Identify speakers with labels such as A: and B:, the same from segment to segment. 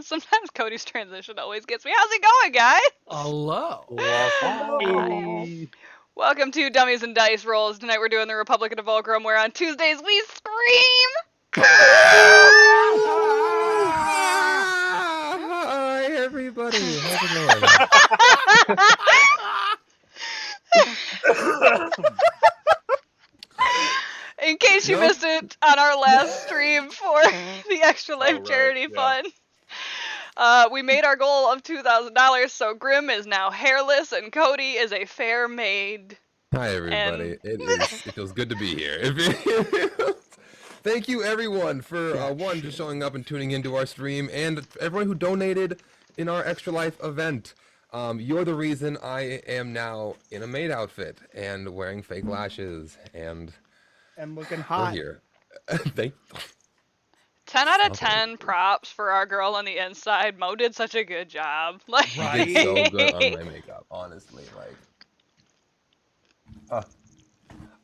A: Sometimes Cody's transition always gets me. How's it going, guys?
B: Hello.
C: Hi.
A: Welcome to Dummies and Dice Rolls. Tonight we're doing the Republic of Devolkrim, where on Tuesdays we scream!
C: Hi, everybody. How's it going?
A: In case you missed it on our last stream for the Extra Life Charity Fund, we made our goal of $2,000, so Grim is now hairless and Cody is a fair maid.
C: Hi, everybody. It feels good to be here. Thank you, everyone, for just showing up and tuning into our stream, and everyone who donated in our Extra Life event. You're the reason I am now in a maid outfit and wearing fake lashes and
D: looking hot.
C: We're here.
A: 10 out of 10 props for our girl on the inside. Mo did such a good job. Like,
C: I did so good on my makeup, honestly.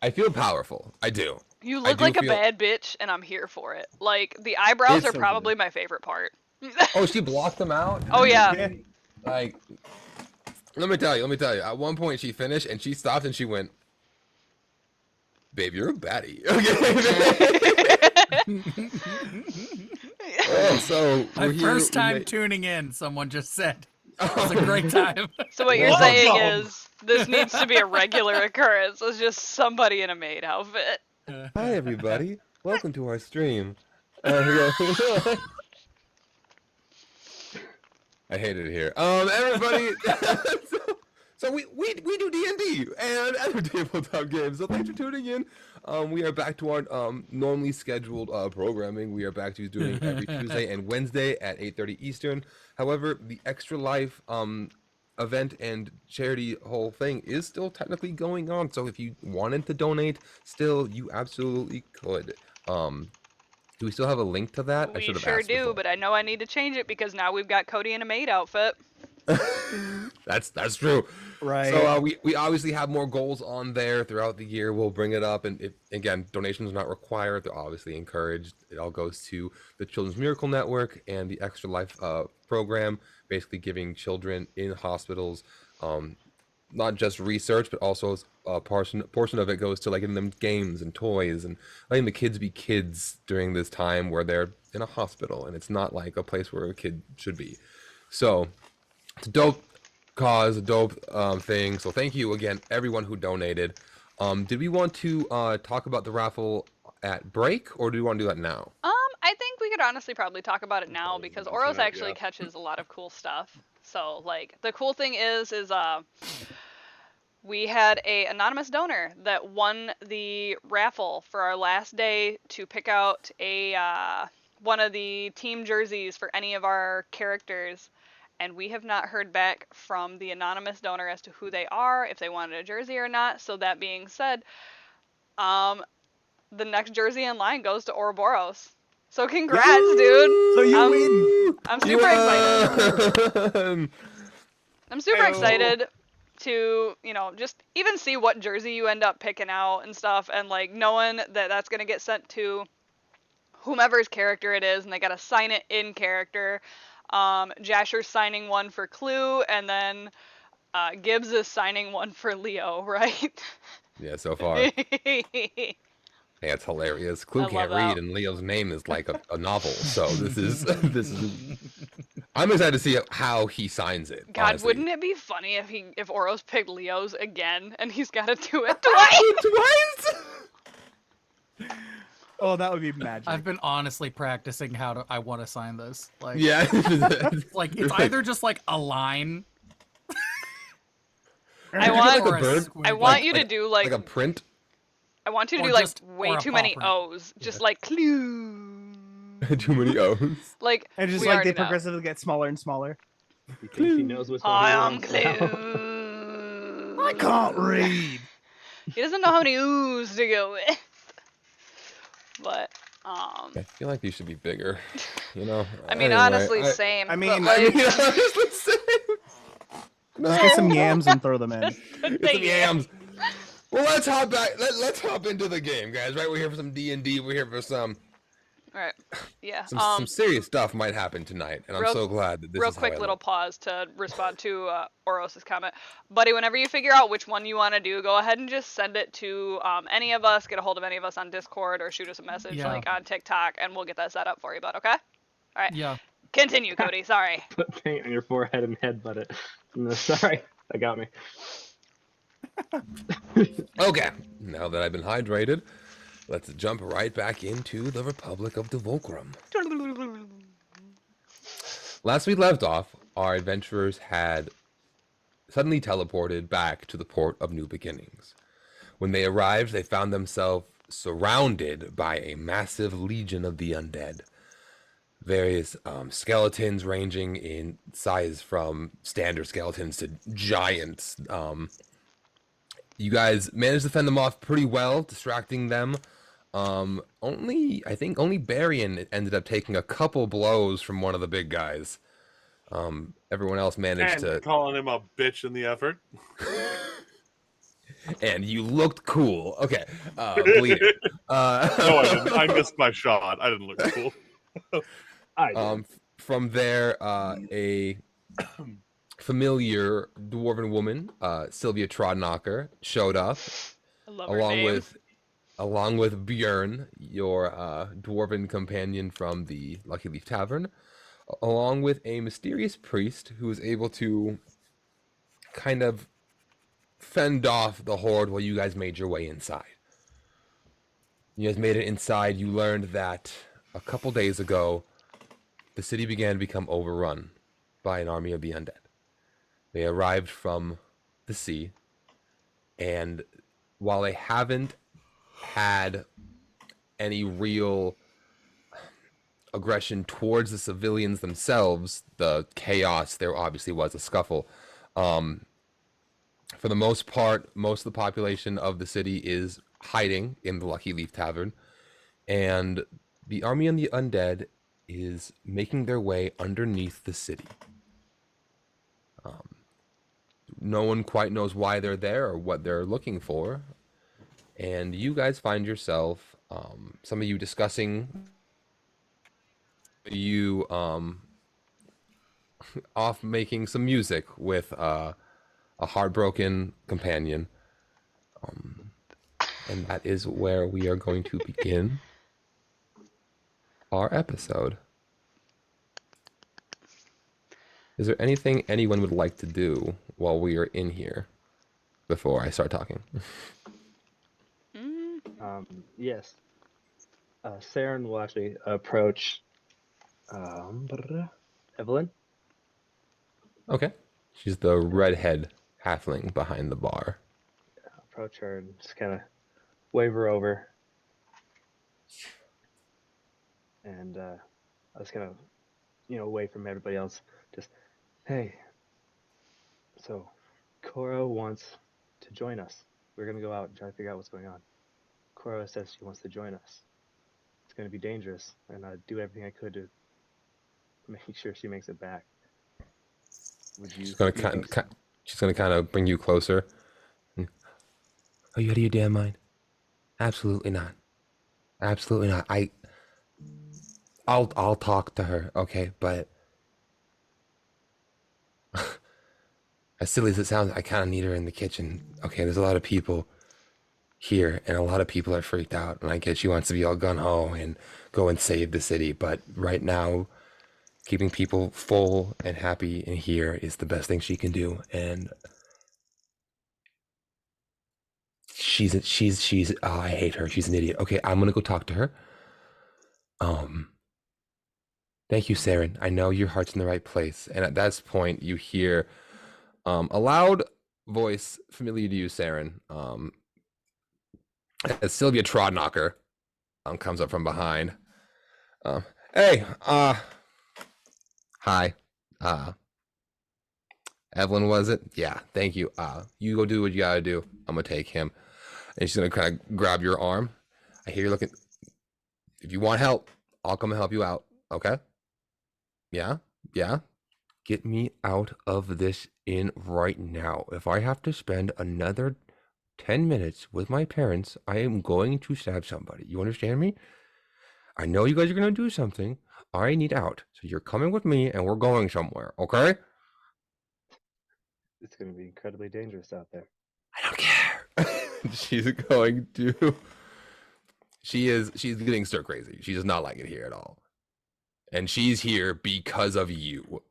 C: I feel powerful. I do.
A: You look like a bad bitch, and I'm here for it. Like, the eyebrows are probably my favorite part.
C: Oh, she blocked them out?
A: Oh, yeah.
C: Like, let me tell you. At one point, she finished, and she stopped, and she went, "Babe, you're a baddie." Okay. So
B: my first time tuning in, someone just said. It was a great time.
A: So what you're saying is, this needs to be a regular occurrence. It's just somebody in a maid outfit.
C: Hi, everybody. Welcome to our stream. I hate it here. Everybody. So we do D&D and other tabletop games. So thanks for tuning in. We are back to our normally scheduled programming. We are back to doing every Tuesday and Wednesday at 8:30 Eastern. However, the Extra Life event and charity whole thing is still technically going on. So if you wanted to donate, still you absolutely could. Do we still have a link to that?
A: We sure do, but I know I need to change it because now we've got Cody in a maid outfit.
C: That's true.
D: Right.
C: So we obviously have more goals on there throughout the year. We'll bring it up, and again, donations are not required. They're obviously encouraged. It all goes to the Children's Miracle Network and the Extra Life program, basically giving children in hospitals not just research, but also a portion of it goes to like getting them games and toys and letting the kids be kids during this time where they're in a hospital and it's not like a place where a kid should be. So it's a dope cause, a dope thing. So thank you again, everyone who donated. Did we want to talk about the raffle at break, or do we want to do that now?
A: I think we could honestly probably talk about it now because Oros actually catches a lot of cool stuff. So like the cool thing is we had a anonymous donor that won the raffle for our last day to pick out a one of the team jerseys for any of our characters. And we have not heard back from the anonymous donor as to who they are, if they wanted a jersey or not. So that being said, the next jersey in line goes to Ouroboros. So congrats, dude.
D: So you win.
A: I'm super excited. I'm super excited to, just even see what jersey you end up picking out and stuff. And like knowing that that's going to get sent to whomever's character it is and they got to sign it in character. Jasher's signing one for Clue, and then Gibbs is signing one for Leo, right?
C: Yeah, so far. Yeah, it's hilarious. Clue can't read, and Leo's name is like a novel. So this is I'm excited to see how he signs it.
A: God,
C: honestly.
A: Wouldn't it be funny if Oros picked Leo's again, and he's got to do it twice?
D: Twice? Oh, that would be magic.
B: I've been honestly practicing I want to sign this. Like,
C: yeah.
B: Like it's either just like a line.
A: I want you to do like
C: a print.
A: I want you to do like way too many O's, just like Clue.
C: Too many O's.
A: Like
D: and just like they progressively get smaller and smaller.
E: You think she knows what's going
A: I
E: on?
A: am Clue.
D: I can't read.
A: He doesn't know how many O's to go with. But
C: I feel like you should be bigger.
A: I mean, honestly, same.
D: I mean,
C: honestly, same.
D: Let's get some yams and throw them in.
C: Get some yams. Well, let's hop back. Let's hop into the game, guys. Right? We're here for some D&D. We're here for some
A: Right. Yeah.
C: Some serious stuff might happen tonight, and I'm
A: Real-
C: so glad that this
A: Real
C: is how
A: quick
C: I
A: little
C: look.
A: pause to respond to Oros's comment. Buddy, whenever you figure out which one you want to do, go ahead and just send it to any of us, get a hold of any of us on Discord, or shoot us a message
B: Yeah.
A: like on TikTok, and we'll get that set up for you, bud, okay? All right.
B: Yeah.
A: Continue, Cody. Sorry.
E: Put paint on your forehead and headbutt it. No, sorry, that got me.
C: Okay, now that I've been hydrated, let's jump right back into the Republic of Devolkrim. Last we left off, our adventurers had suddenly teleported back to the port of New Beginnings. When they arrived, they found themselves surrounded by a massive legion of the undead. Various skeletons ranging in size from standard skeletons to giants. You guys managed to fend them off pretty well, distracting them. I think only Barian ended up taking a couple blows from one of the big guys. Everyone else managed
F: and
C: to.
F: calling him a bitch in the effort.
C: And you looked cool. Okay, bleeding.
F: No, I didn't. I missed my shot. I didn't look cool.
E: I did.
C: From there, a familiar dwarven woman, Sylvia Trodknocker, showed up,
A: I love her name.
C: along with Björn, your dwarven companion from the Lucky Leaf Tavern, along with a mysterious priest who was able to kind of fend off the horde while you guys made your way inside. You guys made it inside. You learned that a couple days ago, the city began to become overrun by an army of the undead. They arrived from the sea, and while they haven't had any real aggression towards the civilians themselves, the chaos, there obviously was a scuffle. For the most part, most of the population of the city is hiding in the Lucky Leaf Tavern, and the army and the undead is making their way underneath the city. No one quite knows why they're there or what they're looking for, and you guys find yourself, some of you discussing, you off making some music with a heartbroken companion, and that is where we are going to begin our episode. Is there anything anyone would like to do while we are in here before I start talking?
E: Yes. Saren will actually approach Evelyn.
C: Okay. She's the redhead halfling behind the bar.
E: Approach her and just kind of wave her over. And I was kind of, away from everybody else. Just, hey, so Cora wants to join us. We're going to go out and try to figure out what's going on. Cora says she wants to join us. It's going to be dangerous, and I'd do everything I could to make sure she makes it back. Would you?
C: She's gonna kind of bring you closer. Are you out of your damn mind? Absolutely not. Absolutely not. I'll talk to her, okay? But as silly as it sounds, I kind of need her in the kitchen. Okay, there's a lot of people here, and a lot of people are freaked out. And I get she wants to be all gun ho and go and save the city, but right now, keeping people full and happy in here is the best thing she can do. And I hate her. She's an idiot. Okay, I'm gonna go talk to her. Thank you, Saren. I know your heart's in the right place. And at that point, you hear a loud voice familiar to you, Saren. As Sylvia Trodknocker comes up from behind. Hey, hi. Evelyn, was it? Yeah, thank you. You go do what you gotta do. I'm gonna take him. And she's gonna kind of grab your arm. I hear you looking. If you want help, I'll come and help you out. Okay? Yeah? Get me out of this inn right now. If I have to spend another 10 minutes with my parents, I am going to stab somebody. You understand me? I know you guys are gonna do something. I need out, so you're coming with me, and we're going somewhere. Okay?
E: It's going to be incredibly dangerous out there.
C: I don't care. She's going to. She's getting stir crazy. She does not like it here at all. And she's here because of you.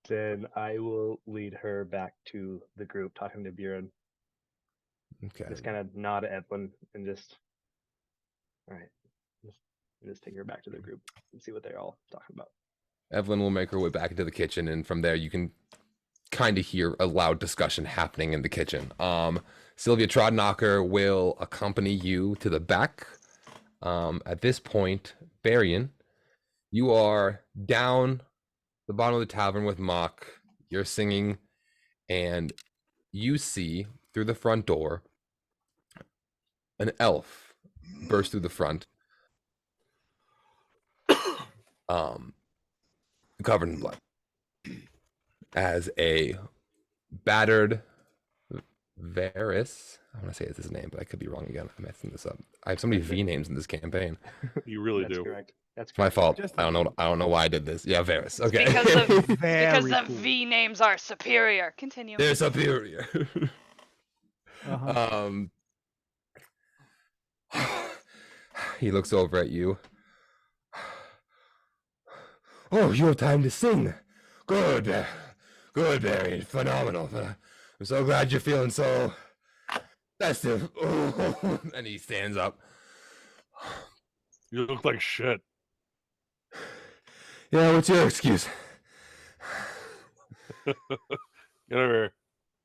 E: Then I will lead her back to the group, talking to Buren.
C: Okay.
E: Just kind of nod at Evelyn and just, all right, just take her back to the group and see what they're all talking about.
C: Evelyn will make her way back into the kitchen, and from there you can kind of hear a loud discussion happening in the kitchen. Sylvia Trodknocker will accompany you to the back. At this point, Barian, you are down the bottom of the tavern with Mock. You're singing, and you see through the front door an elf burst through the front, covered in blood, as a battered Varys. I want to say it's his name, but I could be wrong again. I'm messing this up. I have so many V names in this campaign.
F: You really
E: That's
F: do.
E: correct. That's
C: It's my
E: correct.
C: fault.
D: Just-
C: I don't know why I did this. Yeah, Varys. Okay.
A: Because
D: Very
A: the
D: cool.
A: V names are superior. Continue.
C: They're superior.
D: Uh-huh.
C: He looks over at you. Oh, your time to sing. Good. Good, Barry. Phenomenal. I'm so glad you're feeling so festive. And he stands up.
F: You look like shit.
C: Yeah, what's your excuse?
F: Get over here.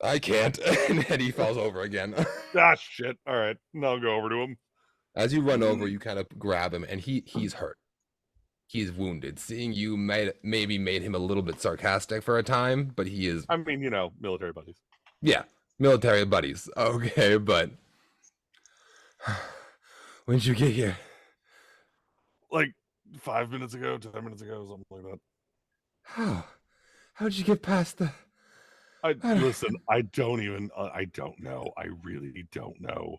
C: I can't. And then he falls over again.
F: Ah, shit. All right. Now I'll go over to him.
C: As you run over, you kind of grab him, and he's hurt. He's wounded. Seeing you maybe made him a little bit sarcastic for a time, but he is.
F: I mean, you know, military buddies.
C: Yeah, military buddies. Okay, but when did you get here?
F: Like 5 minutes ago, 10 minutes ago, something like that.
C: How'd you get past the?
F: Listen, I don't even, I don't know. I really don't know.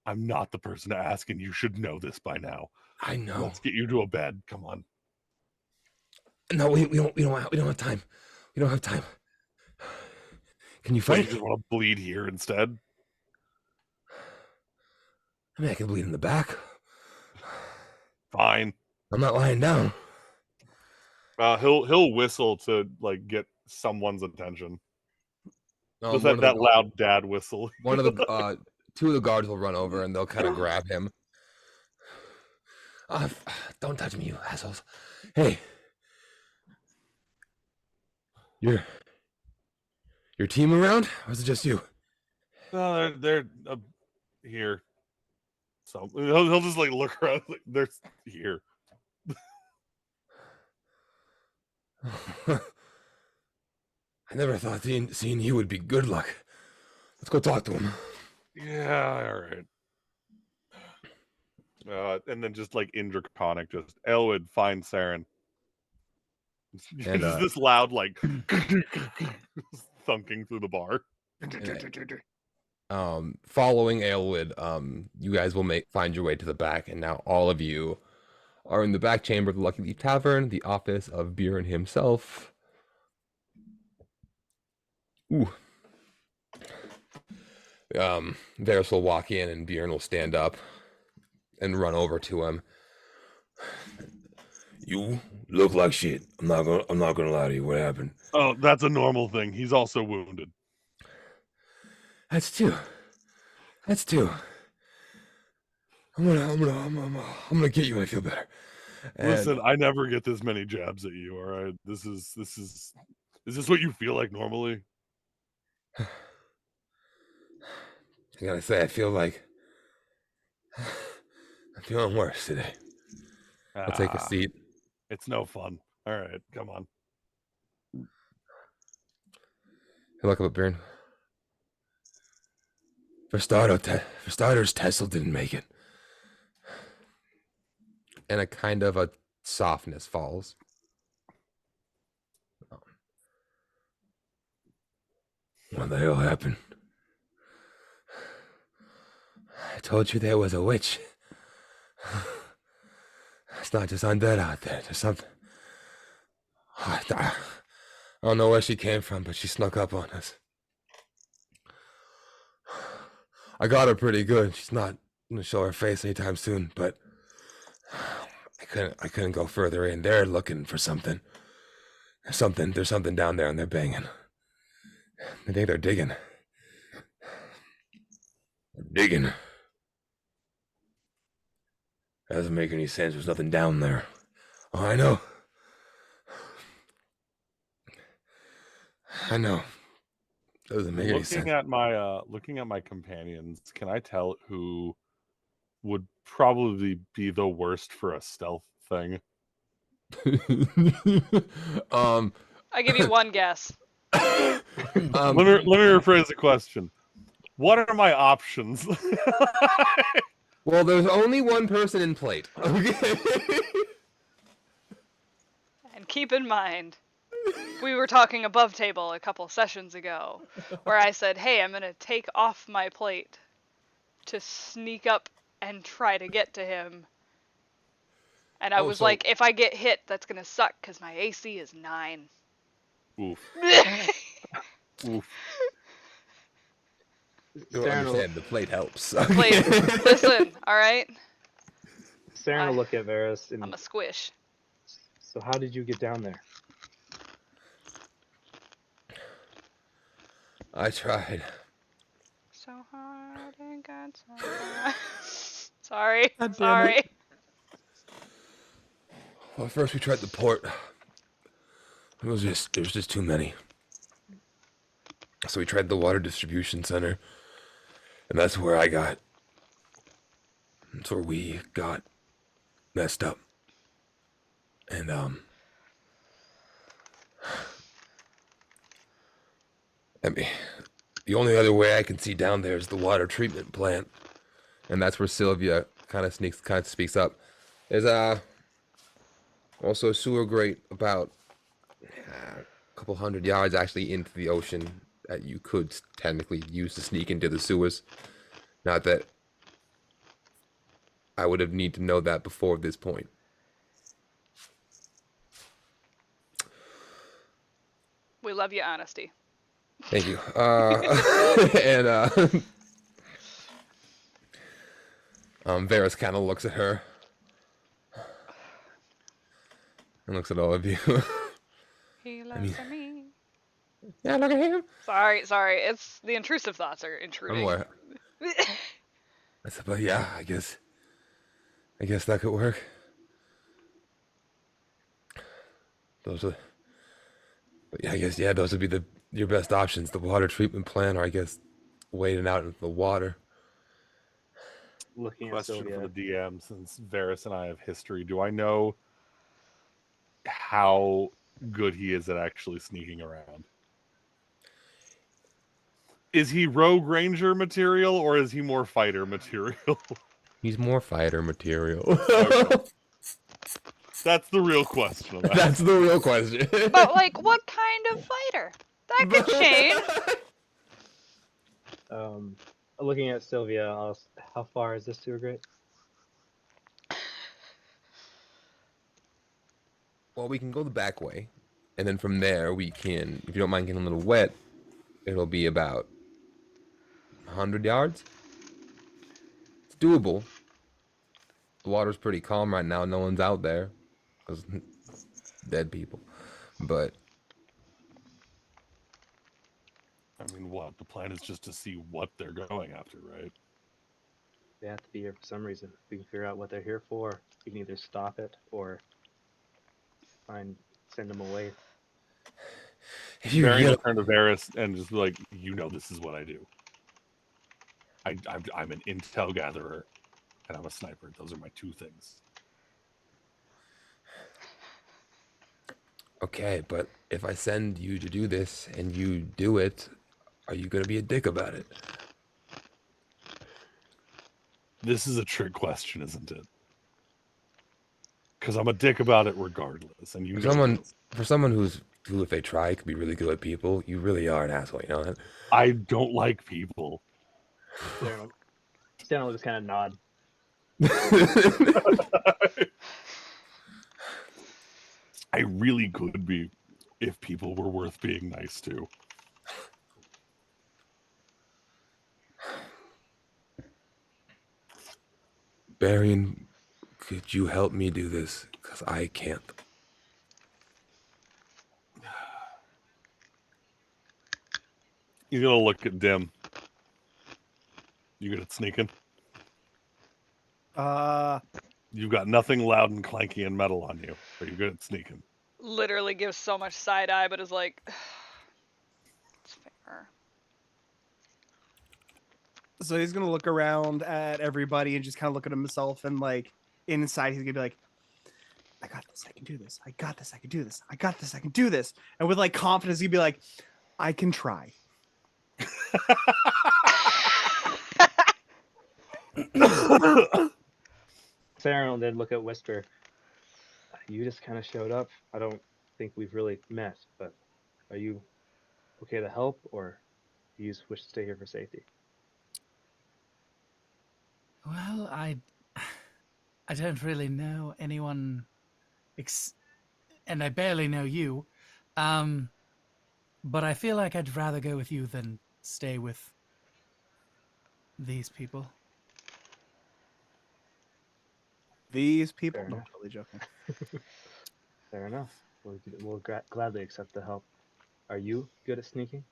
F: I'm not the person to ask, and you should know this by now.
C: I know.
F: Let's get you to a bed. Come on.
C: No, we don't have time. We don't have time. Can you
F: So you
C: fight?
F: just want to bleed here instead?
C: I mean, I can bleed in the back.
F: Fine.
C: I'm not lying down.
F: He'll whistle to like get someone's attention. Just
C: One of
F: that
C: the-
F: loud dad whistle.
C: One of the two of the guards will run over and they'll kind of grab him. Don't touch me, you assholes! Hey, your team around, or is it just you?
F: No, they're here. So he'll just like look around. Like, they're here.
C: I never thought seeing you would be good luck. Let's go talk to him.
F: Yeah, all right. And then just like in Draconic, just Elwood, find Saren.
C: And,
F: Just this loud like thunking through the bar.
C: Following Aelwood, you guys will find your way to the back, and now all of you are in the back chamber of the Lucky Leaf Tavern, the office of Buren himself. Ooh. Varys will walk in, and Buren will stand up and run over to him. You look like shit. I'm not gonna lie to you. What happened?
F: Oh, that's a normal thing. He's also wounded.
C: That's two. I'm gonna get you when I feel better. And
F: Listen, I never get this many jabs at you. All right, is this what you feel like normally?
C: I gotta say, I feel like I'm feeling worse today. I'll take a seat.
F: It's no fun. All right, come on.
C: Hey, look up, Buren. For starters, Tessel didn't make it. And a kind of a softness falls. What the hell happened? I told you there was a witch. It's not just undead out there. There's something. I don't know where she came from, but she snuck up on us. I got her pretty good. She's not gonna show her face anytime soon, but I couldn't go further in. They're looking for something. There's something down there and they're banging. I think they're digging. Digging. That doesn't make any sense. There's nothing down there. Oh, I know. Doesn't make any sense.
F: Looking at my companions, can I tell who would probably be the worst for a stealth thing?
A: I give you one guess.
F: Let me rephrase the question. What are my options?
C: Well, there's only one person in plate. Okay.
A: And keep in mind, we were talking above table a couple sessions ago, where I said, hey, I'm going to take off my plate to sneak up and try to get to him. And I was like, if I get hit, that's going to suck, because my AC is 9.
F: Oof. Oof.
C: You don't understand, the plate helps.
A: Plate, listen, alright?
E: Saren will look at Varys and...
A: I'm a squish.
E: So how did you get down there?
C: I tried.
A: So hard and got so hard. Sorry.
D: God damn
A: Sorry.
D: it.
C: Well, first we tried the port. There was just too many. So we tried the water distribution center. And that's where that's where we got messed up. And, I mean, the only other way I can see down there is the water treatment plant. And that's where Sylvia kind of speaks up. There's, also a sewer grate about a couple 100 yards actually into the ocean that you could technically use to sneak into the sewers. Not that I would have need to know that before this point.
A: We love your honesty.
C: Thank you. And Varys kind of looks at her and looks at all of you.
A: He loves me.
C: Yeah, look at him.
A: Sorry. It's the intrusive thoughts are intruding.
C: I'm aware. I said, but yeah, I guess that could work. Those would be your best options. The water treatment plant, or I guess wading out into the water.
E: Looking at
F: Question
E: Sylvia.
F: for the DM, since Varys and I have history. Do I know how good he is at actually sneaking around? Is he Rogue Ranger material, or is he more fighter material?
C: He's more fighter material.
F: Okay. That's the real question.
C: That's the real question.
A: But, like, what kind of fighter? That could change.
E: Looking at Sylvia, how far is this sewer grate?
C: Well, we can go the back way, and then from there we can, if you don't mind getting a little wet, it'll be about 100 yards. It's doable. The water's pretty calm right now. No one's out there. 'Cause dead people. But
F: I mean, what? The plan is just to see what they're going after, right?
E: They have to be here for some reason. We can figure out what they're here for. We can either stop it or send them away.
F: Barry will turn to Varys and just be like, this is what I do. I'm an intel gatherer, and I'm a sniper. Those are my two things.
C: Okay, but if I send you to do this and you do it, are you gonna be a dick about it?
F: This is a trick question, isn't it? Because I'm a dick about it regardless, and
C: For someone who, if they try, could be really good at people, you really are an asshole, you know that?
F: I don't like people.
E: Stan will just kind of nod.
F: I really could be if people were worth being nice to.
C: Barian, could you help me do this? Because I can't.
F: He's gonna look at Dim. You good at sneaking? You've got nothing loud and clanky and metal on you, but you're good at sneaking.
A: Literally gives so much side eye, but is like, it's fair.
D: So he's gonna look around at everybody and just kind of look at himself, and like inside he's gonna be like, I got this, I can do this, I got this, I can do this, I got this, I can do this. And with like confidence, he'd be like, I can try.
E: Sarah will then look at Whisper. You just kind of showed up. I don't think we've really met, but are you okay to help, or do you just wish to stay here for safety?
B: Well, I don't really know anyone, and I barely know you. But I feel like I'd rather go with you than stay with these people.
D: These people.
E: Fair
D: No,
E: enough.
D: totally joking.
E: Fair enough. We'll gladly accept the help. Are you good at sneaking?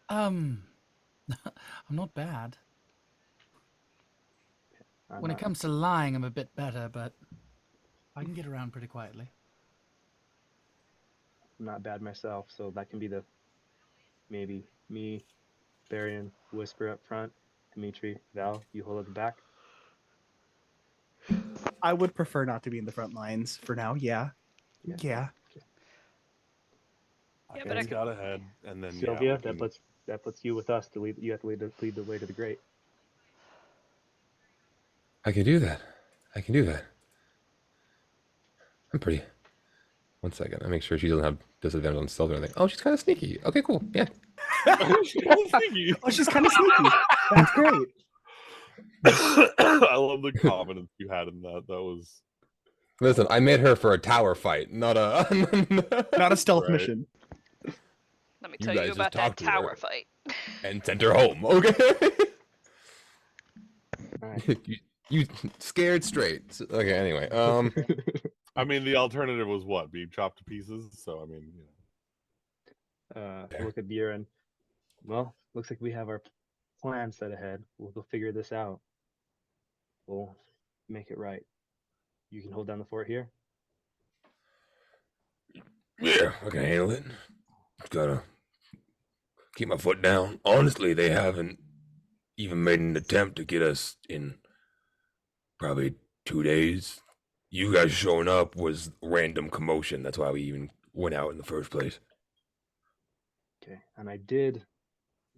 B: I'm not bad. When it comes to lying, I'm a bit better, but I can get around pretty quietly.
E: I'm not bad myself, so that can be maybe me, Barian, Whisper up front, Dimitri, Val, you hold at the back.
D: I would prefer not to be in the front lines for now. Yeah.
E: Yeah.
D: Yeah.
A: Yeah,
F: I
A: but I
F: can scout ahead, and then
E: Sylvia,
F: yeah,
E: that puts you with us to lead. You have to lead the way to the great.
C: I can do that. I can do that. I'm pretty. One second. I make sure she doesn't have disadvantage on stealth or anything. Oh, she's kind of sneaky. Okay, cool. Yeah.
D: Oh, she's kind of sneaky. That's great.
F: I love the confidence you had in that. That was.
C: Listen, I made her for a tower fight, not a
D: Not a stealth
F: Right.
D: mission.
A: Let me
C: You
A: tell
C: guys
A: you
C: just
A: about that
C: talk to her.
A: tower fight.
C: and sent her home. Okay.
E: All right.
C: you scared straight. Okay. Anyway.
F: I mean, the alternative was what? Being chopped to pieces. So I mean,
E: Look at Buren. Well, looks like we have our plan set ahead. We'll go figure this out. We'll make it right. You can hold down the fort here.
C: Yeah, I can handle it. Just gotta keep my foot down. Honestly, they haven't even made an attempt to get us in probably 2 days. You guys showing up was random commotion. That's why we even went out in the first place.
E: Okay. And I did,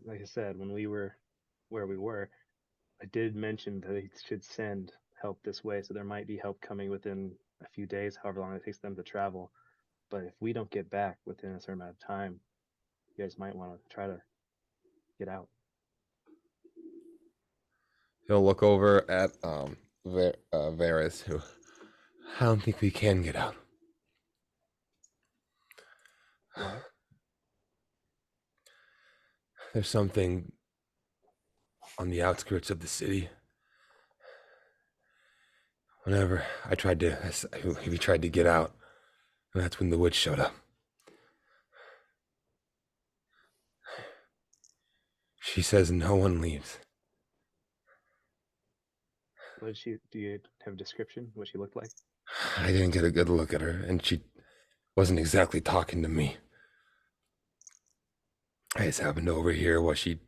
E: like I said, when we were where we were, I did mention that they should send help this way, so there might be help coming within a few days, however long it takes them to travel. But if we don't get back within a certain amount of time, you guys might want to try to get out.
C: He'll look over at Varys, who I don't think we can get out.
E: Why?
C: There's something on the outskirts of the city. Whenever we tried to get out, and that's when the witch showed up. She says no one leaves.
E: What did she? Do you have a description? What she looked like?
C: I didn't get a good look at her, and she wasn't exactly talking to me. I just happened to overhear what she...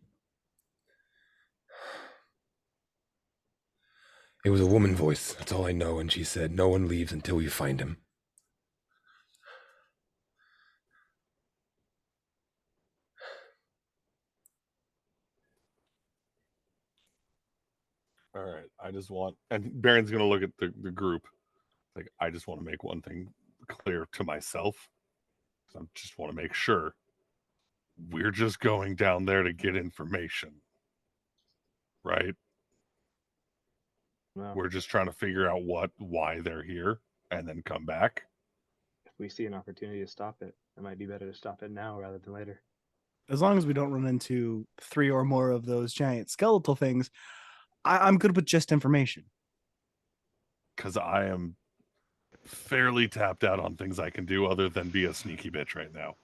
C: It was a woman voice, that's all I know, and she said, no one leaves until we find him.
F: all right. I just want, and Baron's gonna look at the group. Like, I just want to make one thing clear to myself. I just want to make sure we're just going down there to get information, right?
E: No.
F: We're just trying to figure out why they're here and then come back.
E: we see an opportunity to stop it, it might be better to stop it now rather than later.
D: As long as we don't run into 3 or more of those giant skeletal things, I'm good with just information.
F: Because I am fairly tapped out on things I can do other than be a sneaky bitch right now.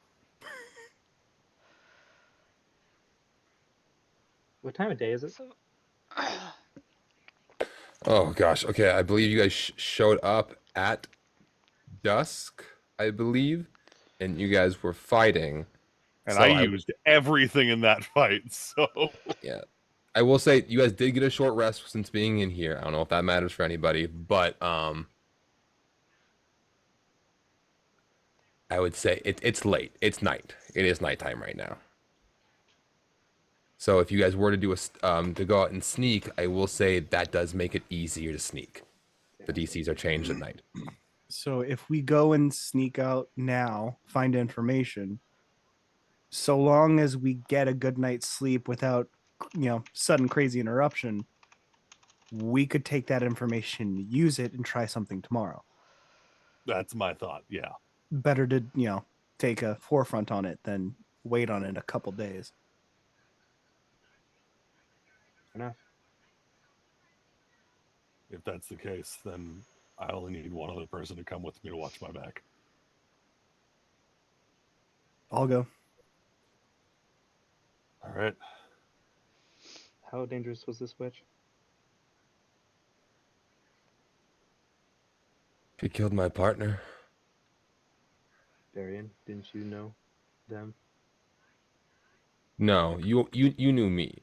E: What time of day is it?
A: So,
C: Oh gosh. Okay, I believe you guys showed up at dusk, I believe, and you guys were fighting.
F: And
C: So
F: I used everything in that fight, so...
C: Yeah. I will say you guys did get a short rest since being in here. I don't know if that matters for anybody, but I would say it's late. It's night. It is nighttime right now. So if you guys were to do to go out and sneak, I will say that does make it easier to sneak. The DCs are changed at night.
D: So if we go and sneak out now, find information, so long as we get a good night's sleep without, sudden crazy interruption, we could take that information, use it, and try something tomorrow.
F: That's my thought, yeah.
D: Better to, take a forefront on it than wait on it a couple days.
E: Enough.
F: If that's the case, then I only need one other person to come with me to watch my back.
D: I'll go.
F: All right.
E: How dangerous was this witch?
C: She killed my partner.
E: Varian, didn't you know them?
C: No, you knew me.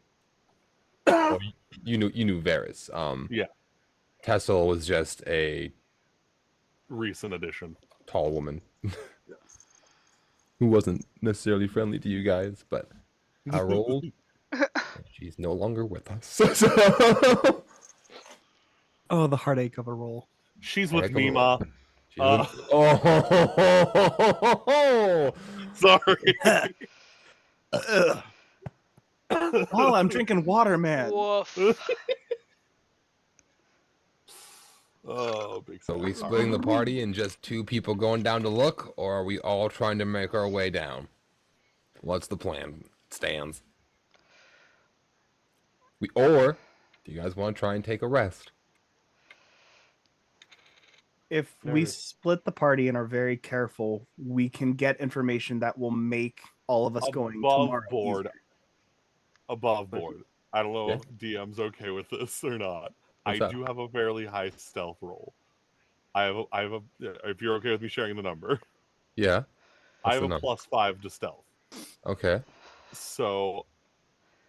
C: Well, you knew Varys.
F: Yeah.
C: Tessel was just a
F: Recent addition.
C: tall woman who wasn't necessarily friendly to you guys, but I rolled. She's no longer with us. So...
D: Oh, the heartache of a roll.
F: She's
C: Heck
F: with
C: of a
F: me,
C: roll.
F: Ma.
C: She's with... Oh,
F: Sorry.
D: Oh, I'm drinking water, man.
A: woof.
F: Oh, big
C: so
F: sad.
C: we splitting the party and just 2 people going down to look, or are we all trying to make our way down? What's the plan? Stands. Or do you guys want to try and take a rest?
D: If we
E: Nervous.
D: split the party and are very careful, we can get information that will make all of us going
F: Above
D: tomorrow
F: board.
D: easier.
F: Above board. I don't know
C: Yeah.
F: if DM's okay with this or not.
C: What's
F: I
C: up?
F: do have a fairly high stealth roll. I have a if you're okay with me sharing the number,
C: Yeah.
F: I
C: What's
F: have
C: the
F: a
C: number?
F: +5 to stealth.
C: Okay.
F: So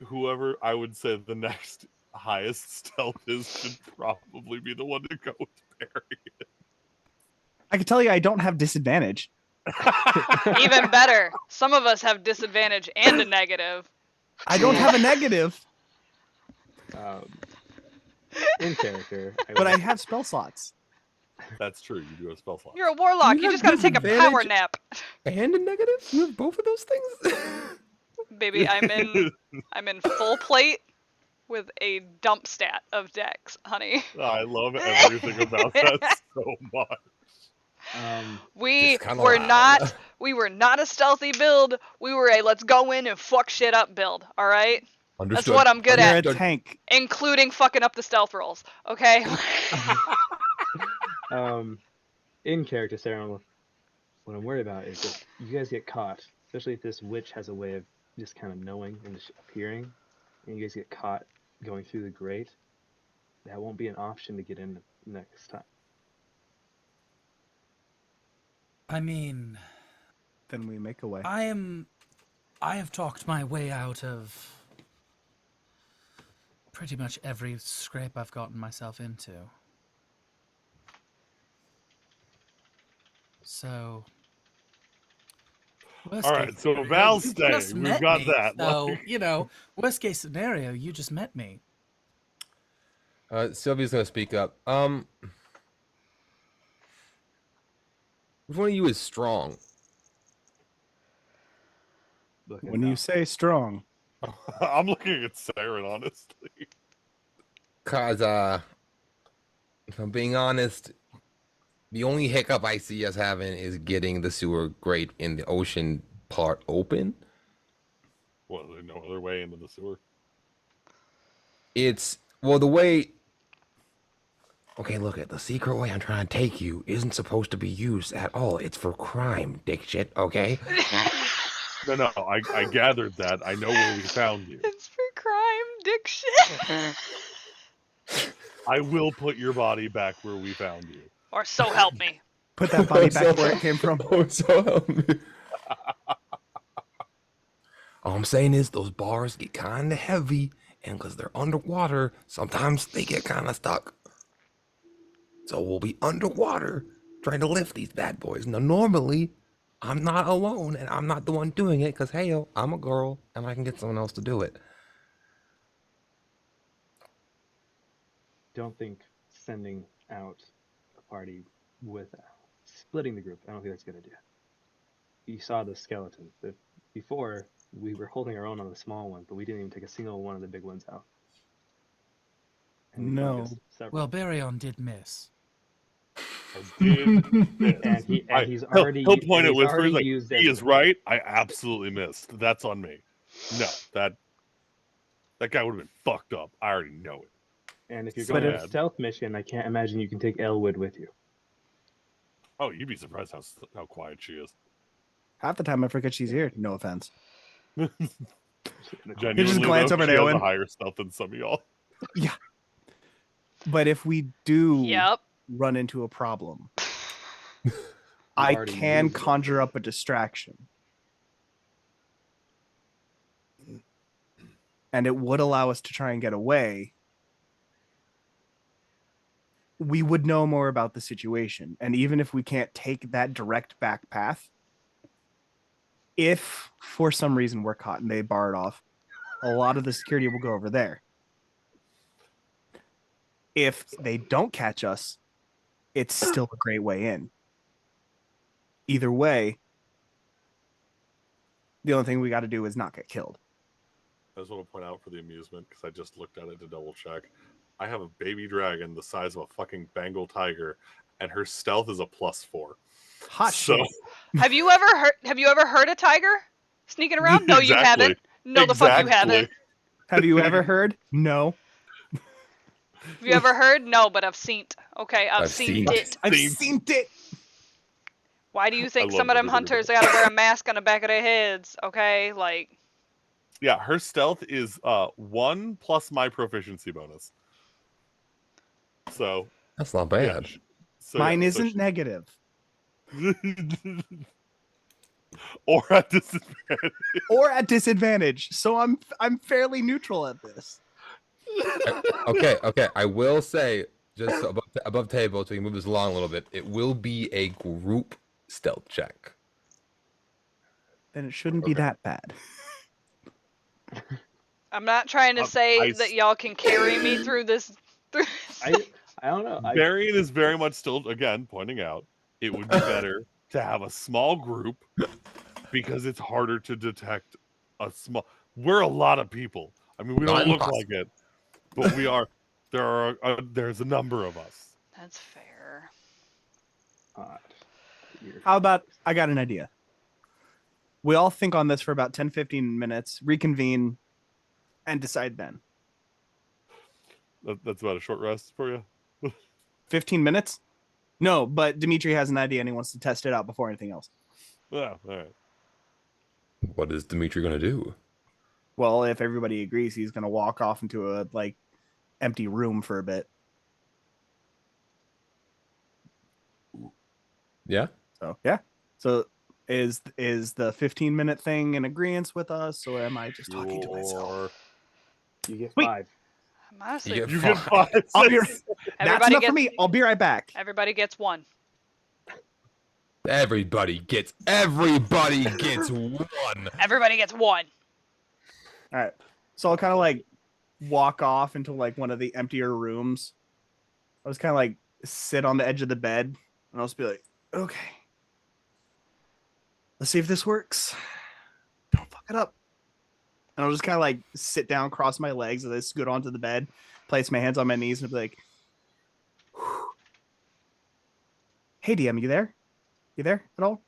F: whoever I would say the next highest stealth is should probably be the one to go with Barry.
D: I can tell you I don't have disadvantage.
A: Even better. Some of us have disadvantage and a negative.
D: I don't have a negative,
E: In character,
D: but I have spell slots.
F: That's true. You do have spell slots.
A: You're a warlock.
C: You
A: You
C: have
A: just gotta take a power
C: disadvantage?
A: nap.
C: And a negative? You have both of those things?
A: Baby, I'm in full plate with a dump stat of dex, honey.
F: I love everything about that so much.
A: We
C: Just kinda
A: were
C: loud.
A: not a stealthy build. We were a let's go in and fuck shit up build. All right,
C: Understood.
A: that's what I'm good
D: You're
A: at,
D: a tank.
A: including fucking up the stealth rolls. Okay.
E: In character, Sarah, what I'm worried about is if you guys get caught, especially if this witch has a way of just kind of knowing and just appearing, and you guys get caught going through the grate, that won't be an option to get in next time.
B: I mean,
D: Then we make a way.
B: I have talked my way out of pretty much every scrape I've gotten myself into. So, worst
F: All
B: case
F: right, so
B: scenario,
F: Val's
B: you
F: staying.
B: just
F: We've
B: met
F: got
B: me.
F: that.
B: So, worst case scenario, you just met me.
C: Sylvia's gonna speak up. Which one of you is strong?
E: Look at
D: When you
E: Val.
D: say strong,
F: I'm looking at Saren, honestly.
C: Cause if I'm being honest, The only hiccup I see us having is getting the sewer grate in the ocean part open.
F: Well, there's no other way into the sewer.
C: It's well the way. Okay, look at the secret way I'm trying to take you isn't supposed to be used at all. It's for crime, dick shit. Okay.
F: No, I gathered that. I know where we found you.
A: It's for crime, dick shit.
F: I will put your body back where we found you.
A: Or so help me.
D: Put that body back where it came from.
C: Oh, so help me. All I'm saying is those bars get kind of heavy, and because they're underwater, sometimes they get kind of stuck. So we'll be underwater trying to lift these bad boys. Now, normally, I'm not alone, and I'm not the one doing it, because, hey, yo, I'm a girl, and I can get someone else to do it.
E: Don't think sending out a party with splitting the group. I don't think that's a good idea. You saw the skeleton. Before we were holding our own on the small one, but we didn't even take a single one of the big ones out. And we
D: No.
E: focused several.
B: Well, Baryon did miss.
E: And he's already
F: He'll point at
E: he's
F: whispers
E: already
F: like,
E: used
F: he is
E: everything.
F: right. I absolutely missed. That's on me. No, that guy would have been fucked up. I already know it.
E: And if you're
F: So
E: going on
F: bad.
E: a stealth mission, I can't imagine you can take Elwood with you.
F: Oh, you'd be surprised how quiet she is.
D: Half the time I forget she's here. No offense.
F: Genuinely,
D: glance
F: though,
D: over at
F: she has a
D: Owen.
F: higher stealth than some of y'all.
D: But if we do
A: Yep.
D: run into a problem, I
E: already
D: can
E: used it.
D: conjure up a distraction. And it would allow us to try and get away. We would know more about the situation. And even if we can't take that direct back path, if for some reason we're caught and they bar it off, a lot of the security will go over there. If they don't catch us, it's still a great way in. Either way, the only thing we got to do is not get killed.
F: I just want to point out for the amusement, because I just looked at it to double check. I have a baby dragon the size of a fucking Bengal tiger, and her stealth is a +4.
D: Hot
F: So-
D: shit.
A: Have you ever heard a tiger sneaking around? No, you
F: Exactly.
A: haven't. No, the fuck you
F: Exactly.
A: haven't.
D: Have you ever heard? No.
A: Have you ever heard? No, but I've seen it. Okay, I've seen
C: seen
A: it.
D: I've
F: Seen-
D: seen it.
A: Why do you think
F: love
A: some of them
F: everybody
A: hunters
F: that-
A: gotta wear a mask on the back of their heads? Okay, like
F: Yeah, her stealth is 1 plus my proficiency bonus. So
C: That's not
F: yeah,
C: bad.
D: Mine
F: so
D: isn't negative.
F: or at disadvantage.
D: Or at disadvantage. So I'm fairly neutral at this.
C: Okay. I will say, just so above table, so we can move this along a little bit, it will be a group stealth check.
D: Then it shouldn't be
C: Okay.
D: that bad.
A: I'm not trying to say
F: I
A: that y'all can carry me through this.
E: I don't know.
F: Varian is very much still, again, pointing out it would be better to have a small group because it's harder to detect a small. We're a lot of people. I mean, we
C: Not
F: don't look
C: impossible.
F: like it, but we are. There's a number of us.
A: That's fair.
D: How about I got an idea. We all think on this for about 10-15 minutes, reconvene, and decide then.
F: That's about a short rest for you.
D: 15 minutes? No, but Dimitri has an idea and he wants to test it out before anything else.
F: Yeah, all right.
C: What is Dimitri gonna do?
D: Well, if everybody agrees, he's going to walk off into a empty room for a bit.
C: Yeah.
D: So, yeah. So is the 15-minute thing in agreement with us, or am I just talking to myself?
F: Sure.
E: You get
D: Wait.
E: 5.
A: I'm honestly,
C: You
F: You get
C: Fuck.
F: 5.
D: I'll be,
F: Six.
D: that's
A: everybody
D: enough
A: gets
D: for me. I'll be right back.
A: everybody gets one.
C: Everybody gets one.
A: Everybody gets one.
D: All right. So I'll kind of walk off into one of the emptier rooms. I was kind of sit on the edge of the bed and I'll just be like, okay, let's see if this works. Don't fuck it up. And I'll just kind of sit down, cross my legs, and I scoot onto the bed, place my hands on my knees, and be like, Hey, DM, you there? You there at all?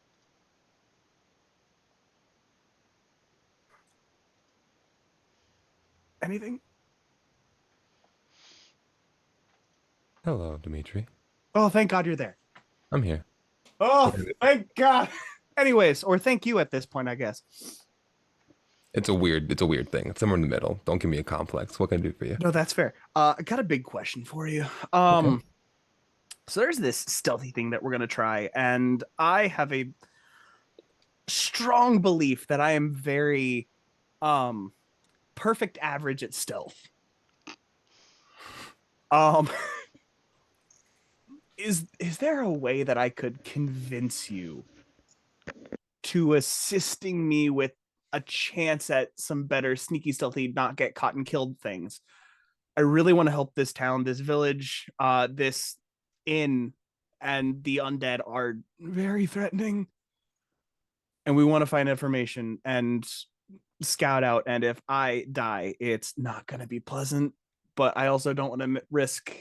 D: Anything?
C: Hello, Dimitri.
D: Oh, thank God you're there.
C: I'm here.
D: Oh,
C: Yeah.
D: thank God. Anyways, or thank you at this point, I guess.
C: It's a weird thing. It's somewhere in the middle. Don't give me a complex. What can I do for you?
D: No, that's fair. I got a big question for you.
C: Okay.
D: So there's this stealthy thing that we're gonna try, and I have a strong belief that I am very um perfect average at stealth. Um is there a way that I could convince you to assisting me with a chance at some better sneaky stealthy not get caught and killed things? I really want to help this town, this village, this inn, and the undead are very threatening. And we want to find information and scout out. And if I die, it's not going to be pleasant. But I also don't want to risk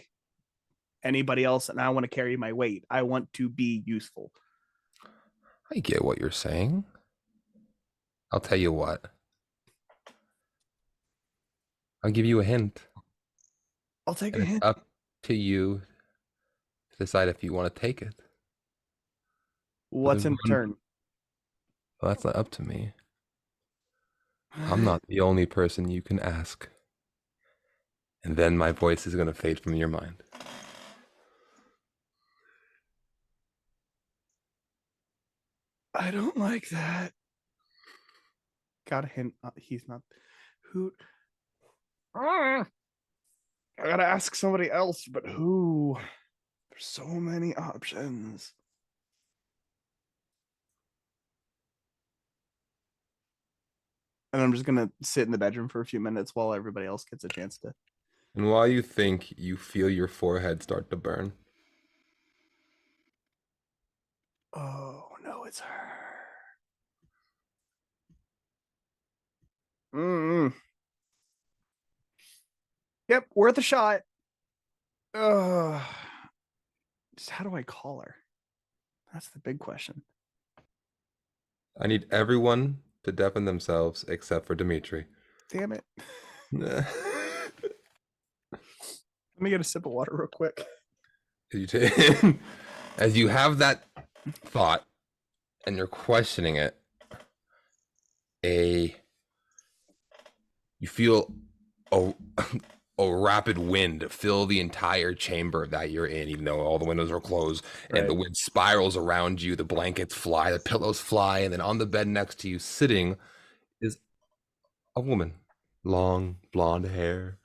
D: anybody else, and I want to carry my weight. I want to be useful.
C: I get what you're saying. I'll tell you what. I'll give you a hint.
D: I'll take
C: And
D: a
C: it's
D: hint.
C: up to you to decide if you want to take it.
D: What's in return?
C: Well, that's not up to me. I'm not the only person you can ask. And then my voice is going to fade from your mind.
D: I don't like that. Got a hint. He's not. Who? I gotta ask somebody else, but who? There's so many options. And I'm just gonna sit in the bedroom for a few minutes while everybody else gets a chance to.
C: And while you think, you feel your forehead start to burn.
D: Oh no, it's her. Mm-mm. Yep, worth a shot. Just how do I call her? That's the big question.
C: I need everyone to deafen themselves except for Dimitri.
D: Damn it. Let me get a sip of water real quick.
C: As you have that thought and you're questioning it, you feel a, a rapid wind fill the entire chamber that you're in, even though all the windows are closed, and the wind spirals around you, the blankets fly, the pillows fly, and then on the bed next to you sitting is a woman. Long blonde hair.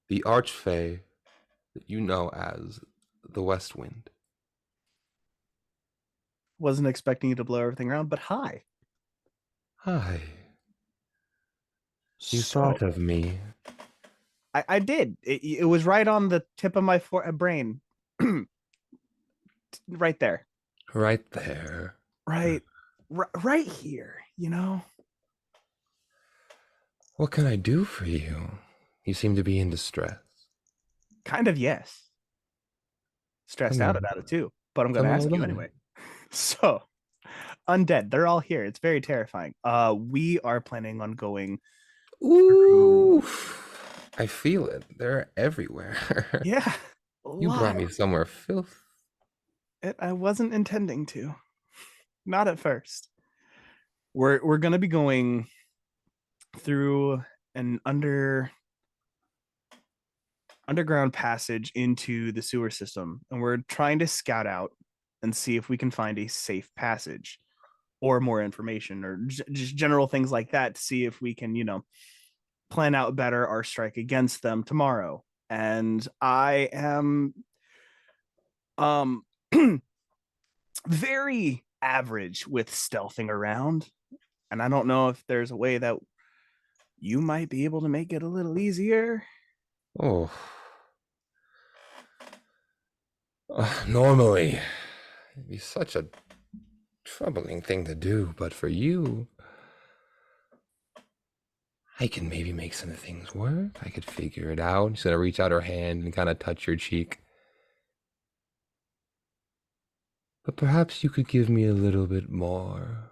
C: The archfey that you know as the West Wind.
D: Wasn't expecting you to blow everything around, but hi.
C: Hi. You thought of me.
D: I did. It was right on the tip of my brain. Right there.
C: Right there.
D: Right here, you know?
C: What can I do for you? You seem to be in distress.
D: Kind of, yes. Stressed out about it too, but I'm going to ask you anyway. So, undead, they're all here. It's very terrifying. We are planning on going.
C: Ooh, I feel it. They're everywhere.
D: Yeah.
C: You brought me somewhere filth.
D: I wasn't intending to. Not at first. We're going to be going through an underground passage into the sewer system, and we're trying to scout out and see if we can find a safe passage or more information or just general things like that to see if we can, plan out better our strike against them tomorrow. And I am very average with stealthing around, and I don't know if there's a way that you might be able to make it a little easier.
C: Oh. Normally, it'd be such a troubling thing to do, but for you, I can maybe make some of things work. I could figure it out. She's gonna reach out her hand and kind of touch your cheek. But perhaps you could give me a little bit more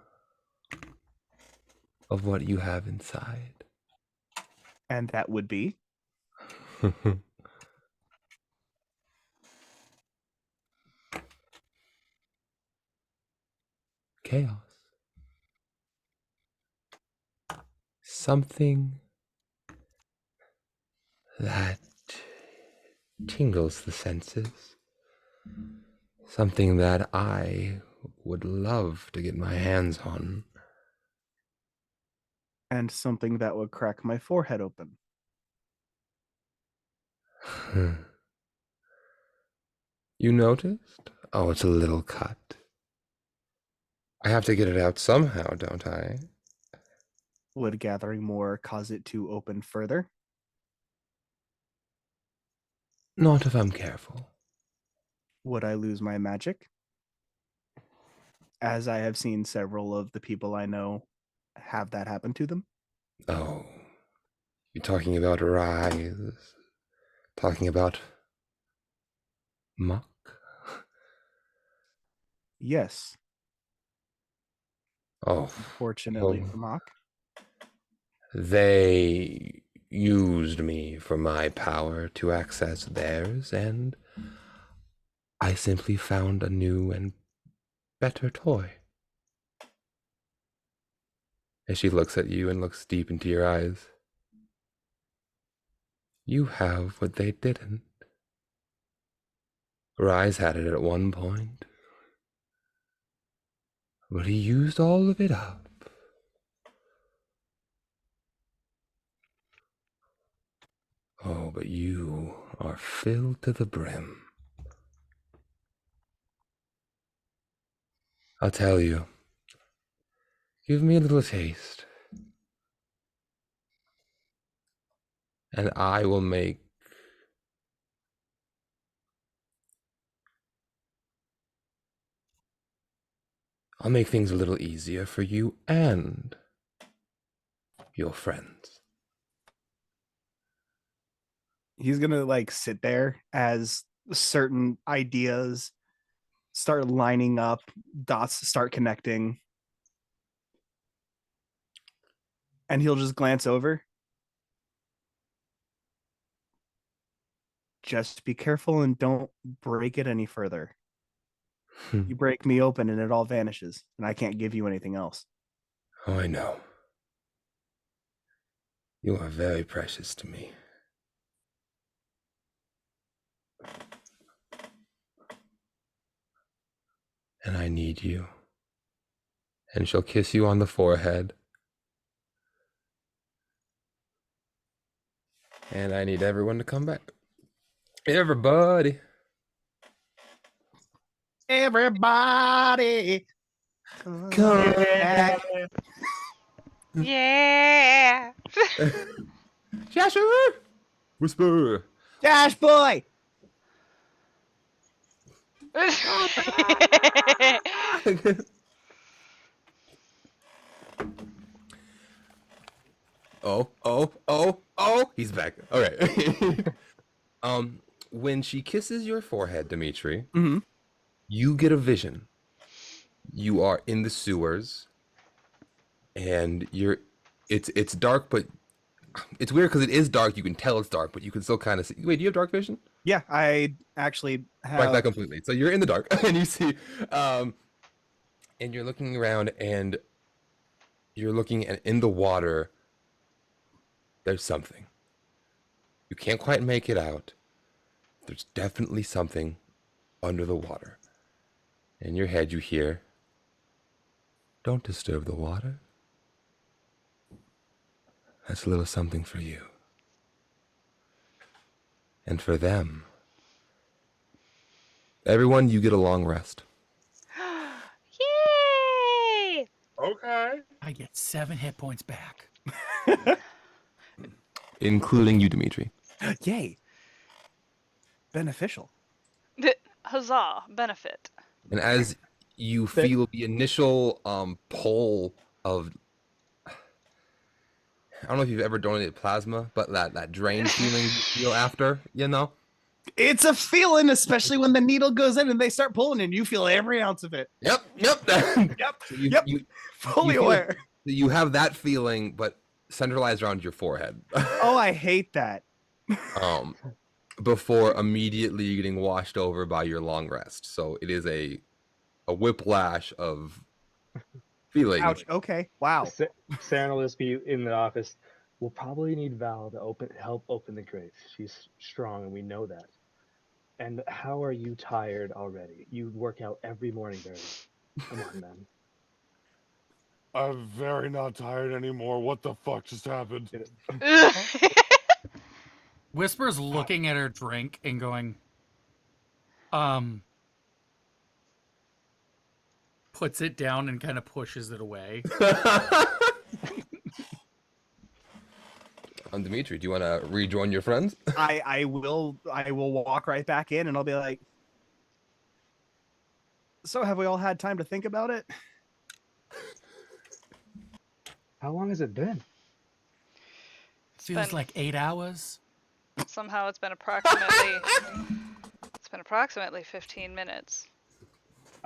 C: of what you have inside.
D: And that would be
C: Chaos. Something that tingles the senses. Something that I would love to get my hands on.
D: and something that would crack my forehead open.
C: You noticed? Oh, it's a little cut. I have to get it out somehow, don't I?
D: Would gathering more cause it to open further?
C: Not if I'm careful.
D: Would I lose my magic? As I have seen several of the people I know have that happen to them.
C: Oh, you're talking about Rise. Talking about Muck?
D: Yes,
C: Oh,
D: fortunately
C: well,
D: for Mock.
C: they used me for my power to access theirs, and I simply found a new and better toy. As she looks at you and looks deep into your eyes. You have what they didn't. Rise had it at one point, but he used all of it up. Oh, but you are filled to the brim. I'll tell you. Give me a little taste. And I will make I'll make things a little easier for you and your friends.
D: He's gonna like sit there as certain ideas start lining up, dots start connecting, and he'll just glance over. Just be careful and don't break it any further. You break me open and it all vanishes, and I can't give you anything else.
C: Oh, I know. You are very precious to me. And I need you. And she'll kiss you on the forehead. And I need everyone to come back. Everybody.
D: Everybody,
C: Come
D: back.
A: Yeah.
C: Joshua! Whisper.
D: Dash boy.
C: Oh, he's back. All right. When she kisses your forehead, Dimitri,
D: Mhm.
C: you get a vision. You are in the sewers, and it's dark, but it's weird because it is dark. You can tell it's dark, but you can still kind of see. Wait, do you have dark vision?
D: Yeah, I actually
C: Like
D: have.
C: that completely. So you're in the dark, and you see, and you're looking around, and you're looking, and in the water, there's something. You can't quite make it out. There's definitely something under the water. In your head, you hear, "Don't disturb the water. That's a little something for you. And for them. Everyone, you get a long rest.
A: Yay!
F: Okay.
B: I get 7 hit points back.
C: Including you, Dimitri.
D: Yay. Beneficial.
A: Huzzah! Benefit.
C: And as you feel the initial pull of, I don't know if you've ever donated plasma, but that drain feeling you feel after, you know?
D: It's a feeling, especially when the needle goes in and they start pulling, and you feel every ounce of it.
C: Yep.
D: Yep.
C: So
D: Yep. Fully
C: feel-
D: aware.
C: you have that feeling, but centralized around your forehead.
D: Oh, I hate that.
C: Before immediately getting washed over by your long rest. So it is a whiplash of feeling.
D: Ouch. Okay. Wow.
E: Saren will just be in the office. We'll probably need Val to help open the grate. She's strong, and we know that. And how are you tired already? You work out every morning, Barry. Come on, man.
F: I'm very not tired anymore. What the fuck just happened?
B: Whisper's looking at her drink and going, puts it down and kind of pushes it away.
C: Dimitri, do you want to rejoin your friends?
D: I will walk right back in, and I'll be like, so have we all had time to think about it?
E: How long has it been?
B: Feels like 8 hours.
A: Somehow it's been approximately 15 minutes.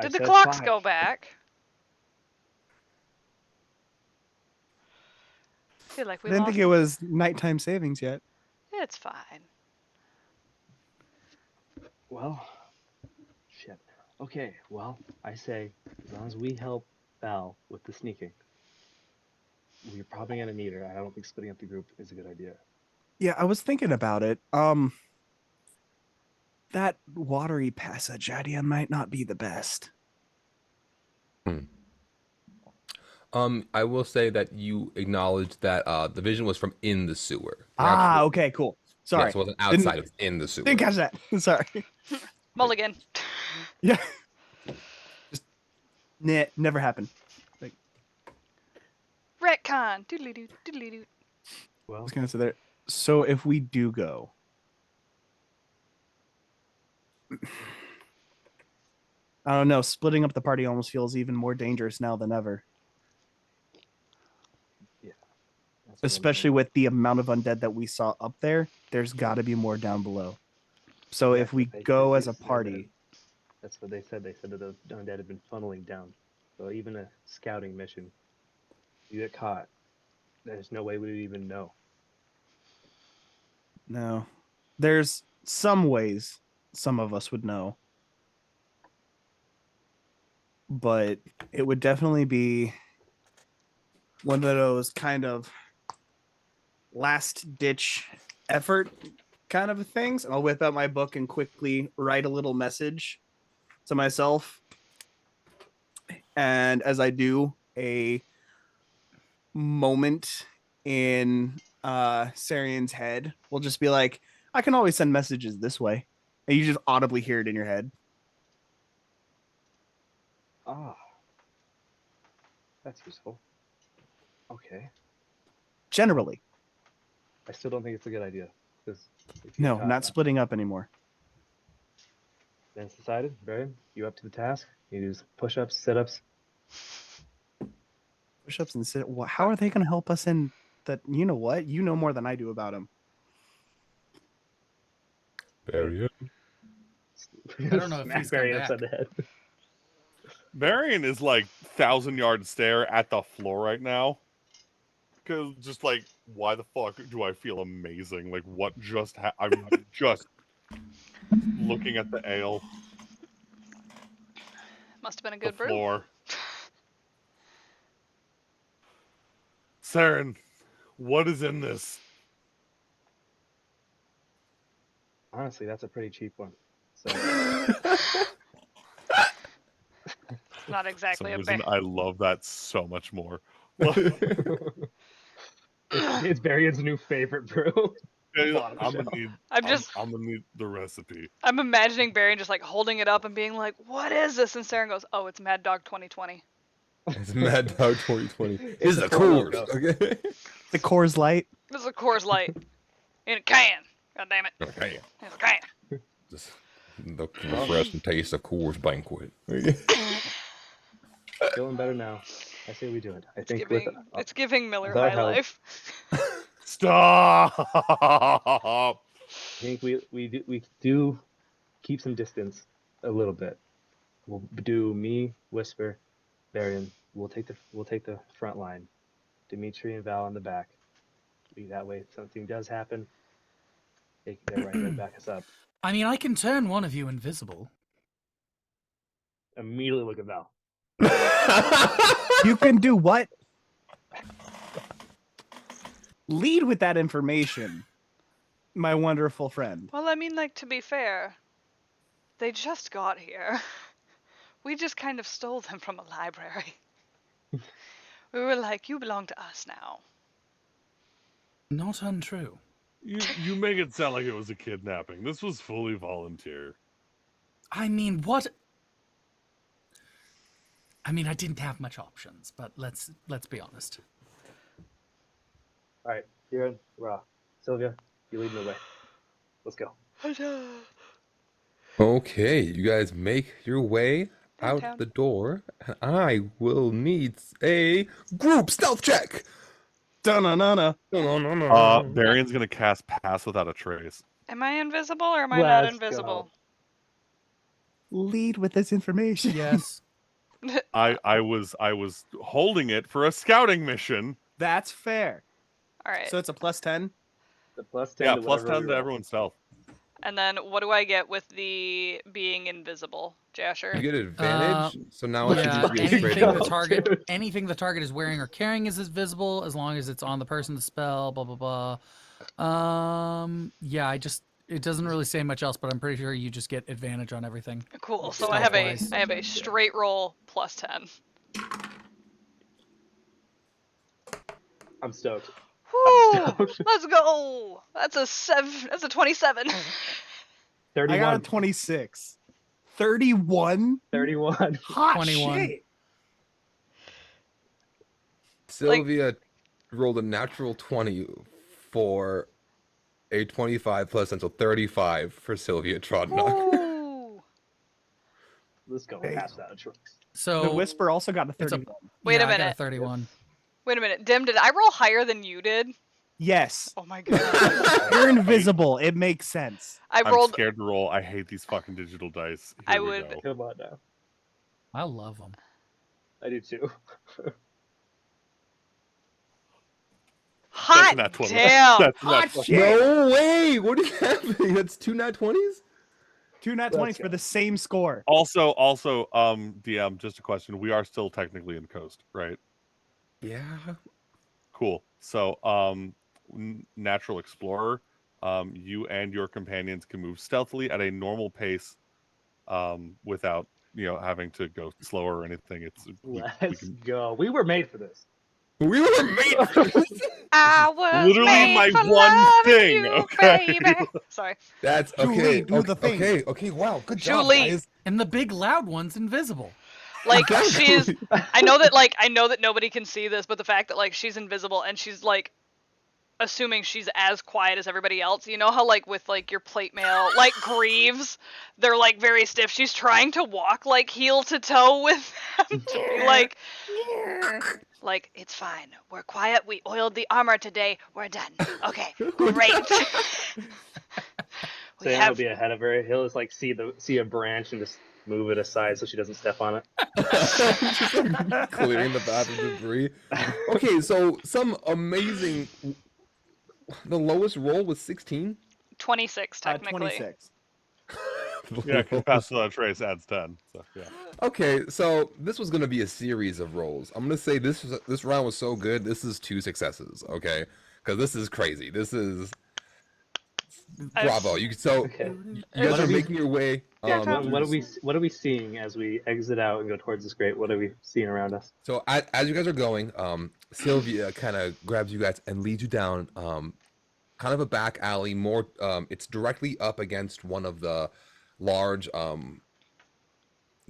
A: Did the clocks go back? I feel like we
D: I didn't
A: lost.
D: think it was nighttime savings yet.
A: It's fine.
E: Well, shit. Okay, well, I say, as long as we help Val with the sneaking, we're probably gonna need her. I don't think splitting up the group is a good idea.
D: Yeah, I was thinking about it. That watery passage idea might not be the best.
C: I will say that you acknowledge that the vision was from in the sewer.
D: Okay, cool. Sorry.
C: Yes, it wasn't outside, it was in the sewer.
D: Didn't catch that. Sorry.
A: Mulligan.
D: Yeah. Just never happened. Like,
A: Retcon. Doodly-doo, doodly-doo.
D: I
E: Well,
D: was gonna say there. So if we do go, I don't know. Splitting up the party almost feels even more dangerous now than ever.
E: that's what I'm
D: Especially
E: saying.
D: with the amount of undead that we saw up there. There's got to be more down below. So if
E: That's
D: we
E: what they
D: go
E: said,
D: as a
E: they said
D: party,
E: that's what they said. They said that the undead had been funneling down. So even a scouting mission, you get caught, there's no way we would even know.
D: no. There's some ways some of us would know. But it would definitely be one of those kind of last ditch effort kind of things. And I'll whip out my book and quickly write a little message to myself. And as I do, a moment in Sarian's head will just be like, I can always send messages this way. And you just audibly hear it in your head.
E: Ah, that's useful. Okay.
D: Generally.
E: I still don't think it's a good idea. Because
D: No, not splitting up anymore.
E: Then it's decided. Barry, you up to the task? You do push-ups, sit-ups.
D: Push-ups and sit. Well, how are they going to help us in that? You know what? You know more than I do about them.
C: Barry.
B: I don't know if
E: Smack
B: he's
E: Barry
B: come
E: upside the head.
F: Varian is like 1,000-yard stare at the floor right now. Because just like, why the fuck do I feel amazing? Like, what just I'm just looking at the ale,
A: Must have been a
F: the
A: good brew.
F: floor. Saren, what is in this?
E: Honestly, that's a pretty cheap one. So
A: It's not
F: For
A: exactly
F: some
A: a
F: reason,
A: bear.
F: I love that so much more.
E: it's Barry's new favorite brew.
F: I'm
E: Bottom
F: gonna
E: shelf.
F: need.
A: I'm just.
F: I'm gonna need the recipe.
A: I'm imagining Barry just like holding it up and being like, "What is this?" And Sarah goes, "Oh, it's Mad Dog 2020."
C: It's Mad Dog 2020.
E: It's
C: This is
E: a
C: the
E: Four
C: Coors.
E: Loko.
C: Okay.
D: The Coors Light.
A: This is a Coors Light in a can. God damn it!
C: Okay.
A: It's a can.
C: Just the refreshing taste of Coors Banquet.
E: Feeling better now. I say we do it. I
A: It's
E: think
A: giving Miller
E: with our
A: High
E: help-
A: Life.
F: Stop!
E: think we do keep some distance a little bit. We'll do me, Whisper, Varian. We'll take the front line. Dimitri and Val in the back. Be that way, if something does happen, they're right there to back us up.
B: I mean, I can turn one of you invisible.
E: Immediately look at Val.
D: You can do what? Lead with that information, my wonderful friend.
A: Well, I mean, like, to be fair, they just got here. We just kind of stole them from a library. We were like, you belong to us now.
B: Not untrue.
F: You make it sound like it was a kidnapping. This was fully volunteer.
B: I mean, what? I mean, I didn't have much options, but let's be honest.
E: All right, Kieran, Ra, Sylvia, you lead the way. Let's go.
C: Okay, you guys make your way out
A: Downtown.
C: the door. I will need a group stealth check.
D: Dun-na-na-na.
F: Varian's gonna cast Pass Without a Trace.
A: Am I invisible or am I not
E: Let's
A: invisible?
D: Lead with this information.
B: Yes.
F: I was holding it for a scouting mission.
D: That's fair.
A: All right.
D: So it's a +10.
E: The +10.
F: Yeah,
E: to
F: plus
E: whatever
F: 10
E: we
F: to
E: roll.
F: everyone's stealth.
A: And then what do I get with the being invisible, Jasher?
C: You get advantage, so now it should
B: Yeah,
C: just be a straight
B: anything the
C: roll.
B: target is wearing or carrying is visible as long as it's on the person to spell. Blah blah blah. Yeah, it doesn't really say much else, but I'm pretty sure you just get advantage on everything.
A: Cool. So I have
B: Stealth-wise.
A: a straight roll +10.
E: I'm stoked.
A: Woo! Let's go. That's a 27.
E: 31.
D: I got a 26. 31?
E: 31.
D: Hot
B: 21.
D: shit.
C: Sylvia rolled a natural 20 for a 25 plus, so 35 for Sylvia Trodnock.
A: Ooh.
E: Let's go.
D: Hey.
E: Pass that a choice.
B: So
D: The Whisper also got a
B: it's a-
D: 31.
A: Wait a
B: I got
A: minute.
B: 31.
A: Wait a minute. Dim, did I roll higher than you did?
D: Yes.
A: Oh my god.
D: You're invisible. It makes sense.
A: I
F: I'm
A: rolled.
F: scared to roll. I hate these fucking digital dice.
A: I
F: Here we
A: would-
F: go.
E: Come on now.
B: I love them.
E: I do too.
A: Hot
F: That's a nat 20.
A: damn.
F: That's a nat
D: Hot
F: 20.
D: shit.
C: No way! What is happening? That's 2 nat 20s?
D: 2 nat 20s for the same score.
F: Also, DM, just a question. We are still technically in coast, right?
C: Yeah.
F: Cool. So, natural explorer, you and your companions can move stealthily at a normal pace, without having to go slower or anything. We
E: Let's
F: can,
E: go. We were made for this.
C: We were made for this.
A: I was
F: Literally
A: made
F: my
A: for
F: one
A: loving
F: thing,
A: you,
F: okay?
A: baby. Sorry.
C: That's
D: Julie,
C: okay.
D: do the thing.
C: Okay, wow. Good job,
A: Julie.
C: guys.
B: And the big loud one's invisible.
A: Like
C: Exactly.
A: she's. I know that nobody can see this, but the fact that like she's invisible and she's like assuming she's as quiet as everybody else. You know how like with like your plate mail, like Greaves, they're like very stiff. She's trying to walk like heel to toe with them to be like it's fine. We're quiet. We oiled the armor today. We're done. Okay, great. We
E: Sam will
A: have
E: be ahead of her. He'll just like see a branch and just move it aside so she doesn't step on it.
C: Just like clearing the path of debris. Okay, so some amazing. The lowest roll was 16.
A: 26 technically.
D: 26.
F: yeah, because Pass Without a Trace adds 10. So, yeah.
C: Okay, so this was gonna be a series of rolls. I'm gonna say this round was so good. This is 2 successes. Okay, because this is crazy. This is bravo. You
E: Okay.
C: you guys
E: What
C: are
E: are we-
C: making your way.
E: What are we seeing as we exit out and go towards this grate? What are we seeing around us?
C: So as you guys are going, Sylvia kind of grabs you guys and leads you down, kind of a back alley. More, it's directly up against one of the large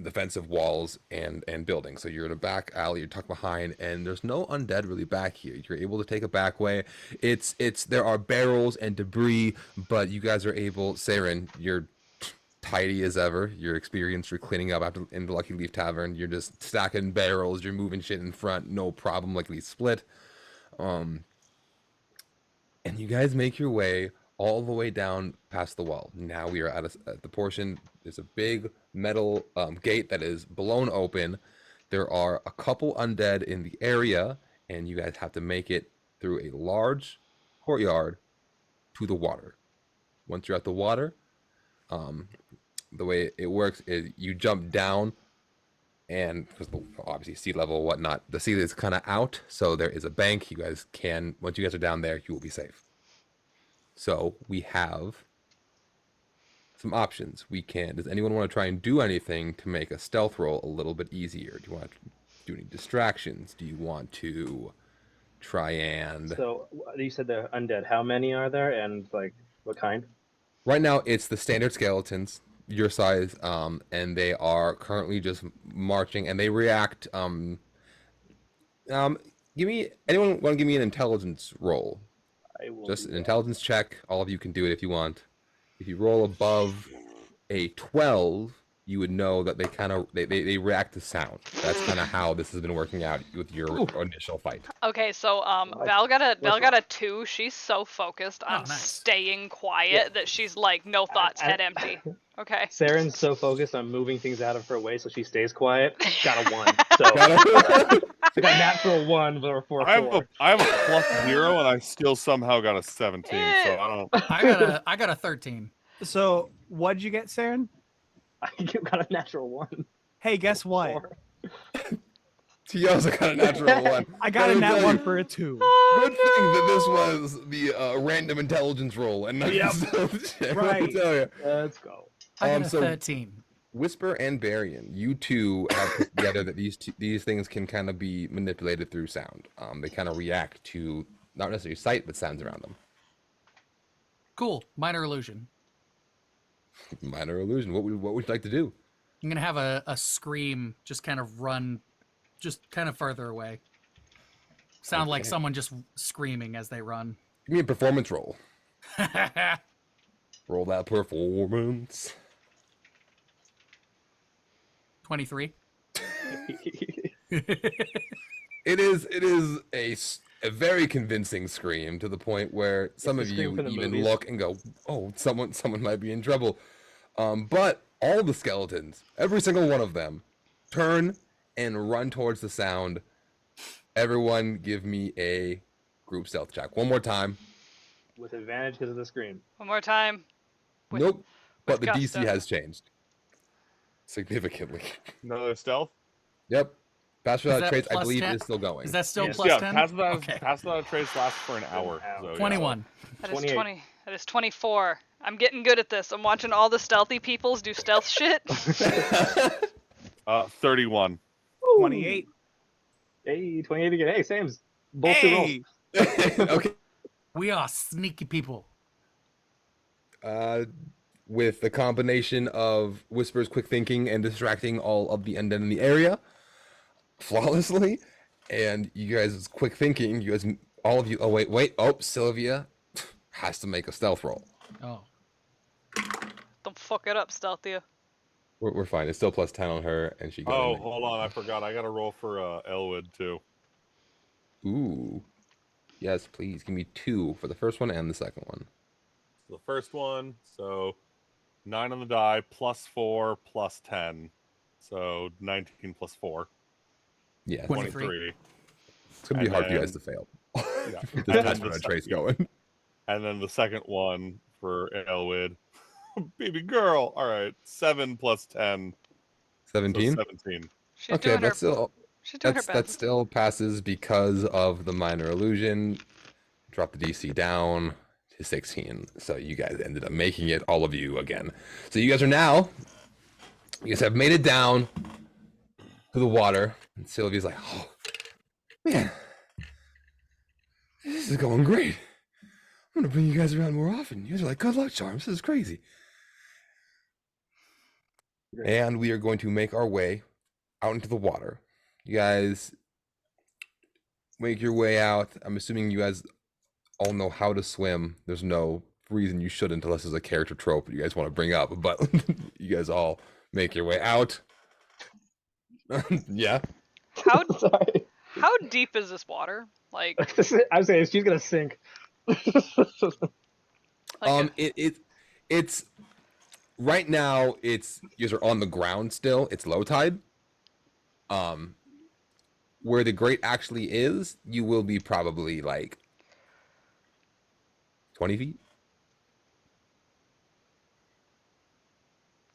C: defensive walls and buildings. So you're in a back alley. You're tucked behind, and there's no undead really back here. You're able to take a back way. There are barrels and debris, but you guys are able. Saren, you're tidy as ever. You're experienced. You're cleaning up after in the Lucky Leaf Tavern. You're just stacking barrels. You're moving shit in front. No problem. Like we split. And you guys make your way all the way down past the wall. Now we are at the portion. There's a big metal gate that is blown open. There are a couple undead in the area, and you guys have to make it through a large courtyard to the water. Once you're at the water, the way it works is you jump down, and because obviously sea level and whatnot, the sea is kind of out, so there is a bank. You guys can, once you guys are down there, you will be safe. So we have some options. Does anyone want to try and do anything to make a stealth roll a little bit easier? Do you want to do any distractions? Do you want to try and...
E: So you said they're undead. How many are there, and like what kind?
C: Right now, it's the standard skeletons, your size, and they are currently just marching, and they react. Anyone want to give me an intelligence roll?
E: I will
C: Just
E: do
C: an
E: that.
C: intelligence check. All of you can do it if you want. If you roll above a 12, you would know that they react to sound. That's kind of how this has been working out with your initial fight.
A: Okay, so
E: I-
A: Val got a
E: what's wrong?
A: 2. She's so focused on
B: nice.
A: staying quiet
E: Yeah.
A: that she's like no thoughts,
E: I-
A: head empty. Okay.
E: Saren's so focused on moving things out of her way so she stays quiet. Got a 1. So she got a natural 1 for a 4.
F: I have a +0 and I still somehow got a 17. So I don't.
B: I got a 13.
D: So what'd you get, Saren?
E: I got a natural 1.
D: Hey, guess what?
E: 4.
C: He also got a natural 1.
D: I got a
C: Let me
D: nat
C: tell
D: 1
C: you,
D: for a 2.
A: Oh,
C: Good thing that this was the random intelligence roll and not
E: Yep.
C: the stealth check, let me
D: Right.
C: tell you.
E: Let's go.
B: I got a
C: so-
B: 13.
C: Whisper and Barian, you two have put together that these things can kind of be manipulated through sound. They kind of react to not necessarily sight, but sounds around them.
B: Cool. Minor illusion.
C: Minor illusion. What would you like to do?
B: I'm gonna have a scream just kind of run, just kind of further away. Sound like
C: Okay.
B: someone just screaming as they run.
C: Give me a performance roll. Roll that performance.
B: 23.
C: It is a very convincing scream to the point where some
E: the
C: of
E: scream
C: you
E: from the
C: even
E: movies.
C: look and go, "Oh, someone might be in trouble." But all the skeletons, every single one of them, turn and run towards the sound. Everyone, give me a group stealth check one more time.
E: With advantage because of the scream.
A: one more time. With-
C: Nope, but the
A: gusto.
C: DC has changed significantly.
F: Another stealth.
C: Yep, Pass
B: Is
C: Without
B: that
C: Trace, I
B: plus
C: believe,
B: 10?
C: is still going.
B: Is that still
E: Yes.
B: plus
F: Yeah,
B: 10?
F: pass without
B: Okay.
F: pass without a trace lasts for an hour. So, yeah.
B: 21.
A: That is
E: 28.
A: 20. That is 24. I'm getting good at this. I'm watching all the stealthy peoples do stealth shit.
F: 31.
D: 28.
E: Hey, 28 again. Hey, Sam's. Both two rolls.
D: Hey!
C: Okay.
B: We are sneaky people.
C: With the combination of Whisper's quick thinking and distracting all of the undead in the area flawlessly, and you guys' quick thinking, all of you. Oh wait. Oh, Sylvia has to make a stealth roll.
B: Oh.
A: Don't fuck it up, Stealthia.
C: We're fine. It's still +10 on her, and she got.
F: Oh, hold on, I forgot. I got to roll for Elwood too.
C: Ooh. Yes, please give me 2 for the first one and the second one.
F: The first one, so 9 on the die, +4, +10, so 19 +4,
C: Yeah,
B: 23.
F: 23.
C: it's gonna be
F: And
C: hard for you
F: then-
C: guys to fail.
F: Yeah.
C: With
F: And
C: this
F: then
C: Pass
F: the
C: Without Trace
F: second-
C: going.
F: And then the second one for Elwood, baby girl. All right, 7 + 10, so
C: 17.
F: 17.
A: She's
C: Okay,
A: doing her.
C: but still,
A: She's doing her
C: that
A: best.
C: still passes because of the minor illusion. Drop the DC down to 16. So you guys ended up making it, all of you again. So you guys have made it down to the water. And Sylvia's like, "Oh, man, this is going great. I'm gonna bring you guys around more often. You guys are like good luck charms. This is crazy."
E: Great.
C: And we are going to make our way out into the water. You guys make your way out. I'm assuming you guys all know how to swim. There's no reason you shouldn't unless there's a character trope you guys want to bring up, but you guys all make your way out. Yeah.
A: How
E: Sorry.
A: how deep is this water? Like,
E: I'm saying she's gonna sink.
A: Like
C: It's right now. You guys are on the ground still. It's low tide. Where the grate actually is, you will be probably like 20 feet.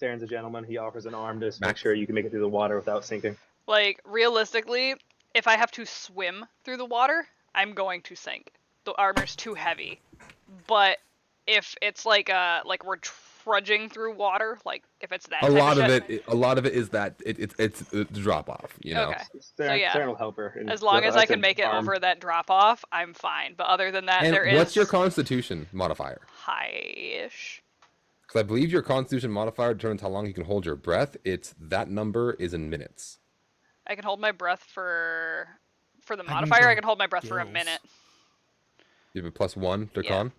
E: Saren's a gentleman. He offers an arm to make
C: Max.
E: sure you can make it through the water without sinking.
A: Like, realistically, if I have to swim through the water, I'm going to sink. The armor's too heavy. But if it's like we're trudging through water, like if it's that
C: A
A: type
C: lot
A: of
C: of
A: shit,
C: it. A lot of it is that it's the drop off. You know.
A: Okay.
E: Saren,
A: yeah.
E: Saren will help her. and
A: As long
E: the
A: as I
E: rest
A: can
E: of
A: make it
E: arm.
A: over that drop off, I'm fine. But other than that,
C: And
A: there
C: what's
A: is
C: your Constitution modifier?
A: high-ish.
C: Because I believe your Constitution modifier determines how long you can hold your breath. It's that number is in minutes.
A: I can hold my breath for the
B: can
A: modifier. I
B: grow
A: can hold my breath for a
B: gills.
A: minute.
C: You have a +1 to
A: Yeah.
C: con.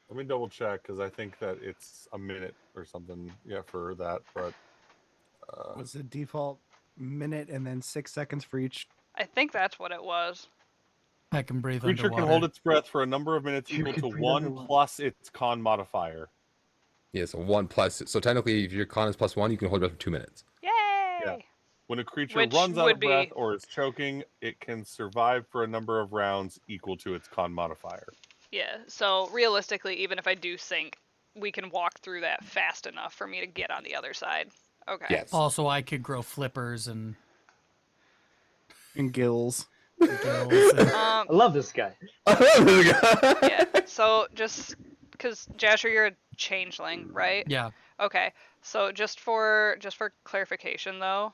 F: Let me double check because I think that it's a minute or something. Yeah, for that. But
D: Was the default minute and then 6 seconds for each?
A: I think that's what it was.
B: I can breathe
F: creature
B: underwater.
F: can hold its breath for a number of minutes
E: You
F: equal
E: can
F: to
E: breathe
F: 1
E: underwater.
F: plus its con modifier.
C: Yeah, so 1 plus. So technically, if your con is +1, you can hold your breath for 2 minutes.
A: Yay!
F: When a creature
A: Which
F: runs out
A: would
F: of breath
A: be-
F: or is choking, it can survive for a number of rounds equal to its con modifier.
A: Yeah. So realistically, even if I do sink, we can walk through that fast enough for me to get on the other side. Okay.
C: Yes.
B: Also, I could grow flippers and
D: And gills.
B: gills. And...
E: I love this guy.
A: Yeah. So just because Jasher, you're a changeling, right?
B: yeah.
A: Okay. So just for clarification though,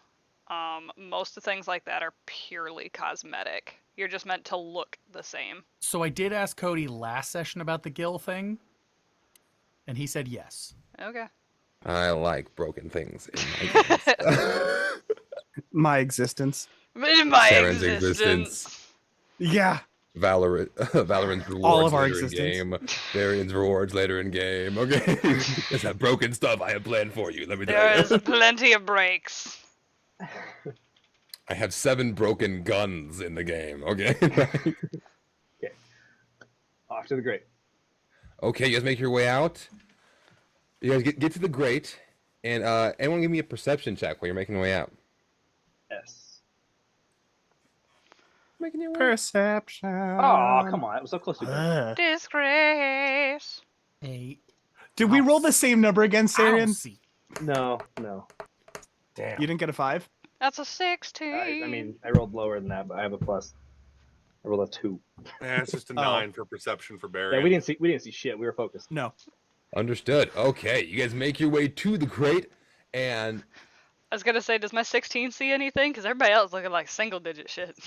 A: most of the things like that are purely cosmetic. You're just meant to look the same.
B: So I did ask Cody last session about the gill thing, and he said yes.
A: Okay.
C: I like broken things in my games.
D: My existence.
A: In my
C: Saren's
A: existence.
D: Yeah.
C: Valorant's rewards
D: All of our
C: later in
D: existence.
C: game. Varian's rewards later in game. Okay. There's that broken stuff I have planned for you. Let me
A: There
C: tell you.
A: is plenty of breaks.
C: I have 7 broken guns in the game. Okay.
E: Okay. Off to the grate.
C: Okay, you guys make your way out. You guys get to the grate, and anyone give me a perception check while you're making your way out.
E: Yes.
C: Making your way.
D: Perception.
E: Oh, come on. It was so close to good.
A: Disgrace.
B: 8.
D: Did we roll the same number again, Sarian?
B: See.
E: No.
F: Damn.
D: You didn't get a 5?
A: That's a 16.
E: I mean, I rolled lower than that, but I have a plus. I rolled a 2.
F: It's just a 9 for perception for Barry.
E: Yeah, we didn't see shit. We were focused.
D: No.
C: Understood. Okay, you guys make your way to the crate, and
A: I was gonna say, does my 16 see anything? Because everybody else looking like single digit shit.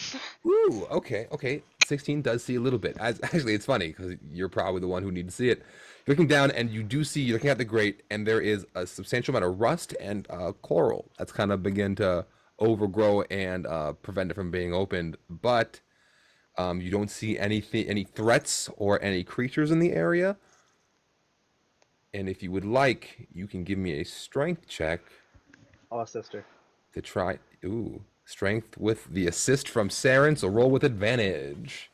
C: ooh, okay. 16 does see a little bit. Actually, it's funny because you're probably the one who needs to see it. You're looking down, and you do see, you're looking at the grate, and there is a substantial amount of rust and coral that's kind of begin to overgrow and prevent it from being opened. But you don't see any threats or any creatures in the area. And if you would like, you can give me a strength check
E: Oh, sister.
C: to try. Ooh, strength with the assist from Saren, so roll with advantage.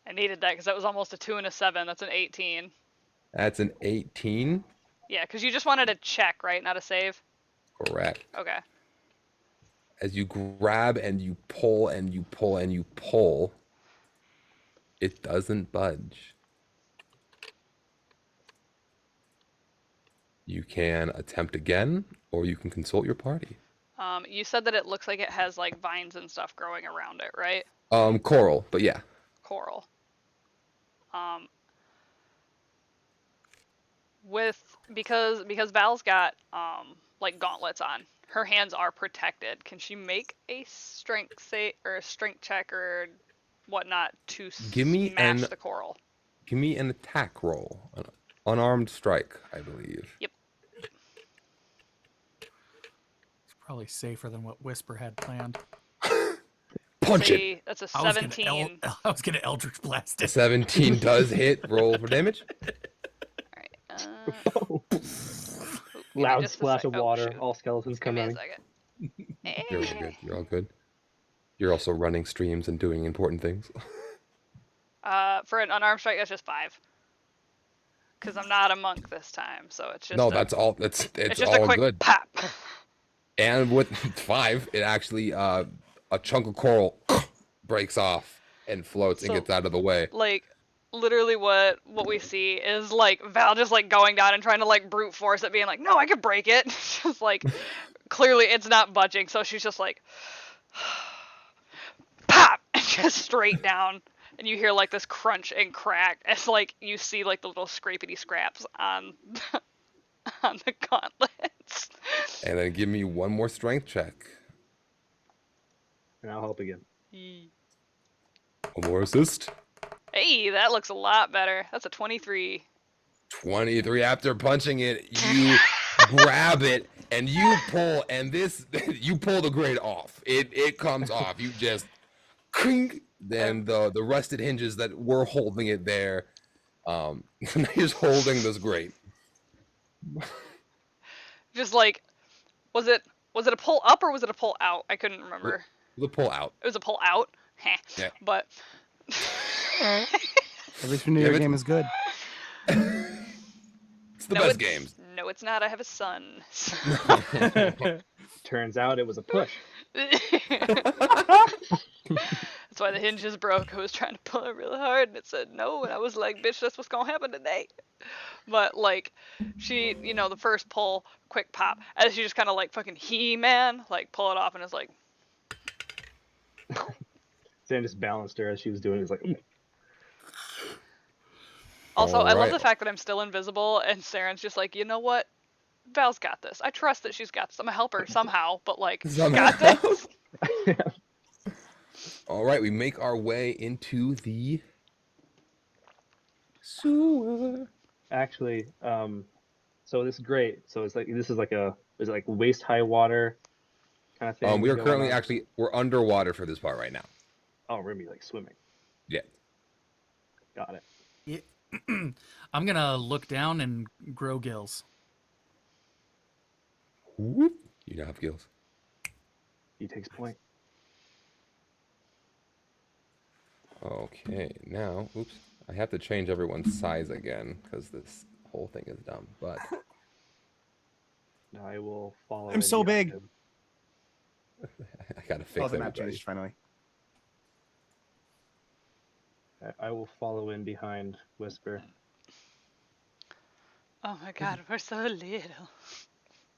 A: I needed that because that was almost a 2 and a 7. That's an 18.
C: That's an 18.
A: Yeah, because you just wanted a check, right? Not a save?
C: Correct.
A: Okay.
C: As you grab and you pull and you pull and you pull, it doesn't budge. You can attempt again, or you can consult your party.
A: You said that it looks like it has like vines and stuff growing around it, right?
C: Coral, but yeah.
A: Coral. Because Val's got like gauntlets on, her hands are protected. Can she make a strength check or whatnot to
C: Give me
A: smash
C: an-
A: the coral?
C: Give me an attack roll. An unarmed strike, I believe.
A: Yep.
B: It's probably safer than what Whisper had planned.
C: Punch it!
A: That's a
B: I was
A: 17.
B: gonna Eldritch Blast
C: A
B: it.
C: 17 does hit. Roll for damage.
A: Alright.
E: Loud
A: just a
E: splash
A: sec.
E: of
A: Oh,
E: water.
A: shoot.
E: All skeletons
A: Give
E: come
A: me a
E: running.
A: second.
C: You're all good. You're all good. You're also running streams and doing important things.
A: For an unarmed strike, that's just 5. Because I'm not a monk this time, so it's just
C: No,
A: a,
C: that's all. It's
A: it's just a
C: all
A: quick
C: good.
A: pop.
C: And with 5, it actually a chunk of coral breaks off and floats and
A: So,
C: gets out of the way.
A: Like, literally what we see is like Val just like going down and trying to like brute force it, being like, no, I could break it. Just like clearly it's not budging, so she's just like pop, and just straight down. And you hear like this crunch and crack as like you see like the little scrapety scraps on on the gauntlets.
C: And then give me one more strength check.
E: And I'll help again.
C: One more assist.
A: Hey, that looks a lot better. That's a 23.
C: 23. After punching it, you grab it and you pull, and this you pull the grate off. It comes off. You just clink. Then the rusted hinges that were holding it there, is holding this grate.
A: Just like, was it a pull up or was it a pull out? I couldn't remember.
C: The pull out.
A: It was a pull out. Heh.
C: Yeah.
A: But
D: At least we knew your game is good.
C: It's the
A: no,
C: best games.
A: No, it's not. I have a son.
E: Turns out it was a push.
A: That's why the hinges broke. I was trying to pull it really hard and it said no, and I was like, bitch, that's what's gonna happen today. But like, she, the first pull, quick pop, and she just kind of like fucking He-Man, like pull it off, and it's like.
E: Sam just balanced her as she was doing it. It's like,
A: Also, I love
C: Alright.
A: the fact that I'm still invisible, and Saren's just like, you know what? Val's got this. I trust that she's got this. I'm gonna help her somehow, but like, she's got this.
C: All right, we make our way into the sewer.
E: actually, so this is great. So it's like this is like waist high water kind of thing.
C: We are
E: going
C: currently
E: on?
C: we're underwater for this part right now.
E: Oh, we're gonna be like swimming.
C: Yeah.
E: Got it.
B: I'm gonna look down and grow gills.
C: Whoop. You now have gills.
E: He takes point.
C: Okay, now, oops, I have to change everyone's size again because this whole thing is dumb. But
E: Now I will follow.
D: I'm
E: in
D: so
E: behind
D: big.
E: him.
C: I gotta fix
D: Oh, the map
C: everybody.
D: changed finally.
E: I will follow in behind Whisper.
A: Oh my god, we're so little.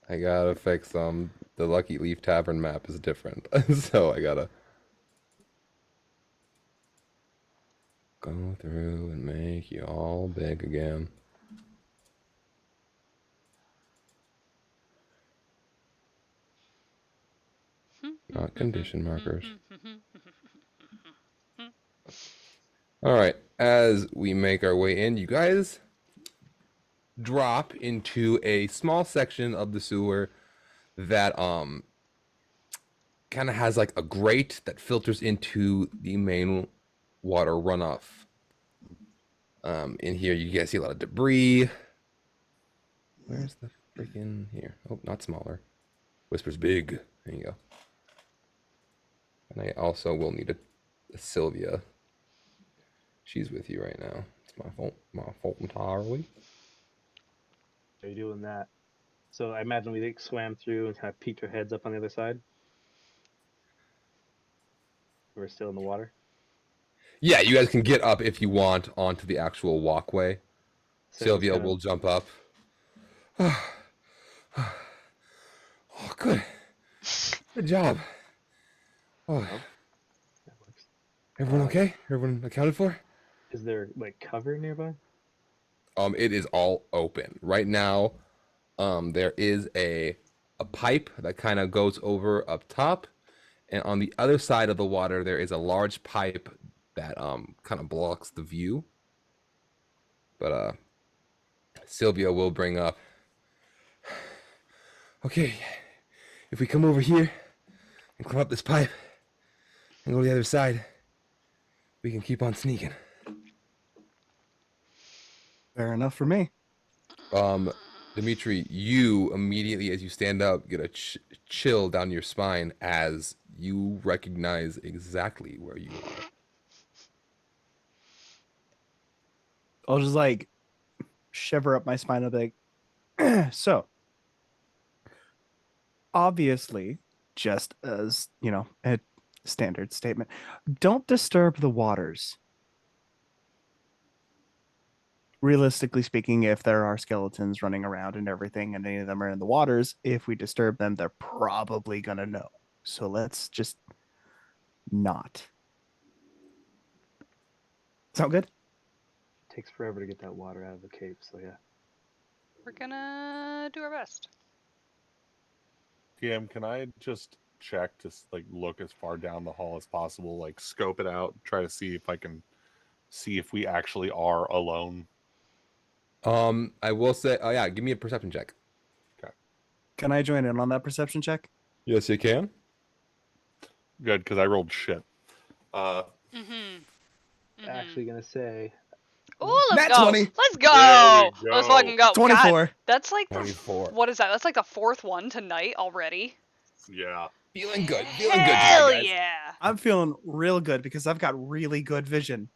C: I gotta fix the Lucky Leaf Tavern map is different, so I gotta go through and make you all big again. Not condition markers. All right, as we make our way in, you guys drop into a small section of the sewer that kind of has like a grate that filters into the main water runoff. In here, you guys see a lot of debris. Where's the freaking here? Oh, not smaller. Whisper's big. There you go. And I also will need a Sylvia. She's with you right now. It's my fault entirely.
E: Are you doing that? So I imagine we like swam through and kind of peeked our heads up on the other side. We're still in the water.
C: Yeah, you guys can get up if you want onto the actual walkway.
E: So
C: Sylvia
E: it's kinda-
C: will jump up. Oh, good. Good job. Oh,
E: That works.
C: everyone okay? Everyone accounted for?
E: Is there like cover nearby?
C: It is all open right now. There is a pipe that kind of goes over up top, and on the other side of the water there is a large pipe that kind of blocks the view. But Sylvia will bring up. Okay, if we come over here and climb up this pipe and go to the other side, we can keep on sneaking.
D: Fair enough for me.
C: Dimitri, you immediately, as you stand up, get a chill down your spine as you recognize exactly where you are.
D: I'll just like shiver up my spine. I'll be like, so obviously, just as a standard statement, don't disturb the waters. Realistically speaking, if there are skeletons running around and everything, and any of them are in the waters, if we disturb them, they're probably gonna know. So let's just not. Sound good?
E: Takes forever to get that water out of the cave, so yeah.
A: We're gonna do our best.
F: DM, can I just check to like look as far down the hall as possible, like scope it out, try to see if I can see if we actually are alone?
C: I will say, oh yeah, give me a perception check.
D: Can I join in on that perception check?
C: Yes, you can.
F: Good, because I rolled shit.
E: Actually gonna say
A: Oh, let's
D: Nat
A: go.
D: 20.
A: Let's go.
F: There we
A: Let's
F: go.
A: fucking go.
D: 24.
A: God, that's like
C: 24.
A: what is that? That's like the fourth one tonight already.
F: Yeah.
C: Feeling good. Feeling good
A: Hell
C: tonight, guys.
A: yeah.
D: I'm feeling real good because I've got really good vision.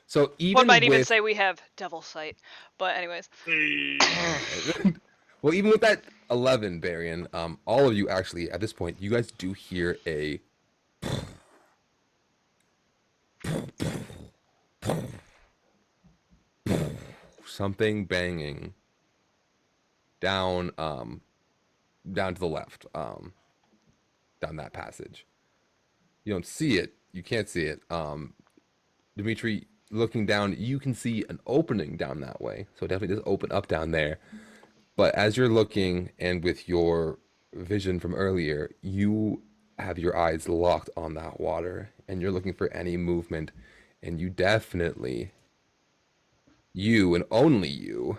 C: So even
A: One might
C: with,
A: even say we have devil sight. But anyways.
C: well, even with that 11, Barian, all of you actually at this point, you guys do hear a something banging down down to the left, down that passage. You don't see it. You can't see it. Dimitri, looking down, you can see an opening down that way. So it definitely does open up down there. But as you're looking and with your vision from earlier, you have your eyes locked on that water and you're looking for any movement. And you definitely, you and only you,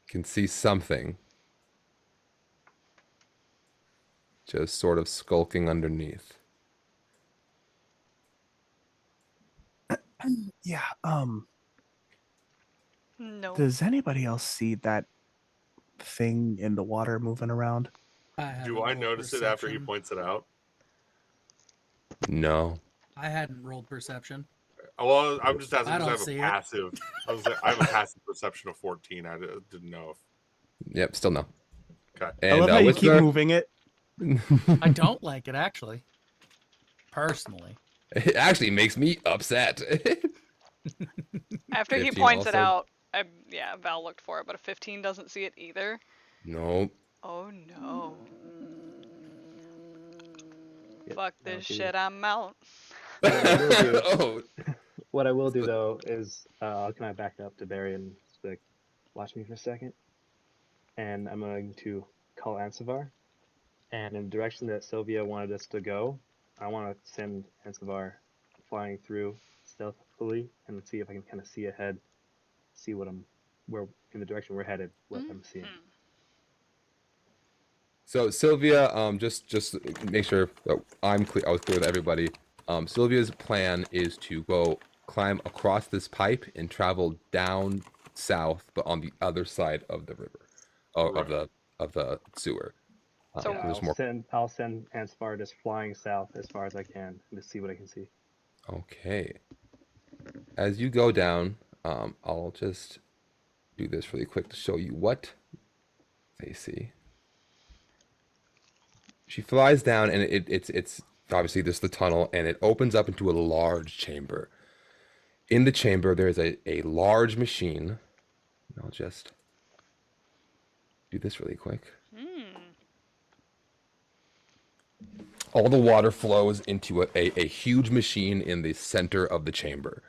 C: can see something just sort of skulking underneath.
D: Yeah.
A: No.
D: Does anybody else see that thing in the water moving around?
F: Do I notice it after he points it out?
C: No.
B: I hadn't rolled perception.
F: Well, I'm just asking
B: I
F: because I
B: don't
F: have
B: see
F: a
B: it.
F: passive. I have a passive perception of 14. I didn't know if.
C: Yep, still no.
F: Okay.
C: And
D: I love how you keep
C: Whistler-
D: moving it.
B: I don't like it actually. Personally.
C: It actually makes me upset.
A: After he
C: 15
A: points it
C: also.
A: out, Val looked for it, but a 15 doesn't see it either.
C: No.
A: Oh no.
E: Yep,
A: Fuck
E: that'll
A: this
E: be-
A: shit, I'm out.
C: Oh,
E: what I will do though is I'll kind of back up to Barry and just be like, watch me for a second, and I'm going to call Ansavar, and in the direction that Sylvia wanted us to go, I want to send Ansavar flying through stealthily and see if I can kind of see ahead, see what where in the direction we're headed, what I'm seeing.
C: so Sylvia, just to make sure that I'm clear, I was clear with everybody. Sylvia's plan is to go climb across this pipe and travel down south, but on the other side of the river, of the sewer.
A: So-
E: Yeah,
C: there's more.
E: I'll send Ansavar just flying south as far as I can and just see what I can see.
C: Okay. As you go down, I'll just do this really quick to show you what they see. She flies down, and it's obviously just the tunnel, and it opens up into a large chamber. In the chamber, there's a large machine. I'll just do this really quick. All the water flows into a huge machine in the center of the chamber.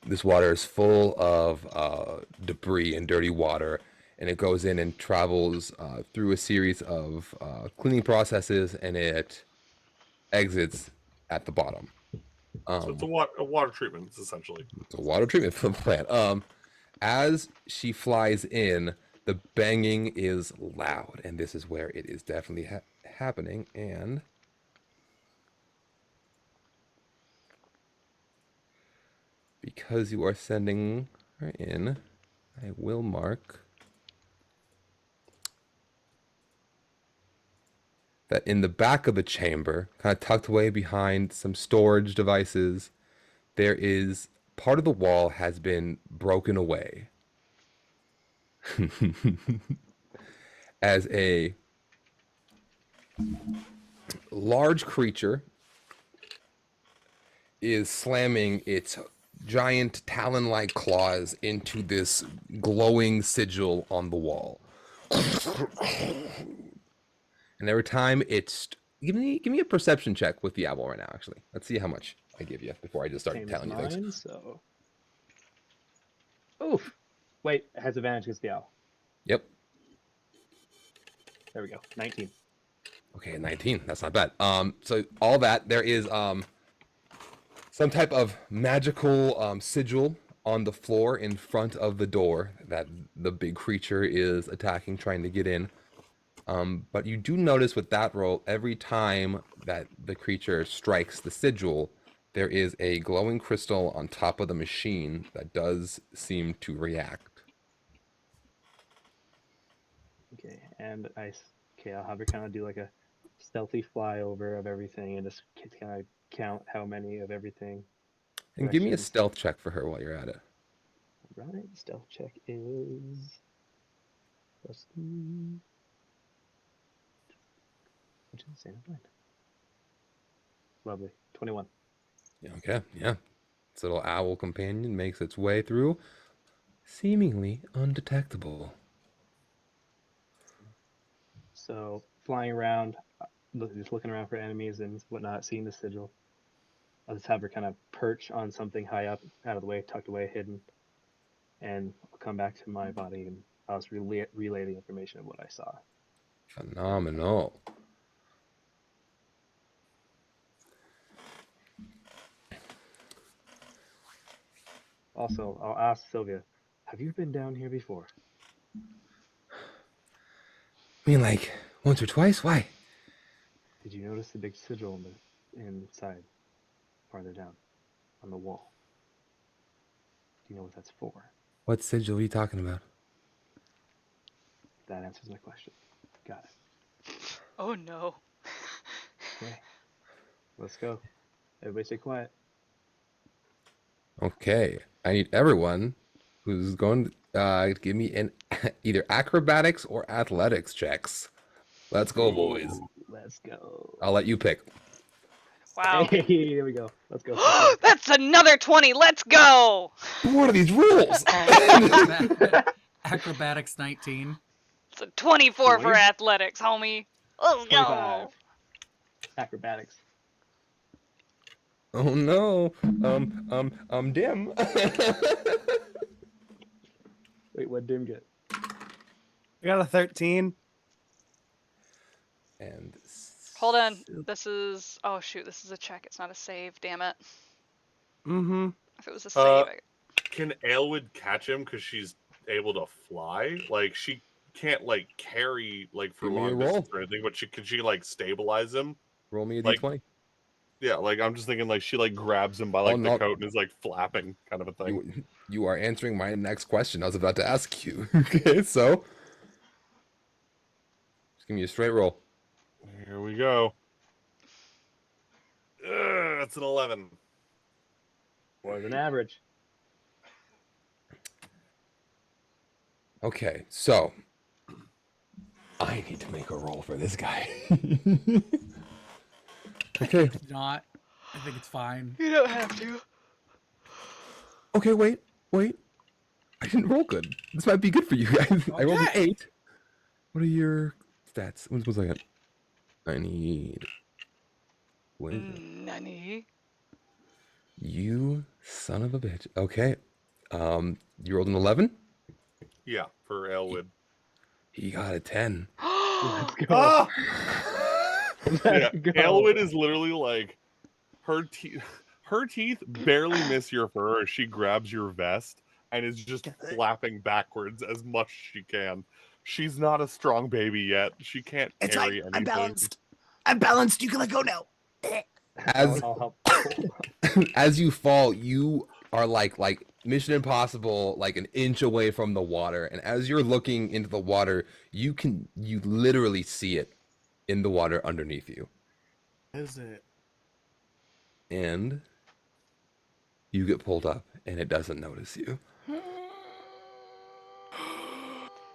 C: This water is full of debris and dirty water, and it goes in and travels through a series of cleaning processes, and it exits at the bottom.
F: So it's a water treatment, essentially.
C: It's a water treatment plant. As she flies in, the banging is loud, and this is where it is definitely happening. And because you are sending her in, I will mark that in the back of the chamber, kind of tucked away behind some storage devices, there is part of the wall has been broken away. As a large creature is slamming its giant talon-like claws into this glowing sigil on the wall. And every time it's give me a perception check with the owl right now. Actually, let's see how much I give you before I just start
E: Same as
C: telling you things.
E: mine, so. Oof. Wait, it has advantage against the owl.
C: Yep.
E: There we go. 19.
C: Okay, 19. That's not bad. So all that there is some type of magical sigil on the floor in front of the door that the big creature is attacking, trying to get in. But you do notice with that roll, every time that the creature strikes the sigil, there is a glowing crystal on top of the machine that does seem to react.
E: Okay, and I'll have her kind of do like a stealthy flyover of everything and just kind of count how many of everything.
C: And give me a
E: Directions.
C: stealth check for her while you're at it.
E: Right, stealth check is +3. Which is insane. Lovely. 21.
C: Yeah, okay, yeah. This little owl companion makes its way through, seemingly undetectable.
E: So flying around, just looking around for enemies and whatnot, seeing the sigil. I'll just have her kind of perch on something high up, out of the way, tucked away, hidden, and I'll come back to my body and I'll just relay the information of what I saw.
C: Phenomenal.
E: Also, I'll ask Sylvia, have you been down here before?
C: I mean, like, once or twice? Why?
E: Did you notice the big sigil inside, farther down, on the wall? Do you know what that's for?
C: What sigil are you talking about?
E: That answers my question. Got it.
A: Oh no.
E: Okay. Let's go. Everybody stay quiet.
C: Okay, I need everyone who's going to give me an either acrobatics or athletics checks. Let's go, boys.
E: Let's go.
C: I'll let you pick.
A: Wow.
E: Hey, here we go. Let's go.
A: That's another 20. Let's go.
C: What are these rules?
B: Acrobatics 19.
A: It's a 24 for
E: 20?
A: athletics, homie. Let's
E: 25.
A: go.
E: Acrobatics.
C: Oh no. Dim.
E: Wait, what Dim get?
D: I got a 13.
C: And
A: Hold on. This is... Oh, shoot. This is a check. It's not a save. Damn it.
D: Mm-hmm.
A: If it was a save...
F: Can Aelwood catch him because she's able to fly? Like, she can't, like, carry, like, for
C: Give me a
F: long
C: roll.
F: distance or anything, but can she, like, stabilize him?
C: Roll me a
F: Like,
C: d20.
F: Yeah, like, I'm just thinking, like, she, like, grabs him by, like,
C: no.
F: the coat and is, like, flapping kind of a thing.
C: You are answering my next question. I was about to ask you. Okay, so just give me a straight roll.
F: Here we go. That's an 11.
E: More than average.
C: Okay, so I need to make a roll for this guy. Okay.
B: If not, I think it's fine.
A: You don't have to.
C: Okay, wait. I didn't roll good. This might be good for you guys. I rolled an 8. What are your stats? One second. I need...
A: Nani?
C: You son of a bitch. Okay. You rolled an 11?
F: Yeah, for Aelwood.
C: He got a 10.
E: Let's go.
D: Oh!
F: Yeah,
E: Go.
F: Aelwood is literally like her teeth barely miss your fur as she grabs your vest and is just flapping backwards as much as she can. She's not a strong baby yet. She can't
D: It's
F: carry
D: like,
F: anything.
D: I'm balanced. You can let go now.
C: As
E: I'll help.
C: as you fall, you are like Mission Impossible, like an inch away from the water. And as you're looking into the water, you literally see it in the water underneath you.
B: Is it?
C: And you get pulled up, and it doesn't notice you.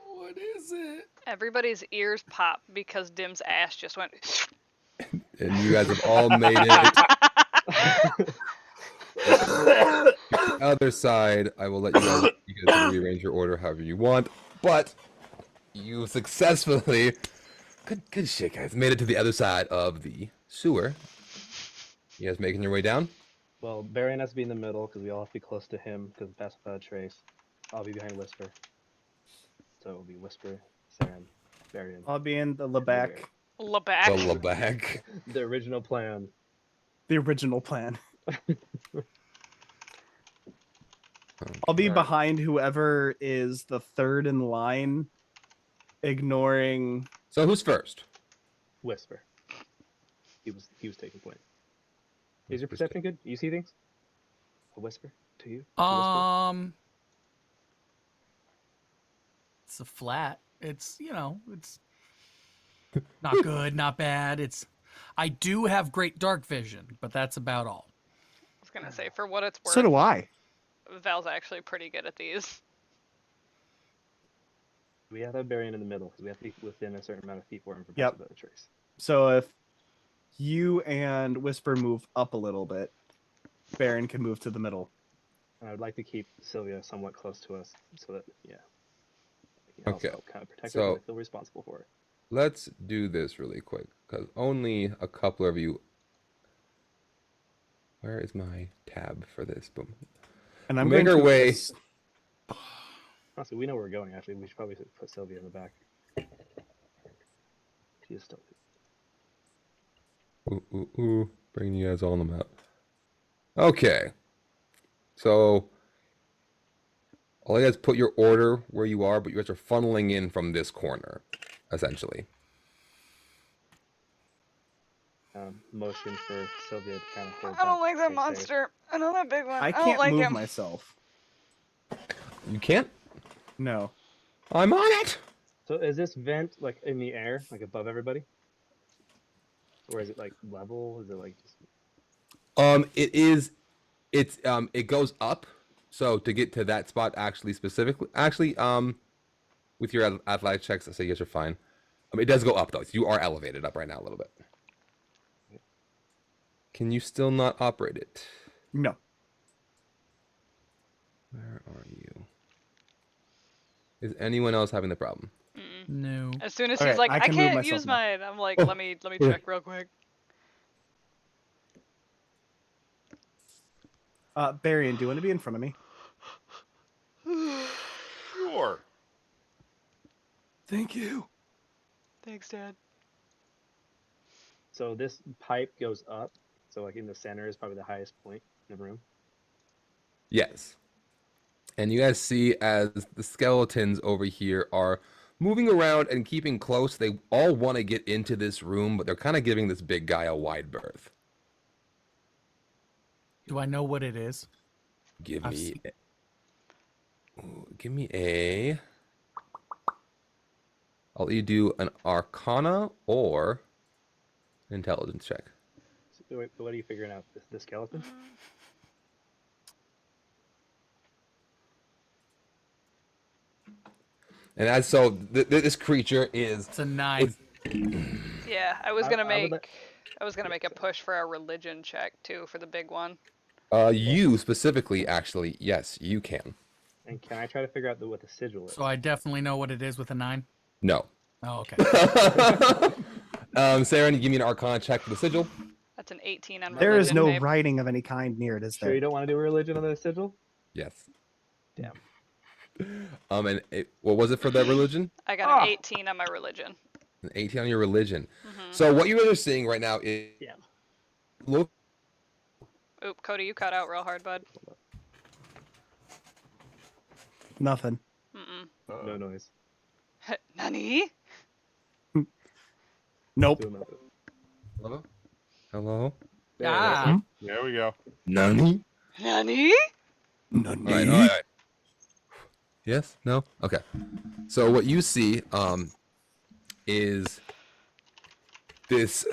B: What is it?
A: Everybody's ears pop because Dim's ass just went.
C: And you guys have all made it. The other side, I will let you guys can rearrange your order however you want, but you successfully, good shit, guys, made it to the other side of the sewer. You guys making your way down?
E: Well, Barry has to be in the middle because we all have to be close to him because pass without a trace. I'll be behind Whisper. So it'll be Whisper, Sam, Barry, and
D: I'll be in the Lebec.
A: Leback.
C: The Leback.
E: the original plan.
D: The original plan. I'll be
C: Alright.
D: behind whoever is the third in line, ignoring.
C: So who's first?
E: Whisper. He was taking point. Is your perception good? You see things? A whisper to you? A whisper?
B: It's a flat. It's, it's not good, not bad. I do have great dark vision, but that's about all.
A: I was gonna say, for what it's worth,
D: So do I.
A: Val's actually pretty good at these.
E: We have to have Barry in the middle because we have to be within a certain amount of feet for him for pass
D: Yep.
E: without a trace.
D: So if you and Whisper move up a little bit, Baron can move to the middle.
E: And I would like to keep Sylvia somewhat close to us so that, we can also
C: Okay.
E: help kind of protect
C: So-
E: her, but I feel responsible for her.
C: Let's do this really quick, because only a couple of you... Where is my tab for this? Boom.
D: And I'm
C: Make
D: going
C: our
D: to
C: way-
E: Honestly, we know where we're going, actually. We should probably put Sylvia in the back. She is still...
C: Ooh. Bringing you guys all on the map. Okay. So... I'll let you guys put your order where you are, but you guys are funneling in from this corner, essentially.
E: Motion for Sylvia to kind of hold
A: I don't
E: back,
A: like that
E: stay safe.
A: monster. I know that big one.
D: I
A: don't
D: can't
A: like
D: move
A: him.
D: myself.
C: You can't?
D: No.
C: I'm on it!
E: So is this vent like in the air, like above everybody? Or is it like level? Is it like just...
C: It goes up. So to get to that spot with your athletic checks, I say you guys are fine. It does go up though. So you are elevated up right now a little bit. Can you still not operate it?
D: No.
C: Where are you? Is anyone else having the problem?
A: Mm-mm.
B: No.
A: As soon as
D: Okay,
A: he's like,
D: I
A: I
D: can move
A: can't
D: myself
A: use
D: now.
A: mine, I'm like,
C: Oh,
A: let me
C: yeah.
A: check real quick.
D: Barian, do you want to be in front of me?
F: Sure.
D: Thank you.
A: Thanks, Dad.
E: So this pipe goes up. So like in the center is probably the highest point in the room.
C: Yes. And you guys see as the skeletons over here are moving around and keeping close. They all want to get into this room, but they're kind of giving this big guy a wide berth.
B: Do I know what it is?
C: Give
B: I've
C: me,
B: seen-
C: give me a. I'll let you do an Arcana or an Intelligence check.
E: So wait, what are you figuring out? The skeleton?
C: And as so, this creature is.
B: It's a 9.
A: Yeah, I was gonna
E: I would
A: make a push for a religion check too for the big one.
C: You specifically, actually, yes, you can.
E: And can I try to figure out what the sigil is?
B: So I definitely know what it is with a 9.
C: No.
B: Oh, okay.
C: Sarah, you give me an Arcana check for the sigil.
A: That's an 18 on
D: There is
A: religion,
D: no
A: babe.
D: writing of any kind near it, is
E: Sure you
D: there?
E: don't want to do a religion on the sigil?
C: Yes.
E: Damn.
C: What was it for that religion?
A: I got an 18 on my religion.
C: An 18 on your religion.
A: Mhm.
C: So what you guys are seeing right now is
E: Yeah.
C: look.
A: Oop, Cody, you cut out real hard, bud.
D: Nothing.
A: Mm-mm.
E: No noise.
A: Nani?
D: Nope.
E: Do another.
C: Hello. Hello.
B: Ah.
F: There we go.
C: Nani.
A: Nani?
C: All right. Yes. No. Okay. So what you see is this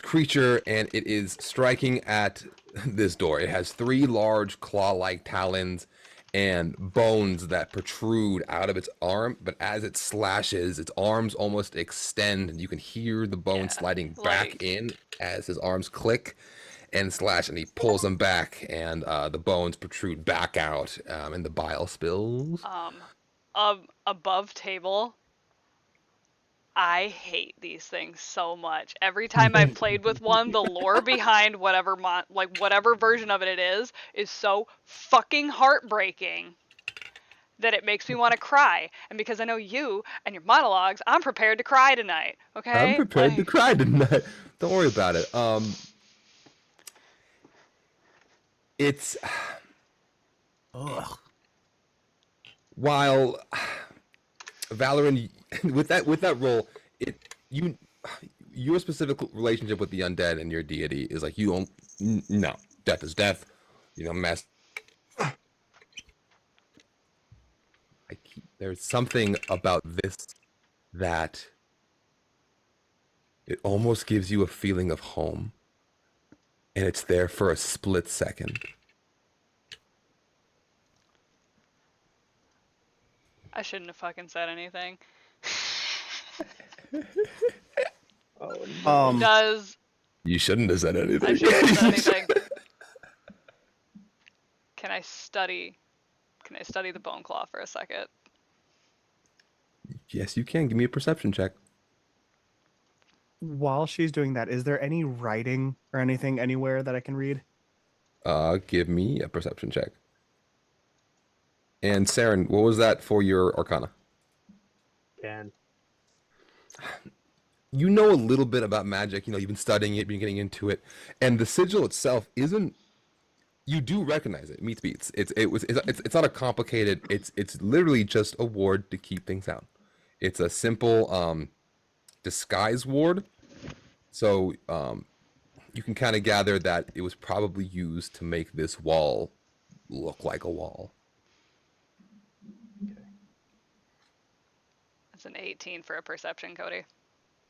C: creature, and it is striking at this door. It has 3 large claw-like talons and bones that protrude out of its arm, but as it slashes, its arms almost extend, and you can hear the bone sliding back in as his arms click and slash, and he pulls them back, and the bones protrude back out, and the bile spills.
A: Above table, I hate these things so much. Every time I've played with one, the lore behind whatever whatever version of it is so fucking heartbreaking that it makes me want to cry. And because I know you and your monologues, I'm prepared to cry tonight. Okay?
C: I'm prepared to cry tonight. Don't worry about it. It's while Valorant, with that role, your specific relationship with the undead and your deity is like, you don't, no, death is death, mess. There's something about this that it almost gives you a feeling of home, and it's there for a split second.
A: I shouldn't have fucking said anything.
E: Oh, no.
C: You shouldn't have said anything.
A: I shouldn't have said anything. Can I study the bone claw for a second?
C: Yes, you can. Give me a perception check.
D: While she's doing that, is there any writing or anything anywhere that I can read?
C: Give me a perception check. And Saren, what was that for your Arcana?
E: 10.
C: You know a little bit about magic. You've been studying it, been getting into it, and the sigil itself isn't. You do recognize it. Meets beats. It's not a complicated. It's literally just a ward to keep things out. It's a simple disguise ward. So you can kind of gather that it was probably used to make this wall look like a wall.
E: Okay.
A: That's an 18 for a perception, Cody.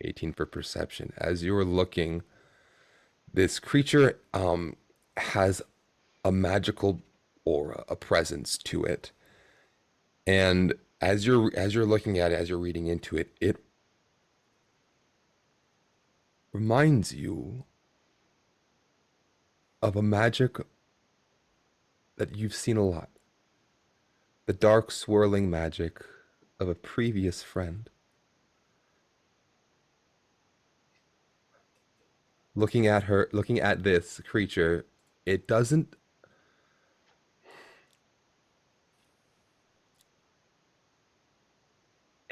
C: 18 for perception. As you were looking, this creature has a magical aura, a presence to it. And as you're looking at it, as you're reading into it, it reminds you of a magic that you've seen a lot. The dark swirling magic of a previous friend. Looking at this creature, it doesn't.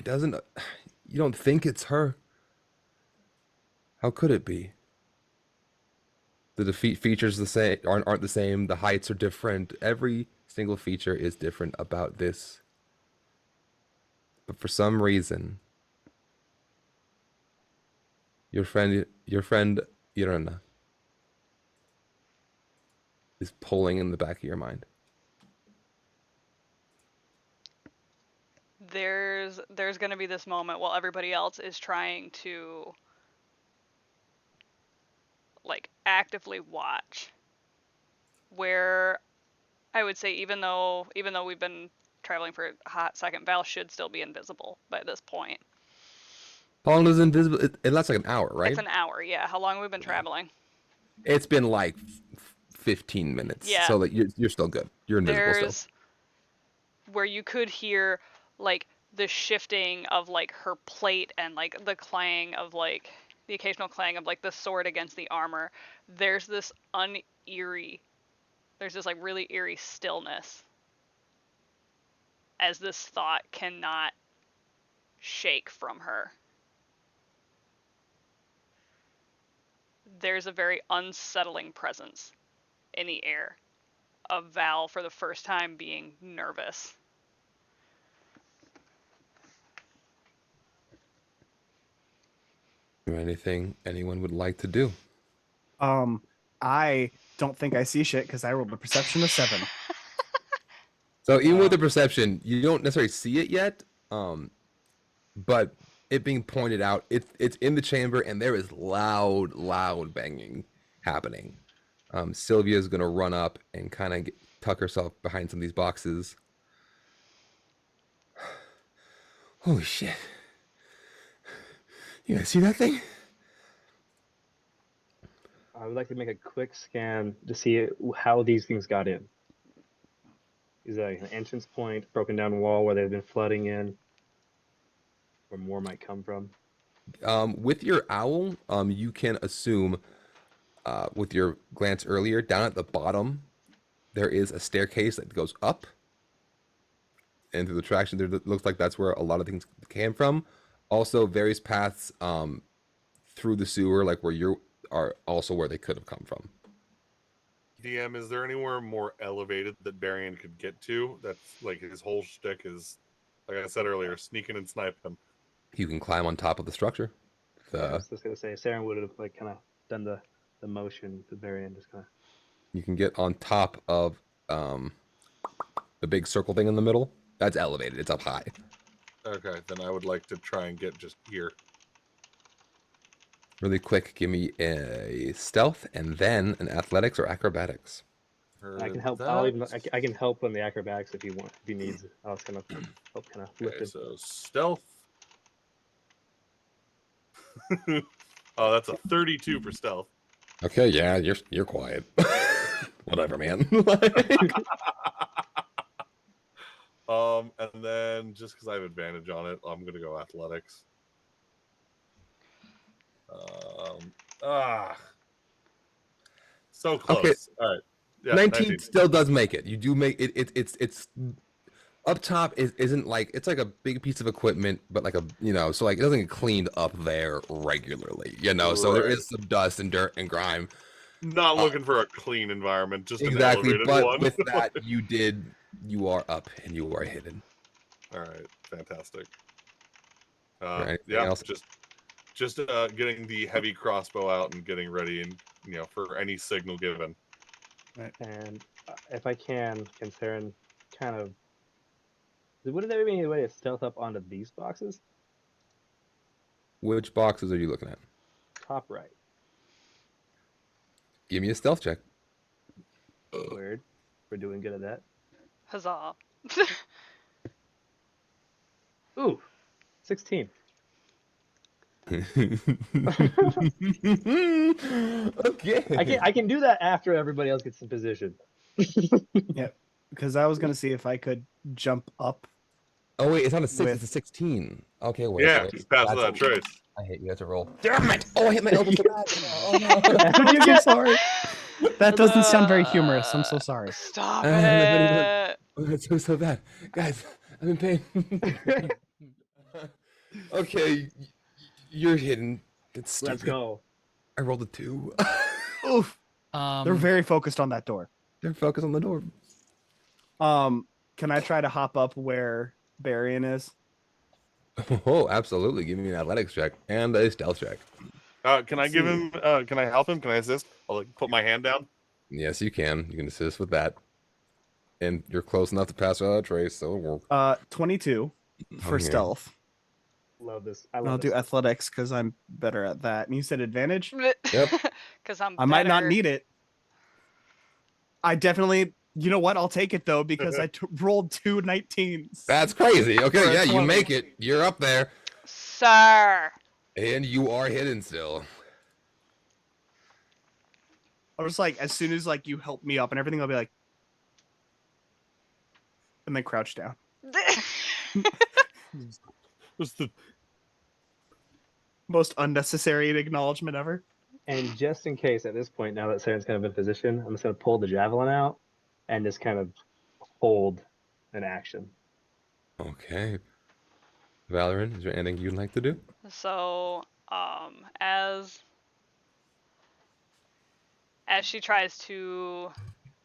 C: You don't think it's her. How could it be? The defeat features aren't the same. The heights are different. Every single feature is different about this. But for some reason, your friend Irina is pulling in the back of your mind.
A: There's going to be this moment while everybody else is trying to actively watch, where I would say even though we've been traveling for a hot second, Val should still be invisible by this point.
C: How long is invisible? It lasts like an hour, right?
A: It's an hour, yeah. How long have we been traveling?
C: It's been like 15 minutes.
A: Yeah.
C: So you're still good. You're invisible still.
A: Where you could hear the shifting of her plate and the clang of the occasional clang of the sword against the armor. There's this really eerie stillness as this thought cannot shake from her. There's a very unsettling presence in the air of Val for the first time being nervous.
C: Anything anyone would like to do?
D: I don't think I see shit because I rolled a perception of 7.
C: So even with the perception, you don't necessarily see it yet. But it being pointed out. It's in the chamber, and there is loud banging happening. Sylvia's gonna run up and kind of tuck herself behind some of these boxes. Holy shit! You guys see that thing?
E: I would like to make a quick scan to see how these things got in. Is that an entrance point, broken down wall where they've been flooding in, where more might come from?
C: With your owl, you can assume, with your glance earlier, down at the bottom, there is a staircase that goes up. And through the traction, there looks like that's where a lot of things came from. Also, various paths through the sewer, like where you are, also where they could have come from.
F: DM, is there anywhere more elevated that Barian could get to? That's like his whole shtick is, like I said earlier, sneaking and sniping.
C: You can climb on top of the structure.
E: I was just gonna say, Saren would have like kind of done the motion to Barian, just kind of.
C: You can get on top of the big circle thing in the middle. That's elevated. It's up high.
F: Okay, then I would like to try and get just here.
C: Really quick, give me a stealth and then an athletics or acrobatics.
E: I can help. I can help on the acrobatics if he needs. I was gonna help kind of lift
F: Okay,
E: him.
F: so stealth. Oh, that's a 32 for stealth.
C: Okay, yeah, you're quiet. Whatever, man.
F: And then just because I have advantage on it, I'm gonna go athletics. So close.
C: Okay.
F: All right. Yeah,
C: 19 still does make it. You do make it. It's up top isn't like, it's like a big piece of equipment, but like so like it doesn't get cleaned up there regularly, so there is some dust and dirt and grime.
F: Not looking for a clean environment, just
C: exactly.
F: an elevated
C: But
F: one.
C: with that, you are up and you are hidden.
F: All right, fantastic.
C: Anything
F: Yeah,
C: else?
F: just getting the heavy crossbow out and getting ready, and for any signal given.
D: Right.
E: And if I can Saren kind of. Wouldn't there be any way to stealth up onto these boxes?
C: Which boxes are you looking at?
E: Top right.
C: Give me a stealth check.
E: Weird. We're doing good at that.
A: Huzzah.
E: Ooh, 16.
C: Okay.
E: I can do that after everybody else gets in position.
D: Yeah, because I was gonna see if I could jump up.
C: Oh wait, it's not a 6, it's a 16. Okay, wait.
F: Yeah,
C: wait.
F: just pass that trace.
C: I hate you. That's a roll. Damn it! Oh, I hit my elbow so bad. Oh no!
D: I'm so sorry. That doesn't sound very humorous. I'm so sorry.
A: Stop it.
C: That's so bad, guys. I'm in pain. Okay, you're hidden. It's stupid.
E: Let's go.
C: I rolled a 2.
D: Oof. They're very focused on that door.
C: They're focused on the door.
D: Can I try to hop up where Barian is?
C: Oh, absolutely. Give me an athletics check and a stealth check.
F: Can I give him? Can I help him? Can I assist? I'll put my hand down.
C: Yes, you can. You can assist with that. And you're close enough to pass without a trace, so it works.
D: 22 for
C: Okay.
D: stealth.
E: Love this.
D: I'll do athletics because I'm better at that. And you said advantage?
C: Yep.
A: Because I
D: might not need it. I definitely. You know what? I'll take it though because I rolled 2 19s.
C: That's crazy. Okay,
D: For a
C: yeah, you
D: 20.
C: make it. You're up there.
A: Sir.
C: And you are hidden still.
D: I was like, as soon as like you help me up and everything, I'll be like, and then crouch down.
F: What's the
D: Most unnecessary acknowledgement ever.
E: And just in case, at this point, now that Saren's kind of in position, I'm just going to pull the javelin out and just kind of hold an action.
C: Okay. Valorant, is there anything you'd like to do?
A: So, as she tries to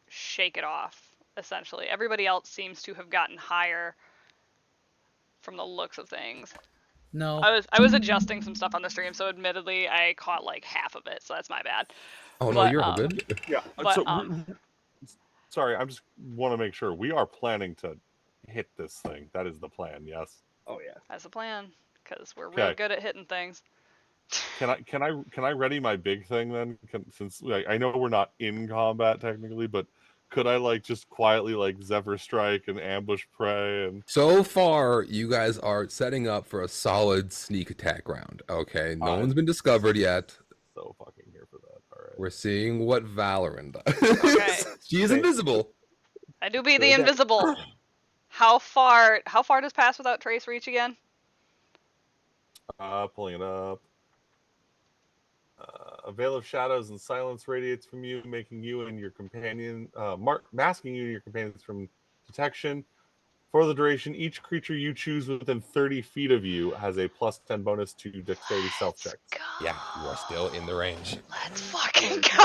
A: shake it off, essentially, everybody else seems to have gotten higher from the looks of things.
B: No.
A: I was adjusting some stuff on the stream, so admittedly I caught like half of it, so that's my bad.
C: Oh no,
A: But,
C: you're all good.
F: yeah?
A: But,
F: Sorry, I just want to make sure we are planning to hit this thing. That is the plan. Yes.
E: Oh yeah.
A: That's the plan. because we're real
F: Okay.
A: good at hitting things.
F: Can I ready my big thing then? Since like, I know we're not in combat technically, but could I like just quietly like Zephyr Strike and ambush prey and
C: So far, you guys are setting up for a solid sneak attack round. Okay, no one's been discovered yet.
F: so fucking here for that. All right.
C: We're seeing what Valorant does.
A: Okay.
C: She is
E: Okay.
C: invisible.
A: I do be
E: So
A: the
E: that-
A: invisible. How far does Pass Without Trace reach again?
F: Pulling it up. A veil of shadows and silence radiates from you, making you and your companion, masking you and your companions from detection. For the duration, each creature you choose within 30 feet of you has a +10 bonus to dexterity stealth checks.
A: Go.
C: Yeah, you are still in the range.
A: Let's fucking go.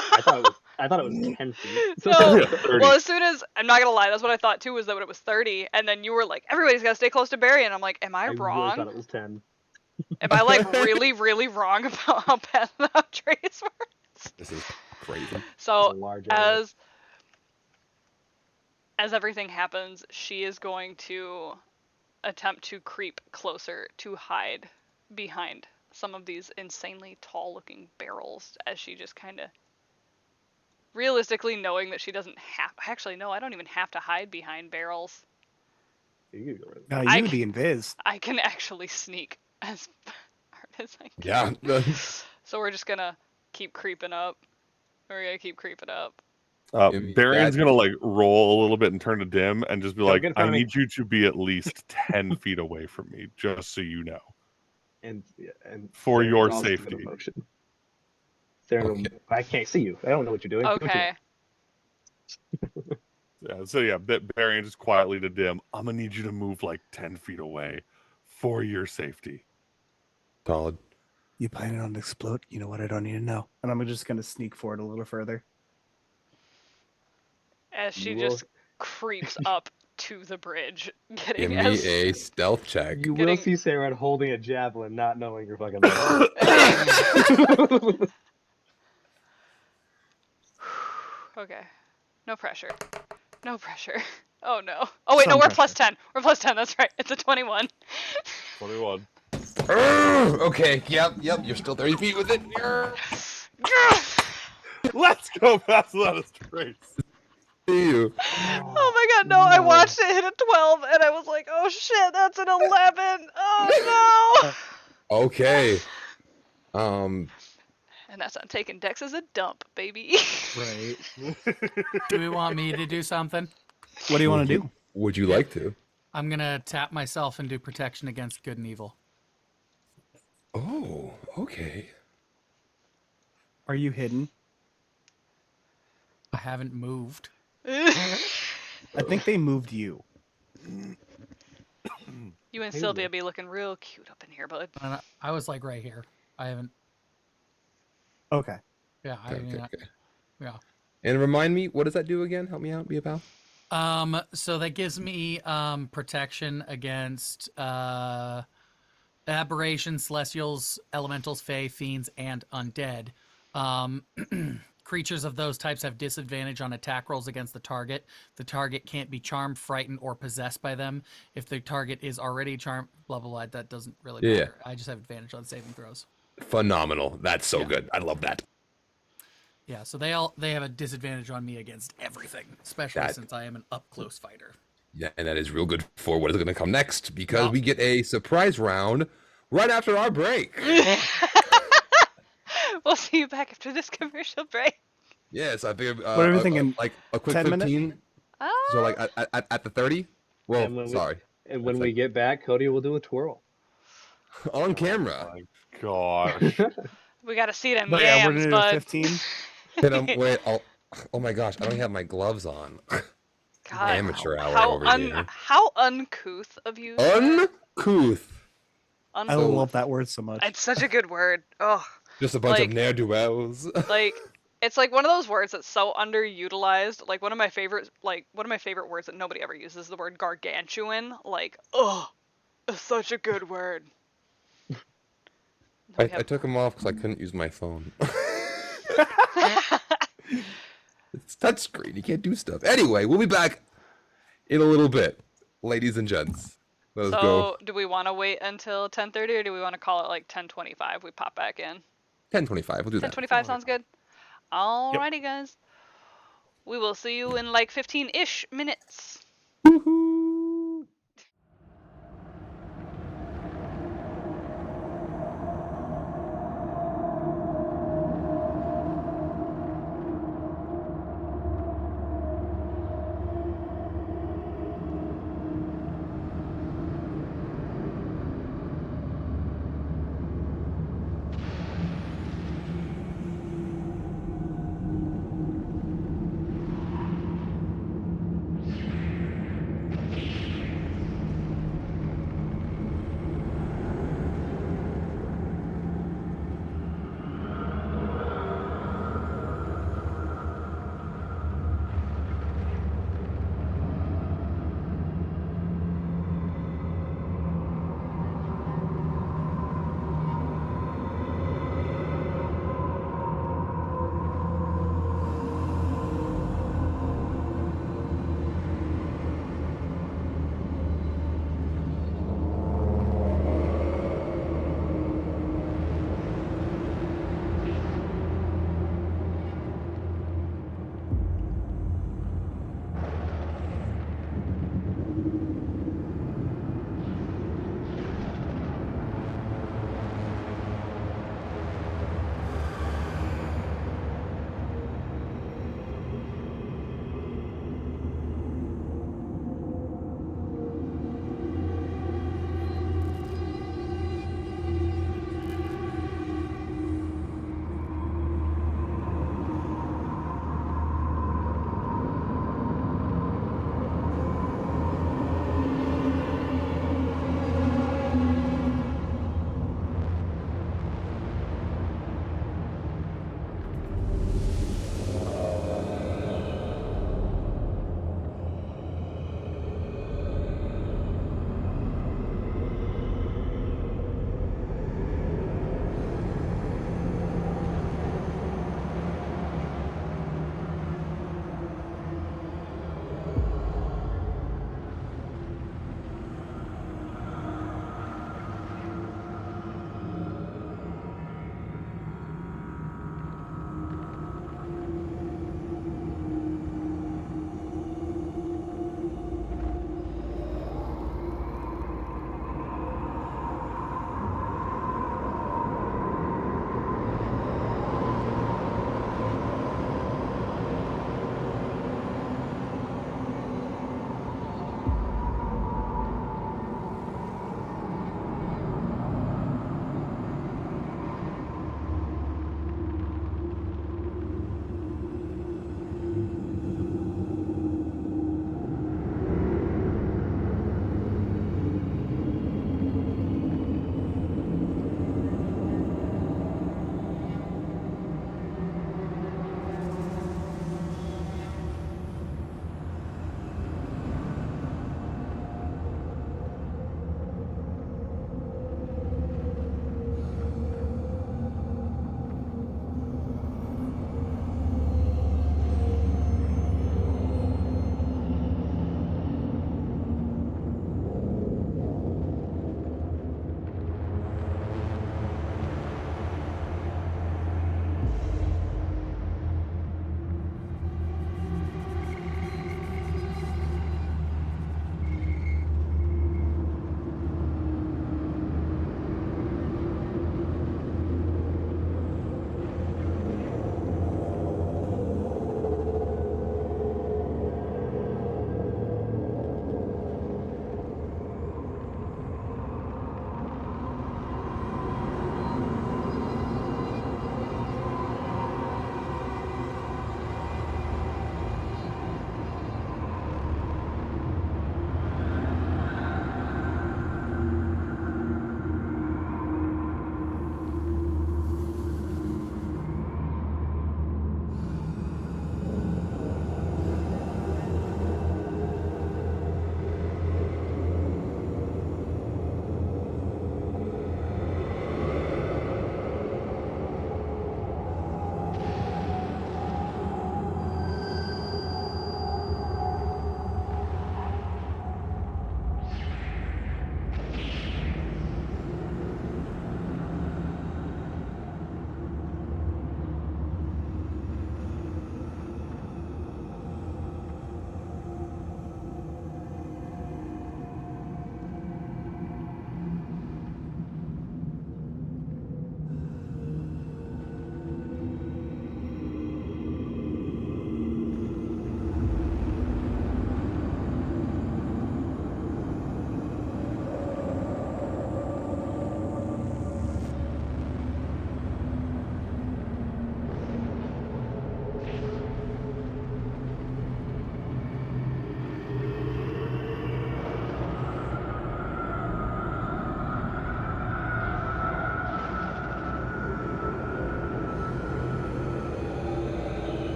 E: I thought it was 10 feet.
A: No.
F: Yeah, 30.
A: Well, as soon as I'm not gonna lie, that's what I thought too, was that it was 30, and then you were like, everybody's gotta stay close to Barry, and I'm like, am I
E: I really
A: wrong?
E: thought it was 10.
A: Am I like really, really wrong about how Pass Without Trace works?
C: This is crazy.
E: It's a
A: So
E: large area.
A: as everything happens, she is going to attempt to creep closer to hide behind some of these insanely tall looking barrels as she just kind of realistically knowing that she doesn't have actually no, I don't even have to hide behind barrels.
E: You could go right
D: No,
A: I
D: you
A: c-
D: the invis.
A: I can actually sneak as hard as I
C: Yeah.
A: can. So we're just gonna keep creeping up. We're gonna keep creeping up.
F: Barion's gonna like roll a little bit and turn to dim and just be
E: Don't
F: like,
E: get in
F: I
E: front of me."
F: need you to be at least 10 feet away from me, just so you know.
E: and
F: For
E: Sarah
F: your
E: will also give it
F: safety.
E: a motion. Sarah,
C: Okay.
E: I can't see you. I don't know what you're doing. Do what you
A: Okay.
E: want.
F: Yeah, so yeah, Barian just quietly to dim. I'm gonna need you to move like 10 feet away for your safety.
C: Solid.
D: You planning on to explode? You know what? I don't need to know. And I'm just gonna sneak forward a little further.
A: As she
E: You will-
A: just creeps up to the bridge, getting
C: Give me
A: as
C: a stealth check.
E: You
A: Getting-
E: will see Sarah holding a javelin, not knowing you're fucking there.
A: Okay. No pressure. No pressure. Oh no. Oh wait, no,
D: Some
A: we're
D: pressure.
A: plus 10. We're plus 10, that's right. It's a 21.
F: 21.
C: Okay, yep, you're still 30 feet with it.
F: Let's go past that trace.
C: See you.
A: Oh my god, no, I watched it hit a 12 and I was like, oh shit, that's an 11. Oh no.
C: Okay.
A: And that's not taking Dex as a dump, baby.
D: Right.
B: Do we want me to do something?
D: What do you want to do?
C: Would you like to?
B: I'm gonna tap myself and do protection against good and evil.
C: Oh, okay.
D: Are you hidden?
B: I haven't moved.
D: I think they moved you.
A: You and Sylvia be looking real cute up in here, bud.
B: And I was like right here. I haven't.
D: Okay.
B: Yeah.
C: Okay.
B: Yeah.
C: And remind me, what does that do again? Help me out, be a pal.
B: So that gives me protection against aberrations, celestials, elementals, fae, fiends, and undead. Creatures of those types have disadvantage on attack rolls against the target. The target can't be charmed, frightened, or possessed by them. If the target is already charmed, blah blah blah. That doesn't really matter. I just have advantage on saving throws.
C: Phenomenal. That's so
B: Yeah.
C: good. I love that.
B: Yeah, so they have a disadvantage on me against everything, especially since I am an up close fighter.
C: Yeah, and that is real good for what is going to come next because
B: Well-
C: we get a surprise round right after our break.
A: We'll see you back after this commercial break.
C: Yes, I figured.
D: What are we thinking,
C: Like a quick
D: 10 minutes?
C: 15. So like at the 30. Well,
E: And when we-
C: sorry,
E: And when
C: It's
E: we
C: like-
E: get back, Cody will do a twirl.
C: on camera.
F: Oh my gosh.
A: We gotta see them
D: But yeah, we're
A: yams,
D: gonna do
A: bud.
D: 15.
C: And wait, oh my gosh, I don't have my gloves on.
A: God,
C: Amateur hour
A: how
C: over here.
A: how uncouth of you.
C: Uncouth.
D: I
A: Uncouth.
D: love that word so much.
A: It's such a good word. Oh,
C: Just a bunch
A: Like-
C: of ne'er-do-wells.
A: like it's like one of those words that's so underutilized. Like one of my favorite words that nobody ever uses, the word gargantuan. Like, oh, it's such a good word.
C: I took them off because I couldn't use my phone. It's touchscreen. You can't do stuff. Anyway, we'll be back in a little bit, ladies and gents. Let us
A: So
C: go.
A: do we want to wait until 10:30 or do we want to call it like 10:25? We pop back in.
C: 10:25. We'll do that.
A: 10:25 sounds good. Alrighty, guys. We will see you in like 15-ish minutes.
C: Woohoo!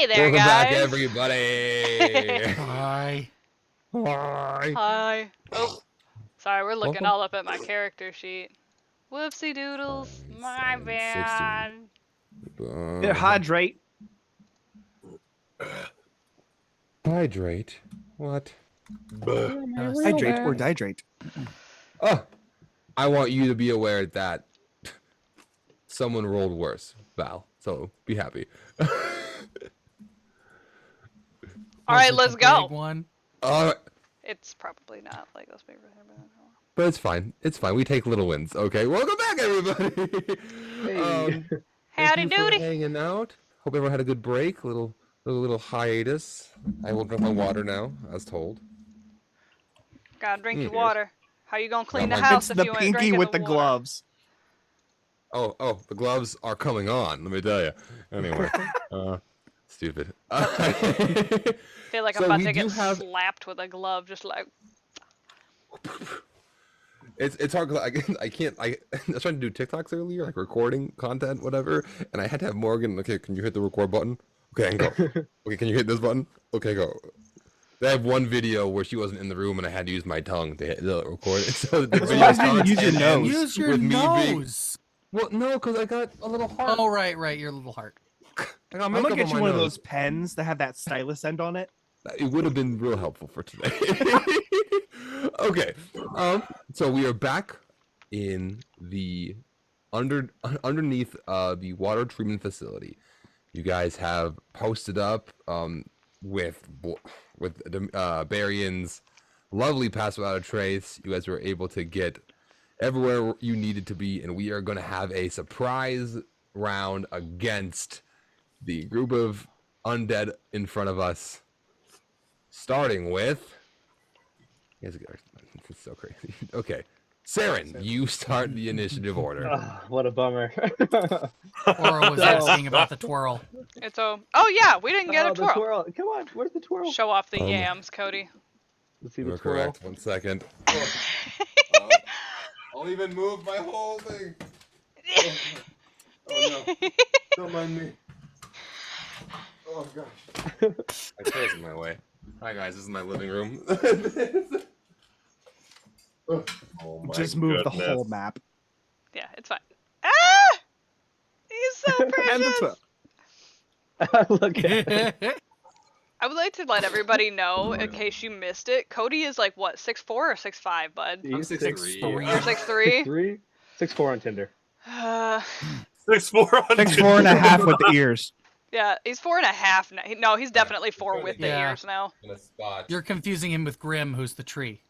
A: Hey there,
C: Welcome
A: guys.
C: back, everybody.
B: Hi.
C: Hi.
A: Hi. Oh, sorry, we're looking
C: Welcome.
A: all up at my character sheet. Whoopsie doodles. My
C: 5, 7, 16.
A: bad.
D: Hydrate.
C: Hydrate. What?
D: Hydrate or dihydrate.
C: Oh, I want you to be aware that someone rolled worse, Val. So be happy.
A: All right,
B: Was it
A: let's
B: the
A: go.
B: Big one?
A: It's probably not like those paper.
C: But it's fine. It's fine. We take little wins. Okay. Welcome back, everybody.
E: Hey.
C: Thank
A: Howdy
C: you for
A: doody.
C: hanging out. Hope everyone had a good break. Little hiatus. I will drink my water now, as told.
A: Gotta drink your
C: Cheers.
A: water. How you gonna clean the
C: my-
A: house
D: It's
A: if
D: the
A: you ain't
D: pinky
A: drinking
D: with
A: the
D: the
A: water?
D: gloves.
C: Oh, the gloves are coming on. Let me tell you. Anyway, stupid.
A: Feel like
C: So
A: I'm about
C: we
A: to
C: do
A: get
C: have-
A: slapped with a glove, just like.
C: It's hard because I can't. I was trying to do TikToks earlier, like recording content, whatever, and I had to have Morgan. Okay, can you hit the record button? Okay, and go. Okay, can you hit this button? Okay, go. I have one video where she wasn't in the room and I had to use my tongue to hit the record. So the video
D: Why didn't you use your
C: starts and
D: nose?
C: ends
B: Use your
C: with me being-
B: nose.
C: Well, no, because I got a little heart.
B: Oh, right, your little heart.
C: I got
D: I'm
C: makeup
D: gonna get
C: on
D: you
C: my
D: one of
C: nose.
D: those pens that have that stylus end on it.
C: It would have been real helpful for today. Okay, so we are back in the underneath the water treatment facility. You guys have posted up with Barian's lovely pass without a trace. You guys were able to get everywhere you needed to be, and we are going to have a surprise round against the group of undead in front of us. Starting with, this is so crazy. Okay, Saren, you start the initiative order.
E: Ah, what a bummer.
B: Or was asking about the twirl.
A: It's a. Oh yeah, we didn't get a
E: the
A: twirl.
E: twirl. Come on, where's the twirl?
A: Show off the
C: Oh my-
A: yams, Cody.
E: Let's see
C: You
E: the
C: are
E: twirl.
C: correct. 1 second. I'll even move my whole thing. Oh no! Don't mind me. Oh gosh! My chair's in my way. Hi guys, this is my living room. Oh my
D: Just move the
F: goodness.
D: whole map.
A: Yeah, it's fine. Ah! He's so
D: And the
A: precious.
E: Look at it.
A: I would like to let everybody know, in case you missed it, Cody is like what, 6'4" or 6'5", bud?
C: I'm
E: He's
C: 6'3".
B: You're
A: You're 6'3"?
E: 6'3", 6'4" on Tinder.
F: 6'4" on
D: 6'4" and a half with the ears.
A: Yeah, he's 4.5 now. No, he's definitely 4 with the
B: Yeah.
A: ears now.
C: In a spot.
B: You're confusing him with Grim, who's the tree.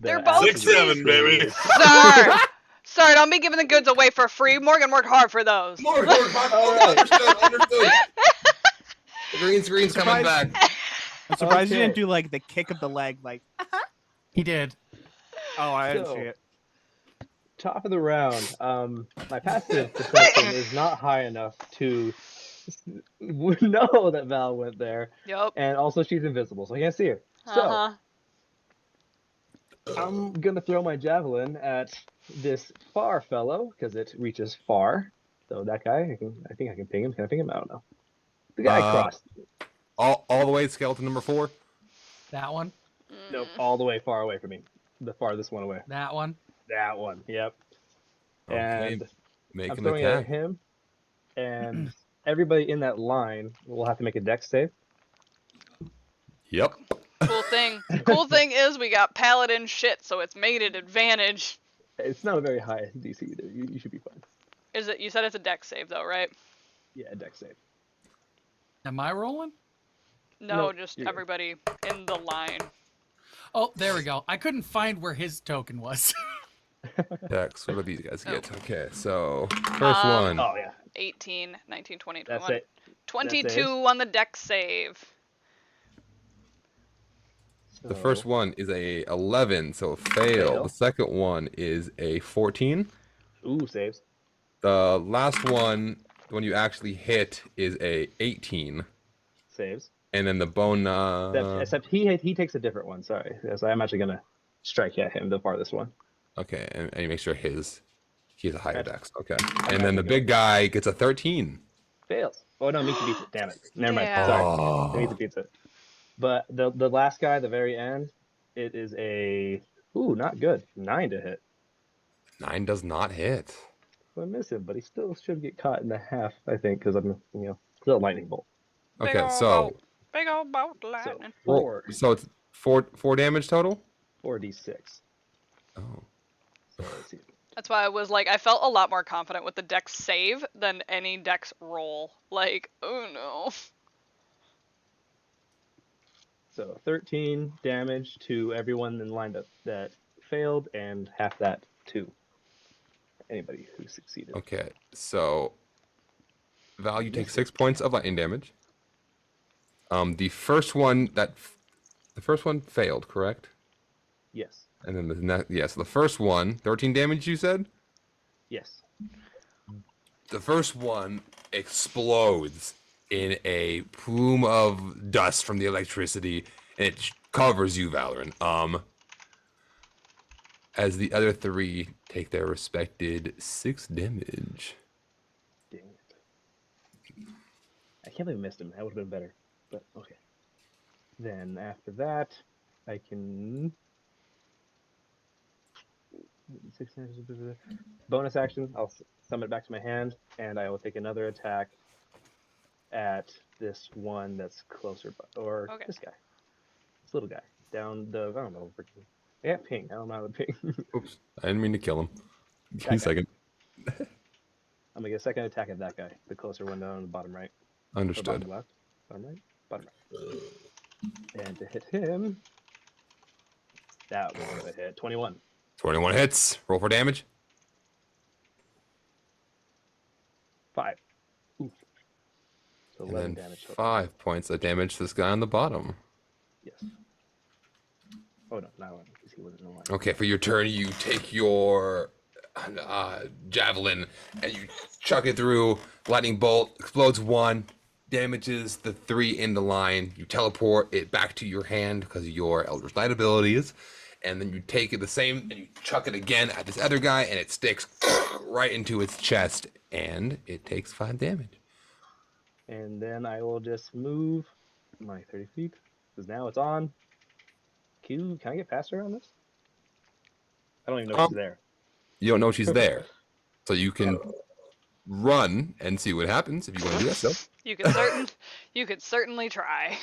A: They're
E: The
A: both
E: absolute
F: 6'7", baby.
E: trees.
A: Sir! Sir, don't be giving the goods away for free. Morgan worked hard for those.
C: More,
E: All right.
C: understood. The green screen's coming back.
D: I'm surprised you didn't
E: Okay.
D: do like the kick of the leg, like.
B: He did.
D: Oh, I didn't
E: So-
D: see it.
E: Top of the round. My passive perception is not high enough to know that Val went there,
A: Yup.
E: and also she's invisible, so I can't see her. So
A: Uh-huh.
E: I'm gonna throw my javelin at this far fellow because it reaches far. So that guy, I think I can ping him. Can I ping him? I don't know. The guy crossed.
C: All the way to skeleton number 4.
B: That one.
E: Nope, all the way far away from me. The farthest one away.
B: That one.
E: That one. Yep.
C: Okay,
E: And
C: make
E: I'm
C: an
E: throwing it at
C: attack.
E: him, and everybody in that line will have to make a dex save.
C: Yep.
A: Cool thing is we got paladin shit, so it's made an advantage.
E: It's not a very high DC either. You should be fine.
A: Is it? You said it's a dex save though, right?
E: Yeah, a dex save.
B: Am I rolling?
A: No,
E: No,
A: just
E: you're good.
A: everybody in the line.
B: Oh, there we go. I couldn't find where his token was.
C: Dex. What do these guys get?
A: Oh.
C: Okay, so first one.
E: Oh yeah,
A: 18, 19, 20,
E: that's
A: 21.
E: it.
A: 22
E: saves.
A: on the dex save.
C: The first one is a 11, so fail.
E: Fail.
C: The second one is a 14.
E: Ooh, saves.
C: The last one, the one you actually hit, is a 18.
E: Saves.
C: And then the bone.
E: Except he takes a different one. Sorry, because I'm actually gonna strike at him, the farthest one.
C: Okay, and you make sure he has a higher
E: Gotcha.
C: dex. Okay, and then the big guy gets a 13.
E: Fails. Oh no, meets the pizza. Damn it. Never mind.
A: Yeah.
E: Sorry.
C: Oh.
E: It meets the pizza. But the last guy, the very end, it is a not good. 9 to hit.
C: 9 does not hit.
E: So I miss him, but he still should get caught in the half, I think, because I'm still a lightning bolt.
A: Big
C: Okay,
A: ol'
C: so
A: bolt. Big old bolt of
E: So
A: lightning.
C: so it's four damage total.
E: 4d6.
C: Oh.
E: So let's see.
A: That's why I was like, I felt a lot more confident with the dex save than any dex roll. Like, oh no.
E: So 13 damage to everyone in line that failed, and half that to anybody who succeeded.
C: Okay, so Val, you take 6 points of lightning damage. The first one failed, correct?
E: Yes.
C: And then so the first one, 13 damage, you said?
E: Yes.
C: The first one explodes in a plume of dust from the electricity, and it covers you, Valorant. As the other 3 take their respected 6 damage.
E: Dang it. I can't believe I missed him. That would have been better. But okay. Then after that, I can bonus action. I'll summon it back to my hand, and I will take another attack at this one that's closer, or
A: Okay.
E: this guy, this little guy down the I don't know. I got ping. I don't know how to ping.
C: Oops, I didn't mean to kill him. Give me a
E: That guy.
C: second.
E: I'm gonna get a second attack at that guy, the closer one down on the bottom right. Or
C: Understood.
E: bottom left. Bottom right. Bottom right. And to hit him, that was gonna hit 21.
C: 21 hits. Roll for damage.
E: 5. Oof. So
C: And
E: 11
C: then
E: damage. total.
C: 5 points of damage to this guy on the bottom.
E: Yes. Oh no, not 11 because he wasn't in the line.
C: Okay, for your turn, you take your javelin and you chuck it through. Lightning bolt explodes 1, damages the 3 in the line. You teleport it back to your hand because of your Eldritch Knight abilities. And then you take it the same and you chuck it again at this other guy, and it sticks right into its chest, and it takes 5 damage.
E: And then I will just move my 30 feet because now it's on. Can I get past her on this? I don't even know if she's there.
C: You don't know she's there, so you can run and see what happens if you want to do that stuff.
A: You could certainly try.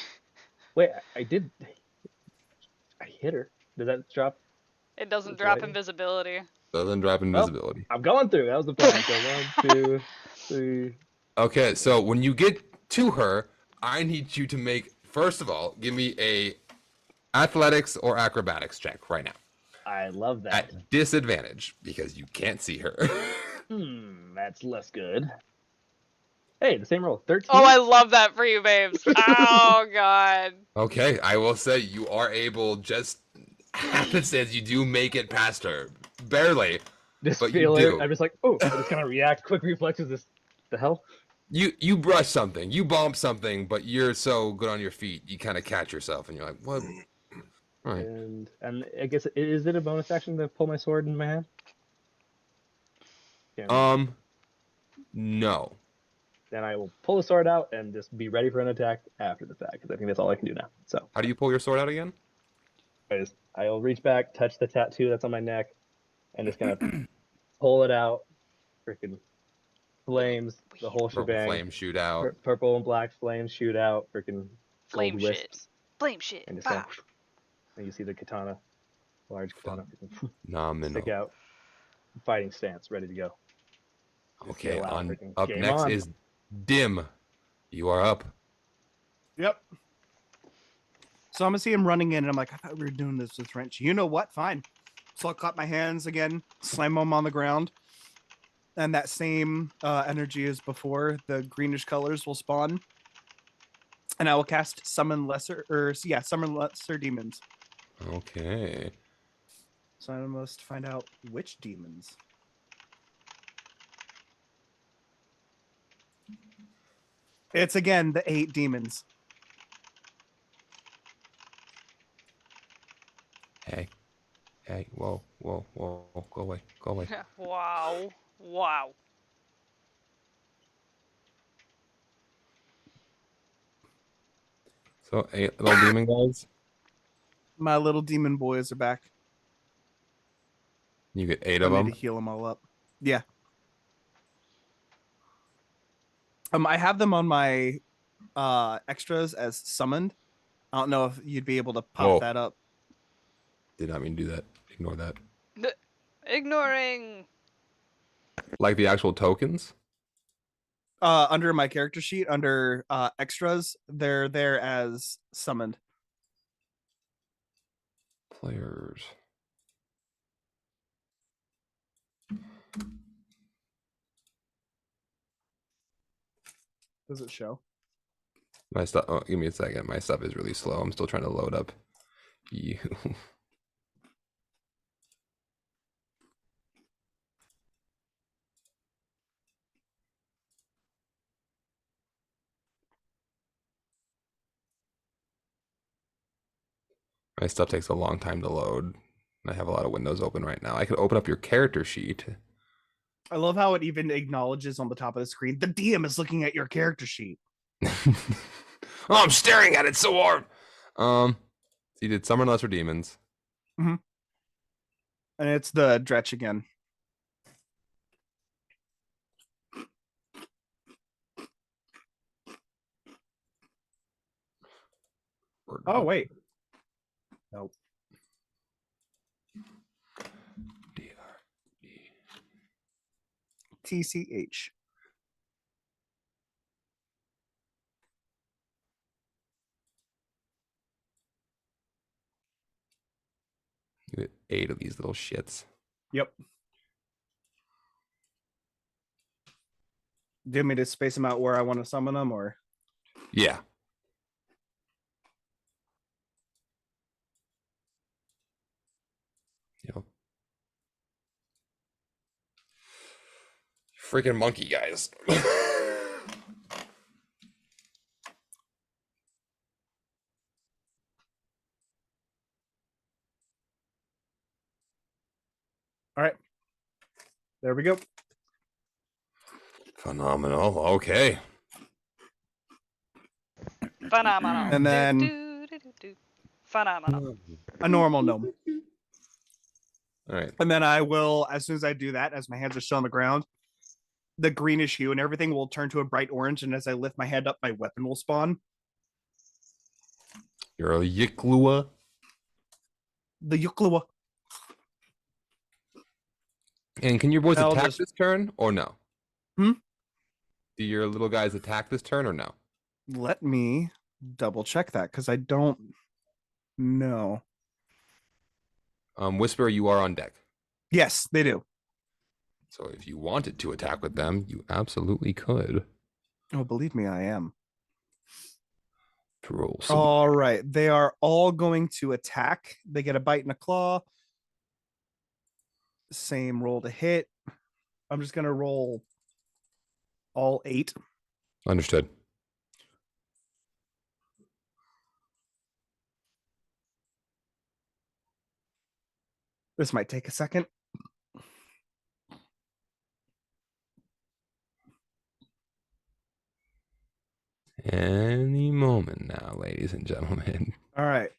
E: Wait, I did. I hit her. Did that drop?
A: It doesn't
E: That's
A: drop
E: right.
A: invisibility.
C: Other than drop invisibility.
E: I'm going through. That was the plan. So 1, 2, 3.
C: Okay, so when you get to her, I need you to make, first of all, give me a athletics or acrobatics check right now.
E: I love that.
C: At disadvantage, because you can't see her.
E: That's less good. Hey, the same roll. 13.
A: Oh, I love that for you, babes. Oh god.
C: Okay, I will say you are able, just happenstance, you do make it past her. Barely.
E: Just
C: but
E: feel
C: you
E: it.
C: do.
E: I'm just like, oh, I just kind of react. Quick reflexes. This, the hell?
C: You brush something, you bump something, but you're so good on your feet, you kind of catch yourself, and you're like, what? All right.
E: And I guess is it a bonus action to pull my sword in my hand? Can't remember.
C: No.
E: Then I will pull the sword out and just be ready for an attack after the fact because I think that's all I can do now. So
C: How do you pull your sword out again?
E: I'll reach back, touch the tattoo that's on my neck, and just kind of pull it out. Freaking flames, the whole
C: Purple
E: shebang.
C: flame shoot out.
E: Purple and black flames shoot out. Freaking
A: Flame
E: gold
A: shit.
E: wisps.
A: Flame shit.
E: And just
A: Bah.
E: and you see the katana, large katana, stick
C: Nominal.
E: out, fighting stance, ready to go. Just
C: Okay,
E: yell out,
C: on
E: freaking,
C: up
E: "Game
C: next
E: on."
C: is Dim. You are up.
D: Yep. So I'm gonna see him running in, and I'm like, I thought we were doing this with French. You know what? Fine. So I'll clap my hands again, slam them on the ground, and that same energy as before. The greenish colors will spawn, and I will cast summon lesser demons.
C: Okay.
D: So I must find out which demons. It's again the 8 demons.
C: Hey. Hey. Whoa. Whoa. Whoa. Go away. Go away.
A: Wow. Wow.
C: So, 8 little demon guys.
D: My little demon boys are back.
C: You get 8
D: I
C: of
D: need
C: them.
D: to heal them all up. Yeah. I have them on my extras as summoned. I don't know if you'd be able to pop
C: Whoa.
D: that up.
C: Did not mean to do that. Ignore that.
A: Ignoring.
C: Like the actual tokens?
D: Under my character sheet, under extras, they're there as summoned.
C: Players.
D: Does it show?
C: My stuff. Oh, give me a second. My stuff is really slow. I'm still trying to load up. You. My stuff takes a long time to load. I have a lot of windows open right now. I could open up your character sheet.
D: I love how it even acknowledges on the top of the screen the DM is looking at your character sheet.
C: Oh, I'm staring at it so hard. So you did summon lesser demons.
D: Mm-hmm. And it's the Dretch again. Oh, wait. Nope. TCH.
C: You did 8 of these little shits.
D: Yep. Do you want me to space them out where I want to summon them, or?
C: Yeah. Yep. Freaking monkey guys.
D: All right. There we go.
C: Phenomenal. Okay.
A: Phenomenal.
D: And then
A: Phenomenal.
D: a normal gnome.
C: All right.
D: And then I will, as soon as I do that, as my hands are still on the ground, the greenish hue and everything will turn to a bright orange. And as I lift my hand up, my weapon will spawn.
C: You're a Yiklua.
D: The Yuklua.
C: And can your boys
D: I'll
C: attack
D: just-
C: this turn or no?
D: Hmm?
C: Do your little guys attack this turn or no?
D: Let me double check that because I don't know.
C: Whisper, you are on deck.
D: Yes, they do.
C: So if you wanted to attack with them, you absolutely could.
D: Oh, believe me, I am.
C: To roll some.
D: All right. They are all going to attack. They get a bite and a claw. Same roll to hit. I'm just going to roll all 8.
C: Understood.
D: This might take a second.
C: Any moment now, ladies and gentlemen.
D: All right.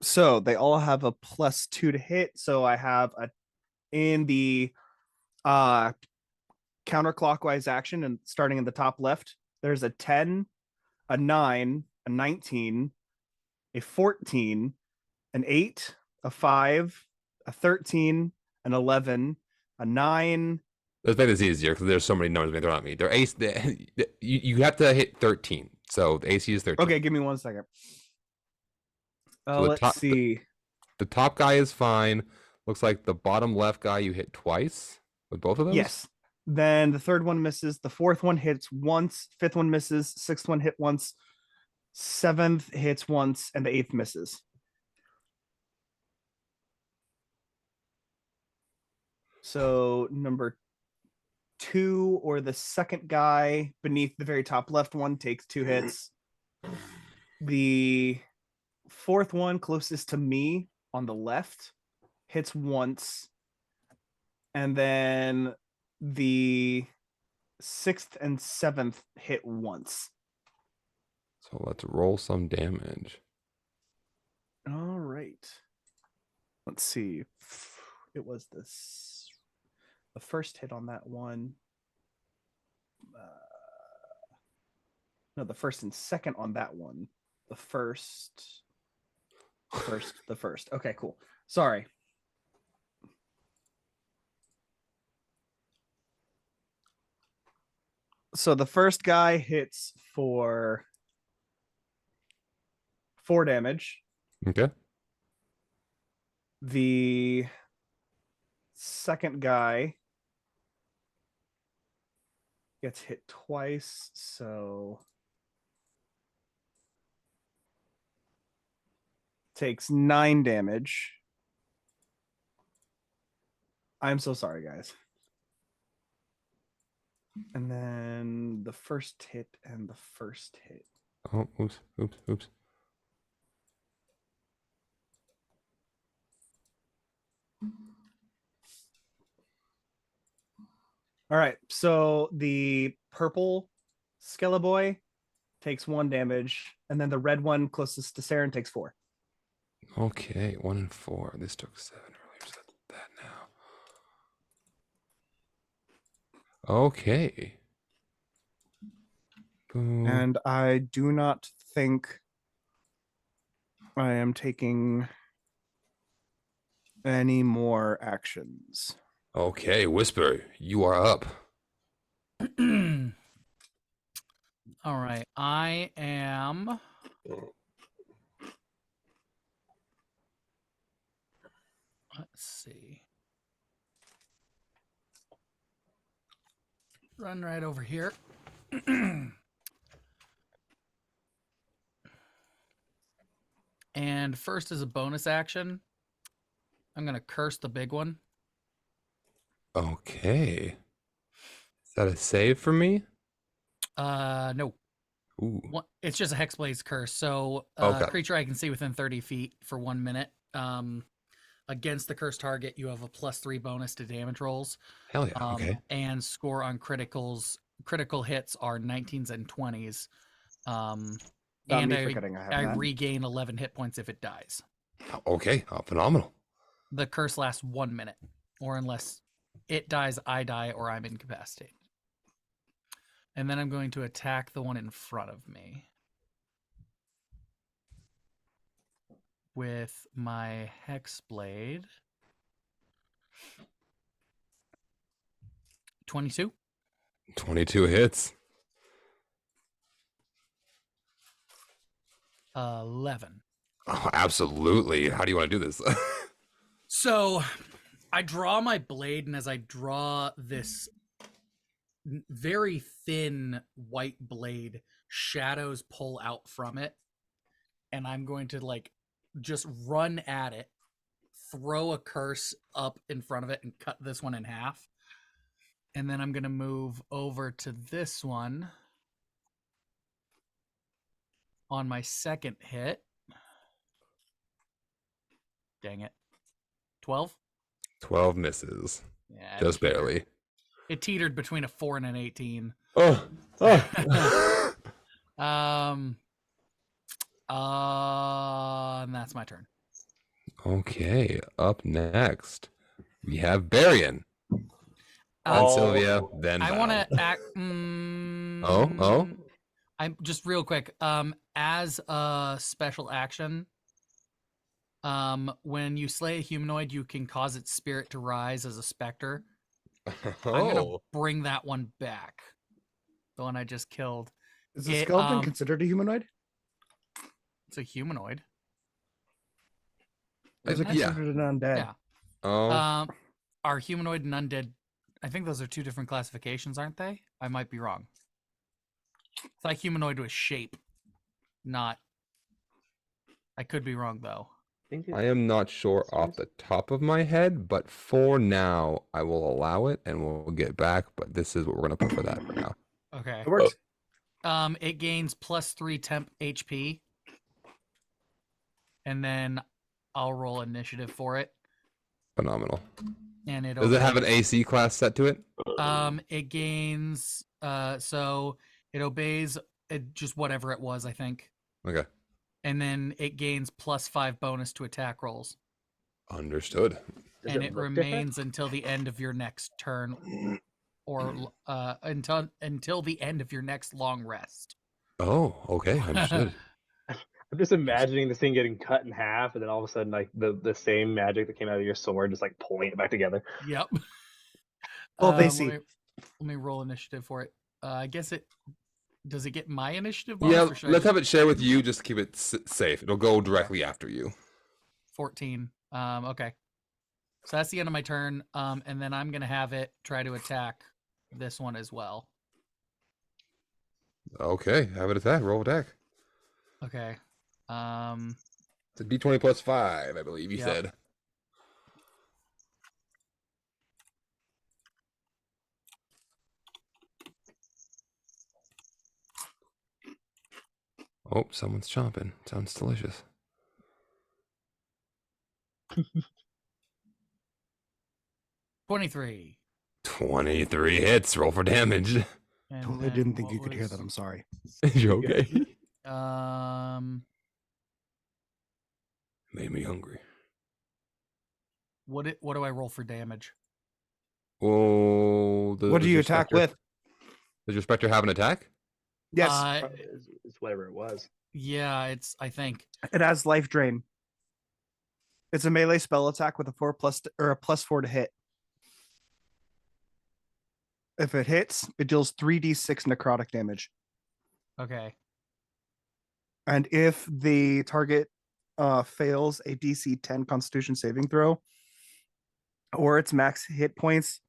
D: So they all have a +2 to hit. So I have a in the counterclockwise action and starting in the top left, there's a 10, a 9, a 19, a 14, an 8, a 5, a 13, an 11, a 9.
C: Let's make this easier because there's so many numbers being thrown at me. Their ace, you have to hit 13. So the AC is 13.
D: Okay, give me 1 second.
C: So the
D: Let's see.
C: The top guy is fine. Looks like the bottom left guy you hit twice with both of those?
D: Yes. Then the third one misses. The fourth one hits once. Fifth one misses. Sixth one hit once. Seventh hits once. And the eighth misses. So number 2 or the second guy beneath the very top left one takes 2 hits. The fourth one closest to me on the left hits once. And then the 6th and 7th hit once.
C: So let's roll some damage.
D: All right. Let's see. It was this. The first hit on that one. No, the first and second on that one. The first. Okay, cool. Sorry. So the first guy hits for 4 damage.
C: Okay.
D: The second guy gets hit twice, so takes 9 damage. I'm so sorry, guys. And then the first hit and the first hit.
C: Oh, oops.
D: All right, so the purple Skeleboy takes 1 damage, and then the red one closest to Saren takes 4.
C: Okay, 1 and 4. This took 7 earlier, so that's that now. Okay. Boom.
D: And I do not think I am taking any more actions.
C: Okay, Whisper, you are up.
B: All right, I am. Let's see. Run right over here. And first, as a bonus action, I'm going to curse the big one.
C: Okay. Is that a save for me?
B: No.
C: Ooh.
B: It's just a Hexblade's curse. So,
C: Okay.
B: creature I can see within 30 feet for 1 minute. Against the cursed target, you have a +3 bonus to damage rolls.
C: Hell yeah. Okay.
B: And score on criticals. Critical hits are 19s and 20s.
D: Not me forgetting I have that.
B: regain 11 hit points if it dies.
C: Okay. Phenomenal.
B: The curse lasts 1 minute, or unless it dies, I die, or I'm incapacitated. And then I'm going to attack the one in front of me with my Hexblade. 22.
C: 22 hits.
B: 11.
C: Oh, absolutely. How do you want to do this?
B: So I draw my blade, and as I draw this very thin white blade, shadows pull out from it, and I'm going to just run at it, throw a curse up in front of it, and cut this one in half. And then I'm going to move over to this one on my second hit. Dang it. 12?
C: 12 misses.
B: Yeah,
C: Just barely.
B: It teetered between a 4 and an 18.
C: Oh.
B: And that's my turn.
C: Okay. Up next, we have Barian. Then Sylvia, then
B: I
C: Val.
B: want to act. I'm just real quick. As a special action, when you slay a humanoid, you can cause its spirit to rise as a specter. I'm gonna bring that one back. The one I just killed.
D: Is the skeleton considered a humanoid?
B: It's a humanoid.
D: Is it considered an undead?
B: Yeah.
C: Oh.
B: Are humanoid and undead? I think those are 2 different classifications, aren't they? I might be wrong. It's like humanoid with shape, not. I could be wrong though.
C: I am not sure off the top of my head, but for now, I will allow it, and we'll get back. But this is what we're gonna put for that for now.
B: Okay.
D: It works.
B: It gains +3 temp HP, and then I'll roll initiative for it.
C: Phenomenal.
B: And
C: does it have an AC class set to it?
B: It gains. So it obeys just whatever it was, I think.
C: Okay.
B: And then it gains +5 bonus to attack rolls.
C: Understood.
E: Does
B: And it
E: look different?
B: remains until the end of your next turn, or until the end of your next long rest.
C: Oh, okay. Understood.
E: I'm just imagining this thing getting cut in half, and then all of a sudden, like the same magic that came out of your sword, just like pulling it back together.
B: Yep.
D: Well, they
B: Let
D: see.
B: me roll initiative for it. I guess it does. It get my initiative
C: Yeah,
B: bonus, or should I
C: let's
B: just-
C: have it share with you. Just to keep it safe. It'll go directly after you.
B: 14. Okay. So that's the end of my turn. And then I'm gonna have it try to attack this one as well.
C: Okay, have it attack. Roll attack.
B: Okay.
C: It's a D20 plus 5, I believe you
B: Yep.
C: said. Oh, someone's chomping. Sounds delicious.
B: $23.
C: 23 hits. Roll for damage.
B: And
D: Totally
B: then
D: didn't think
B: what
D: you could hear that.
B: was-
D: I'm sorry.
C: You okay? Made me hungry.
B: What do I roll for damage?
C: Oh,
D: What do you attack with?
C: Does your Spectre have an attack?
D: Yes,
E: It's whatever it was.
B: Yeah, I think.
D: it has life drain. It's a melee spell attack with a +4 to hit. If it hits, it deals 3d6 necrotic damage.
B: Okay.
D: And if the target fails a DC 10 Constitution saving throw, or its max hit points,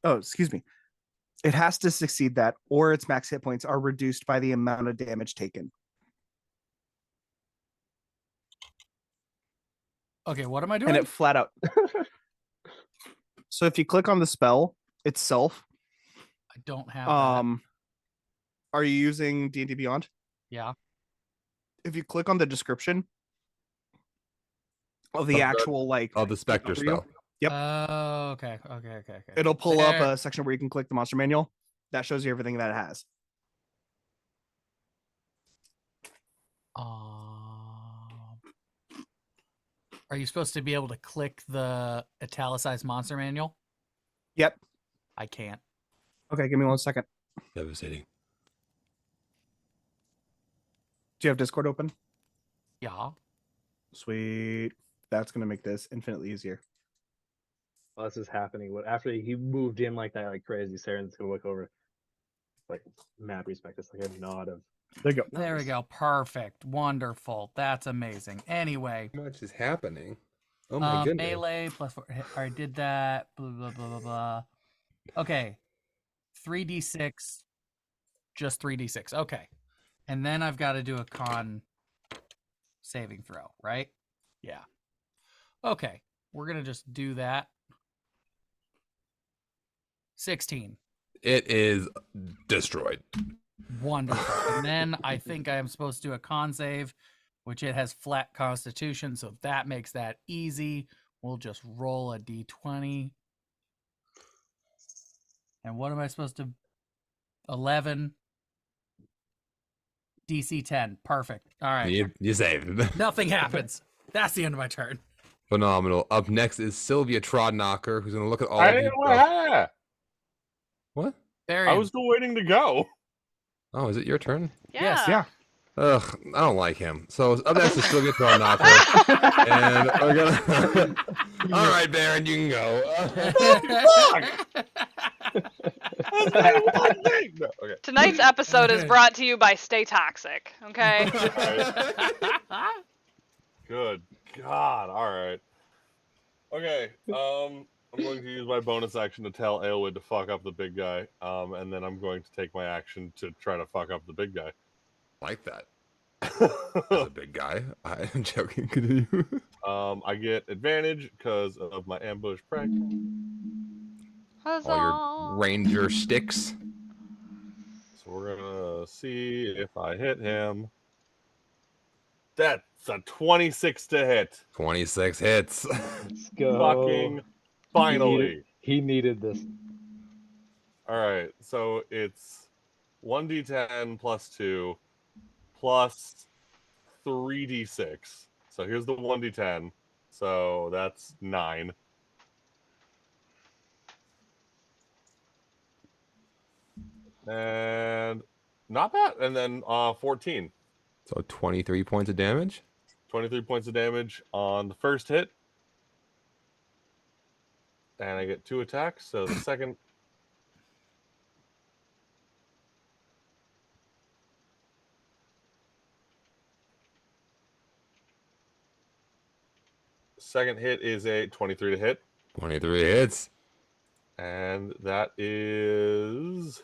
D: it has to succeed that, or its max hit points are reduced by the amount of damage taken.
B: Okay, what am I doing?
D: And it flat out. So if you click on the spell itself,
B: I don't have that.
D: are you using D&D Beyond?
B: Yeah.
D: If you click on the description of the
C: Of the-
D: actual
C: Of the Spectre
D: overview,
C: spell.
D: Yep.
B: Oh, okay.
D: it'll pull up
B: There.
D: a section where you can click the monster manual. That shows you everything that it has.
B: Are you supposed to be able to click the italicized monster manual?
D: Yep.
B: I can't.
D: Okay, give me 1 second.
C: Devastating.
D: Do you have Discord open?
B: Yeah.
D: Sweet. That's going to make this infinitely easier.
E: While this is happening, after he moved in like that, like crazy, Saren's gonna look over, like mad respect. It's like a nod of.
D: There you go.
B: There we go. Perfect. Wonderful. That's amazing. Anyway.
C: How much is happening? Oh my goodness.
B: Melee +4. I did that. Blah, blah, blah, blah, blah. Okay. 3d6. Just 3d6. Okay. And then I've got to do a con saving throw, right? Yeah. Okay. We're going to just do that. 16.
C: It is destroyed.
B: Wonderful. And then I think I am supposed to do a con save, which it has flat constitution, so that makes that easy. We'll just roll a d20. And what am I supposed to... 11. DC 10. Perfect. All right.
C: You saved.
B: Nothing happens. That's the end of my turn.
C: Phenomenal. Up next is Sylvia Trodknocker, who's going to look at all
F: I
C: of you.
F: didn't know.
C: What?
B: Varian.
F: I was still waiting to go.
C: Oh, is it your turn?
B: Yes.
D: Yeah.
C: Ugh, I don't like him. So up next is Sylvia Trodknocker. And we're going to... All right, Baron, you can go.
F: No, okay.
A: Tonight's episode is brought to you by Stay Toxic. Okay.
F: Good God. All right. Okay. I'm going to use my bonus action to tell Aelwyd to fuck up the big guy. And then I'm going to take my action to try to fuck up the big guy.
C: Like that. That's a big guy. I'm joking. Continue.
F: I get advantage because of my ambush practice.
A: Huzzah.
C: All your ranger sticks.
F: So we're gonna see if I hit him. That's a 26 to hit.
C: 26 hits.
E: Let's go.
F: Fucking finally.
E: He needed this.
F: All right, so it's 1d10 plus 2 plus 3d6. So here's the 1d10. So that's 9. And not bad. And then 14.
C: So 23 points of damage.
F: 23 points of damage on the first hit. And I get 2 attacks. So the second hit is a 23 to hit.
C: 23 hits.
F: And that is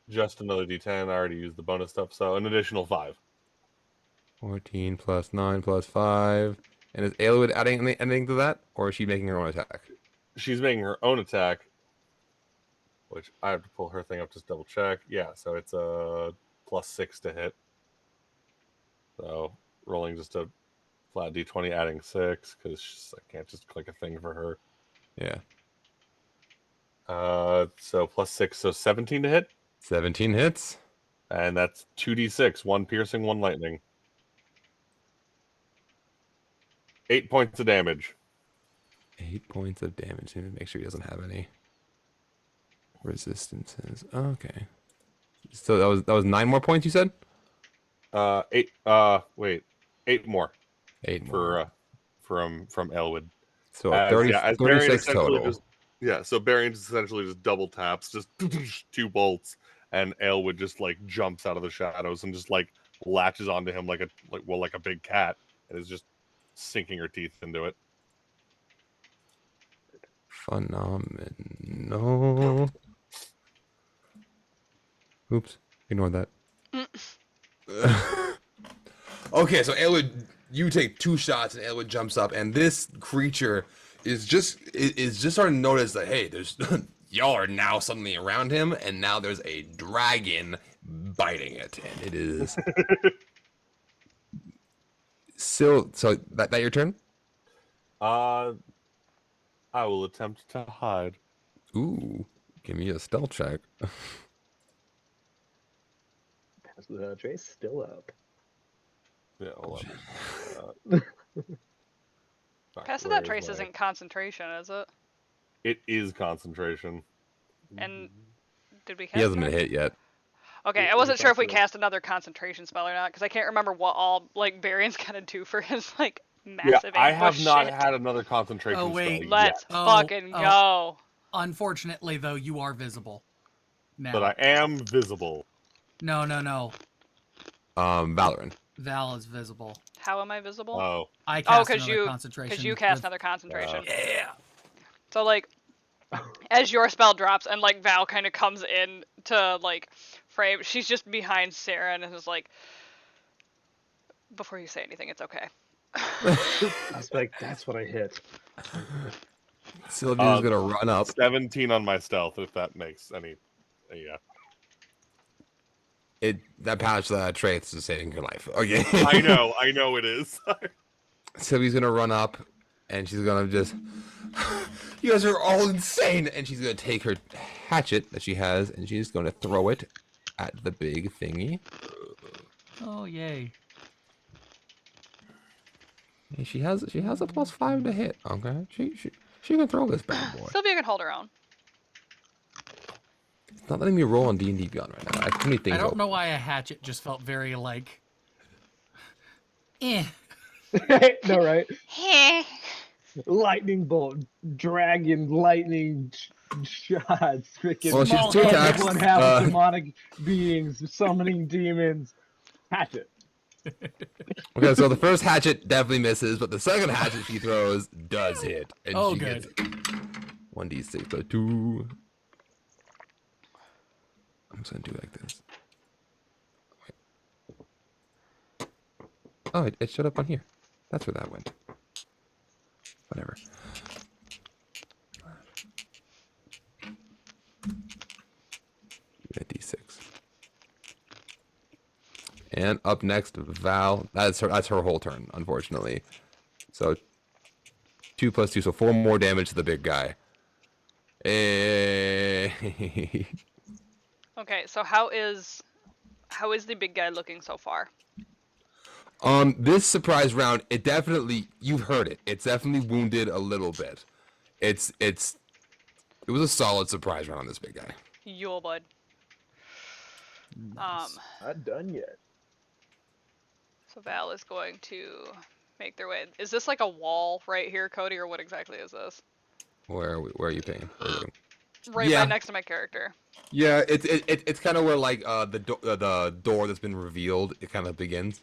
F: just another d10. I already used the bonus stuff. So an additional 5.
C: 14 plus 9 plus 5. And is Aelwood adding anything to that? Or is she making her own attack?
F: She's making her own attack, which I have to pull her thing up to double check. Yeah, so it's a plus 6 to hit. So rolling just a flat d20, adding 6, because I can't just click a thing for her.
C: Yeah.
F: So plus 6, so 17 to hit.
C: 17 hits.
F: And that's 2d6, 1 piercing, 1 lightning. 8 points of damage.
C: 8 points of damage. Let me make sure he doesn't have any resistances. Okay. So that was 9 more points, you said?
F: 8 more.
C: 8 more.
F: From Elwood.
C: So 36 total.
F: So Barian essentially just double taps, just 2 bolts, and Elwood just like jumps out of the shadows and just like latches onto him like a big cat, and is just sinking her teeth into it.
C: Phenomenal. Oops, ignore that. Okay, so Elwood, you take 2 shots, and Elwood jumps up, and this creature is just starting to notice that, hey, there's y'all are now suddenly around him, and now there's a dragon biting it, and it is. So that your turn?
F: I will attempt to hide.
C: Ooh, give me a stealth check.
E: Pass the trace still up.
F: Yeah, hold on.
A: Passing that trace isn't concentration, is it?
F: It is concentration.
A: And did we cast
C: He hasn't been
A: another?
C: hit yet.
A: Okay, I wasn't sure if we cast another concentration spell or not, because I can't remember what all like Barian's gonna do for his like massive
F: I have
A: ambush
F: not
A: shit.
F: had another concentration
B: Oh, wait.
F: spell
A: Let's
F: yet.
A: fucking go.
B: Unfortunately, though, you are visible. Now.
F: But I am visible.
B: No.
C: Valorant.
B: Val is visible.
A: How am I visible?
F: Oh.
B: I cast
A: because
B: another concentration.
A: because you cast
B: with-
A: another concentration.
B: Yeah.
A: So like, as your spell drops and like Val kind of comes in to like frame, she's just behind Sarah and is like, before you say anything, it's okay.
E: I was like, that's what I hit.
C: Sylvia's gonna run up.
F: 17 on my stealth, if that makes any. Yeah.
C: That patch traits is saving your life. Okay.
F: I know it is.
C: Sylvia's gonna run up, and she's gonna just. You guys are all insane, and she's gonna take her hatchet that she has, and she's gonna throw it at the big thingy.
B: Oh yay!
C: And she has a +5 to hit. Okay, she can throw this bad boy.
A: Sylvia can hold her own.
C: It's not letting me roll on D&D Beyond right now. I have too many things.
B: I don't
C: open.
B: know why a hatchet just felt very like. Eh.
E: No, right? Lightning bolt, dragon, lightning shots, freaking.
C: Well, she's 2 attacks.
E: One half demonic beings summoning demons. Hatchet.
C: Okay, so the first hatchet definitely misses, but the second hatchet she throws does hit. And
B: Oh,
C: she
B: good.
C: Gets 1d6, so 2. I'm just gonna do it like this. Wait. Oh, it showed up on here. That's where that went. Whatever. A d6. And up next, Val. That's her whole turn, unfortunately. So 2 + 2, so 4 more damage to the big guy.
A: Okay, so how is the big guy looking so far?
C: This surprise round, it definitely, you've heard it. It's definitely wounded a little bit. It was a solid surprise round on this big guy.
A: Yule bud.
B: Nice.
E: Not done yet.
A: So Val is going to make their way. Is this like a wall right here, Cody, or what exactly is this?
C: Where are you paying?
A: Right,
C: Yeah.
A: right next to my character.
C: Yeah, it's kind of where like the door that's been revealed, it kind of begins.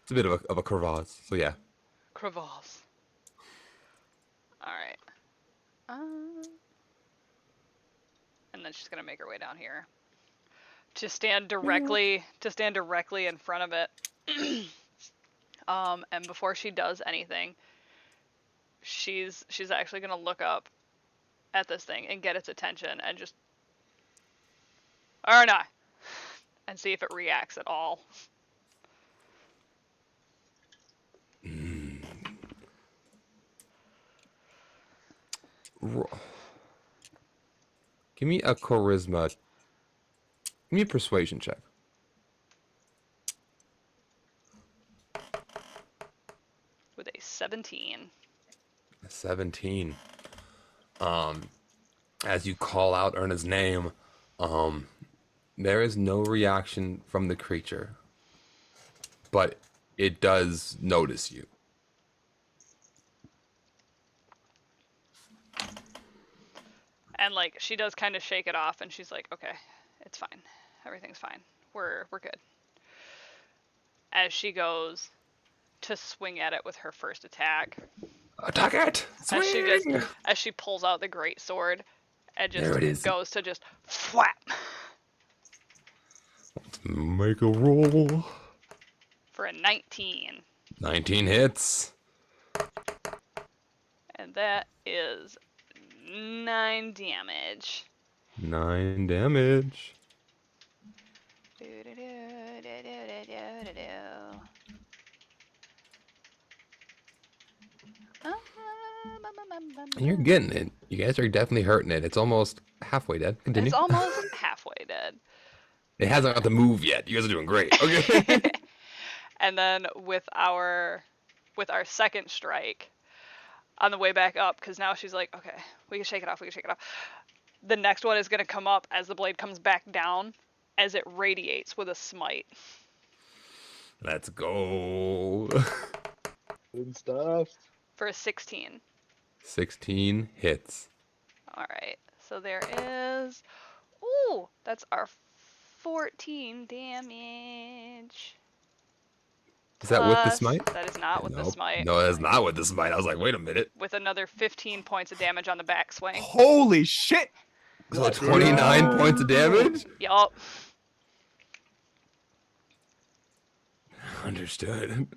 C: It's a bit of a crevasse. So yeah.
A: Crevasse. All right. And then she's gonna make her way down here to stand directly in front of it. And before she does anything, she's actually gonna look up at this thing and get its attention and just or not and see if it reacts at all.
C: Give me a charisma. Give me a persuasion check.
A: With a 17.
C: 17. As you call out Erna's name, there is no reaction from the creature, but it does notice you.
A: And like she does kind of shake it off and she's like, okay, it's fine. Everything's fine. We're good. As she goes to swing at it with her first attack.
C: Attack it! Swing!
A: As she pulls out the great sword and
C: There it is.
A: just goes to just whap.
C: Let's make a roll.
A: For a 19.
C: 19 hits.
A: And that is 9 damage.
C: 9 damage. And you're getting it. You guys are definitely hurting it. It's almost halfway dead. Continue.
A: It's almost halfway dead.
C: It hasn't got to move yet. You guys are doing great. Okay.
A: And then with our second strike on the way back up, because now she's like, okay, we can shake it off. The next one is going to come up as the blade comes back down as it radiates with a smite.
C: Let's go.
E: Good stuff.
A: For a 16.
C: 16 hits.
A: All right. So there is... Ooh, that's our 14 damage.
C: Is that with the smite?
A: That is not with the smite.
C: No, that's not with the smite. I was like, wait a minute.
A: With another 15 points of damage on the backswing.
D: Holy shit!
C: So 29 points of damage?
A: Yup.
C: Understood.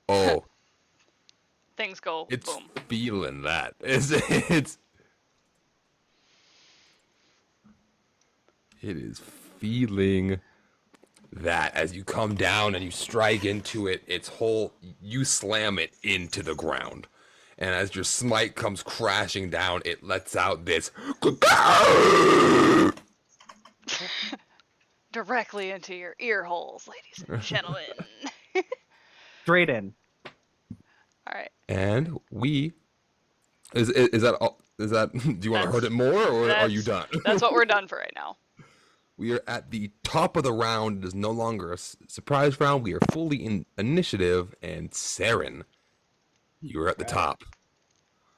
C: Oh.
A: Things go
C: It's
A: boom.
C: feeling that. It is feeling that as you come down and you strike into it, you slam it into the ground. And as your smite comes crashing down, it lets out this
A: Directly into your ear holes, ladies and gentlemen.
D: Straight in.
A: All right.
C: and is that all? Is that, do you want to hurt it more, or are you done?
A: That's what we're done for right now.
C: We are at the top of the round. It is no longer a surprise round. We are fully in initiative, and Saren, you are at the top.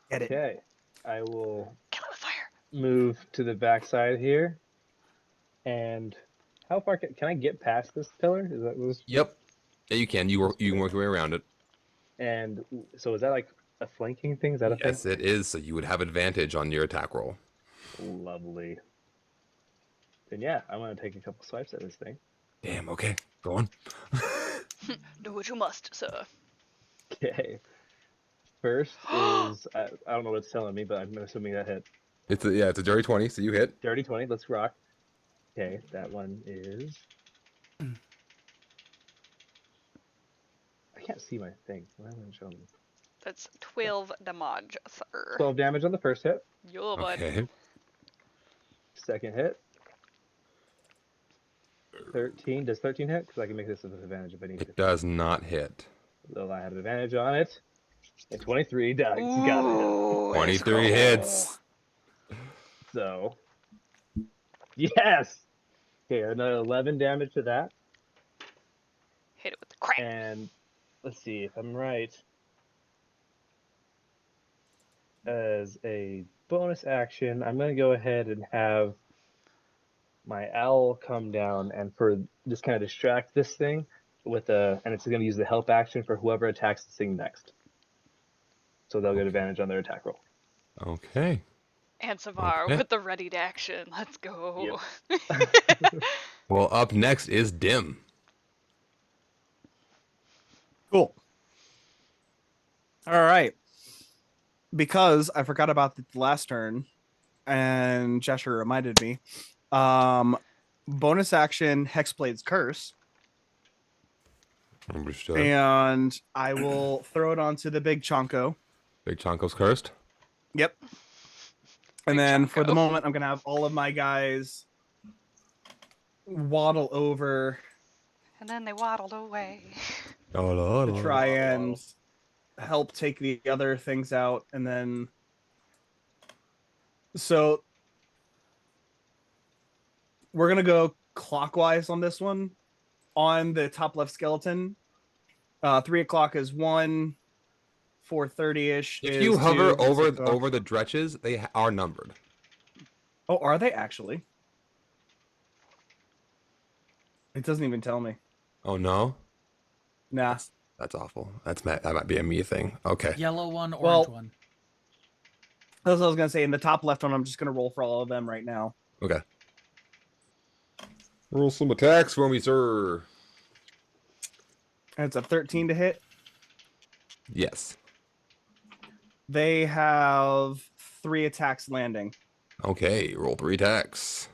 D: Get it.
E: Okay. I will
A: Kill it with fire.
E: move to the backside here. And how far can I get past this pillar? Is that was?
C: Yep. Yeah, you can. You can work your way around it.
E: And so is that like a flanking thing? Is that a thing?
C: Yes, it is. So you would have advantage on your attack roll.
E: Lovely. Then yeah, I'm gonna take a couple swipes at this thing.
C: Damn. Okay. Go on.
A: Do what you must, sir.
E: Okay. First is I don't know what it's telling me, but I'm assuming that hit.
C: It's a dirty 20, so you hit.
E: Dirty 20. Let's rock. Okay, that one is. I can't see my thing. Why won't it show me?
A: That's 12 damage, sir.
E: 12 damage on the first hit.
A: Yo, bud.
C: Okay.
E: Second hit. 13. Does 13 hit? Because I can make this with advantage if I need to.
C: It does not hit.
E: So I have advantage on it. And 23 does. Got it.
A: Ooh, let's
C: 23
A: go.
C: hits.
E: So, yes! Okay, another 11 damage to that.
A: Hit it with the crack.
E: And let's see if I'm right. As a bonus action, I'm going to go ahead and have my owl come down and for just kind of distract this thing with and it's going to use the help action for whoever attacks this thing next. So they'll get advantage on their attack roll.
C: Okay.
A: And Savar
C: Okay.
A: with the ready to action. Let's go.
C: Well, up next is Dim.
D: Cool. All right. Because I forgot about the last turn, and Jesher reminded me. Bonus action Hexblade's Curse,
C: Understood.
D: and I will throw it onto the big Chonko.
C: Big Chonko's cursed.
D: Yep. And
A: Big
D: then for the
A: Chonko.
D: moment, I'm gonna have all of my guys waddle over
A: And then they waddled away.
D: to try and help take the other things out, and then so we're gonna go clockwise on this one. On the top left skeleton, 3 o'clock is 1, 4:30ish.
C: If
D: is
C: you hover
D: 2,
C: over
D: 6 o'clock.
C: over the dretches, they are numbered.
D: Oh, are they actually? It doesn't even tell me.
C: Oh no,
D: Nah.
C: that's awful. That might be a me thing. Okay.
B: Yellow one, orange
D: Well-
B: one.
D: That's what I was gonna say. In the top left one, I'm just gonna roll for all of them right now.
C: Okay. Roll some attacks for me, sir.
D: And it's a 13 to hit.
C: Yes.
D: They have 3 attacks landing.
C: Okay. Roll 3 attacks.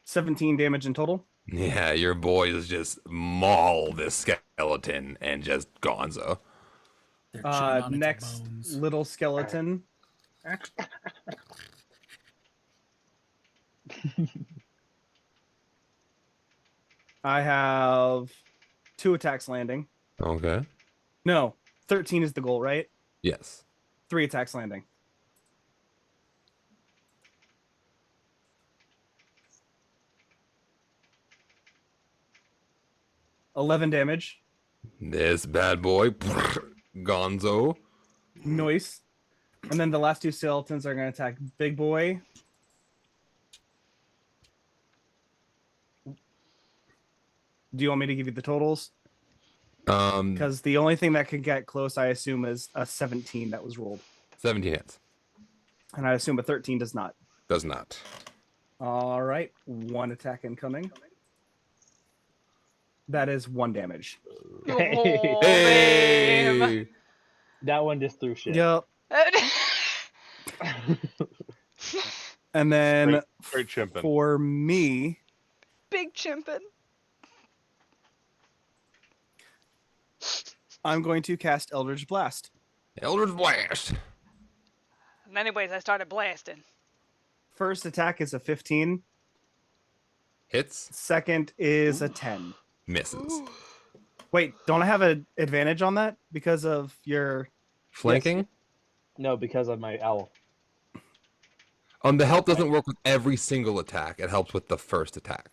D: $17 damage in total.
C: Yeah, your boys just maul this skeleton and just gonzo.
B: They're chewing on its
D: Next
B: bones.
D: little skeleton. I have 2 attacks landing.
C: Okay.
D: No, 13 is the goal, right?
C: Yes.
D: 3 attacks landing. $11 damage.
C: This bad boy, gonzo.
D: Noise. And then the last 2 skeletons are going to attack Big Boy. Do you want me to give you the totals? Because the only thing that can get close, I assume, is a 17 that was rolled.
C: 17 hits.
D: And I assume a 13 does not.
C: Does not.
D: All right. 1 attack incoming. That is 1 damage.
A: Oh,
C: Hey!
A: babe.
E: That one just threw shit.
D: Yep. And then
F: Straight chimping.
D: for me,
A: Big chimpin'.
D: I'm going to cast Eldritch Blast.
C: Eldritch Blast.
A: And anyways, I started blasting.
D: First attack is a 15.
C: Hits.
D: Second is a 10.
C: Misses.
D: Wait, don't I have an advantage on that because of your...
C: Flanking.
E: No, because of my owl.
C: The help doesn't work with every single attack. It helps with the first attack.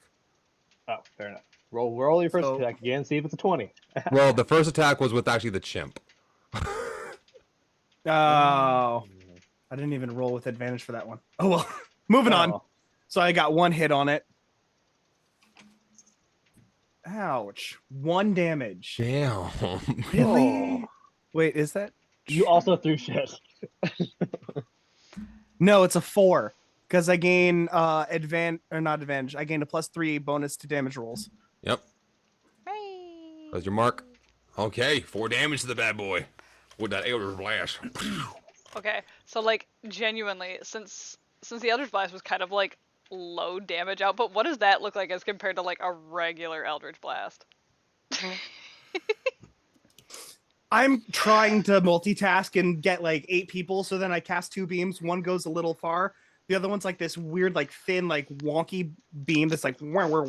E: Oh, fair enough. Roll your first
D: So-
E: attack again, see if it's a 20.
C: Well, the first attack was with actually the chimp.
D: Oh, I didn't even roll with advantage for that one. Oh, well. Moving on.
E: Oh.
D: So I got 1 hit on it. Ouch. 1 damage.
C: Damn.
D: Really?
E: Oh.
D: Wait, is that?
E: You also threw shit.
D: No, it's a 4. Because I gain not advantage. I gain a +3 bonus to damage rolls.
C: Yep.
A: Hey.
C: That's your mark. Okay, 4 damage to the bad boy with that Eldritch Blast.
A: Okay, so like genuinely, since the Eldritch Blast was kind of like low damage output, what does that look like as compared to like a regular Eldritch Blast?
D: I'm trying to multitask and get like 8 people, so then I cast 2 beams. One goes a little far. The other one's like this weird, like thin, like wonky beam that's like
C: Wow,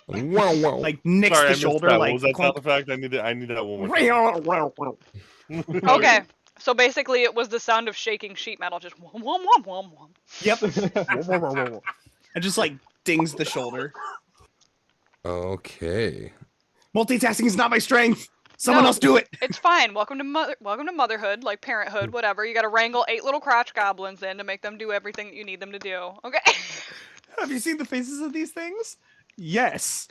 C: wow.
D: like nicks
F: Sorry, I
D: the
F: missed
D: shoulder,
F: that.
D: like
F: What was that
D: clunk.
F: sound effect? I need that one more time.
A: Okay, so basically it was the sound of shaking sheet metal, just whom whum whum whum whum.
D: Yep. It just like dings the shoulder.
C: Okay.
D: Multitasking is not my strength. Someone
A: No,
D: else do it.
A: It's fine. Welcome to motherhood, like parenthood, whatever. You got to wrangle 8 little crotch goblins in to make them do everything that you need them to do. Okay.
D: Have you seen the faces of these things? Yes.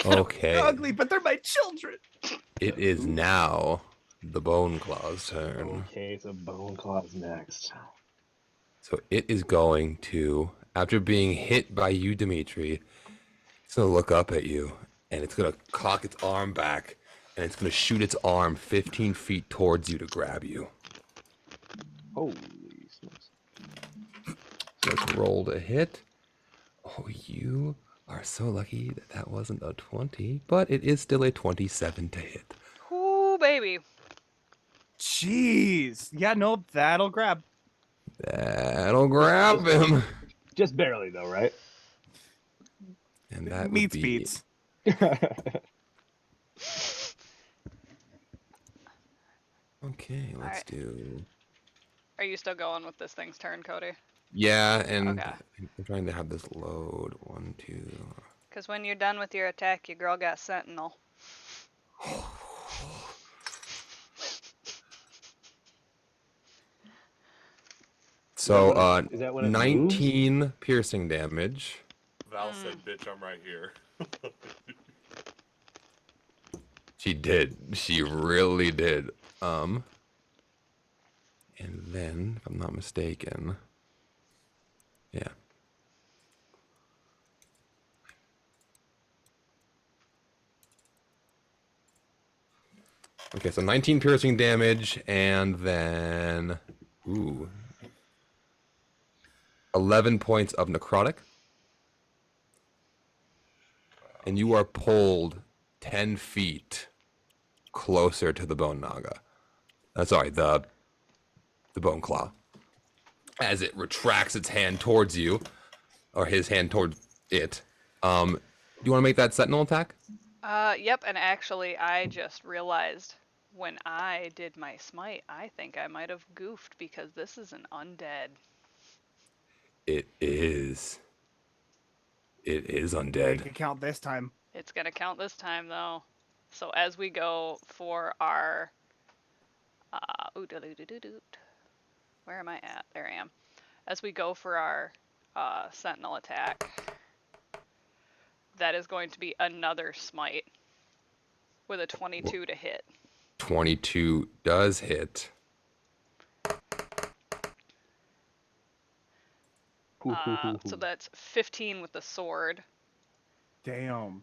C: Okay.
D: They're ugly, but they're my children.
C: It is now the Bone Claw's turn.
E: Okay, so Bone Claw's next.
C: So it is going to, after being hit by you, Dimitri, it's going to look up at you, and it's going to cock its arm back, and it's going to shoot its arm 15 feet towards you to grab you.
E: Holy smokes.
C: So let's roll to hit. Oh, you are so lucky that that wasn't a 20, but it is still a 27 to hit.
A: Ooh, baby.
D: Jeez. Yeah, no, that'll grab.
C: That'll grab him.
E: Just barely, though, right?
C: And that would
D: Meets
C: be...
D: beats.
C: Okay, let's
A: Alright.
C: do...
A: Are you still going with this thing's turn, Cody?
C: Yeah, and
A: Okay.
C: I'm trying to have this load. 1, 2...
A: Because when you're done with your attack, your girl got Sentinel.
C: So,
E: Is that when it
C: 19 piercing damage.
F: Val said, "Bitch, I'm right here."
C: She did. She really did. And then, if I'm not mistaken, yeah. Okay, so 19 piercing damage, and then, 11 points of necrotic. And you are pulled 10 feet closer to the bone naga. Sorry, the bone claw. As it retracts its hand towards you, or his hand towards it. Do you want to make that sentinel attack?
A: Yep, and actually, I just realized when I did my smite, I think I might have goofed because this is an undead.
C: It is. It is
D: Make
C: undead.
D: it count this time.
A: It's gonna count this time, though. So as we go for our... Where am I at? There I am. As we go for our sentinel attack, that is going to be another smite with a 22 to hit.
C: 22 does hit.
A: So that's 15 with the sword.
D: Damn.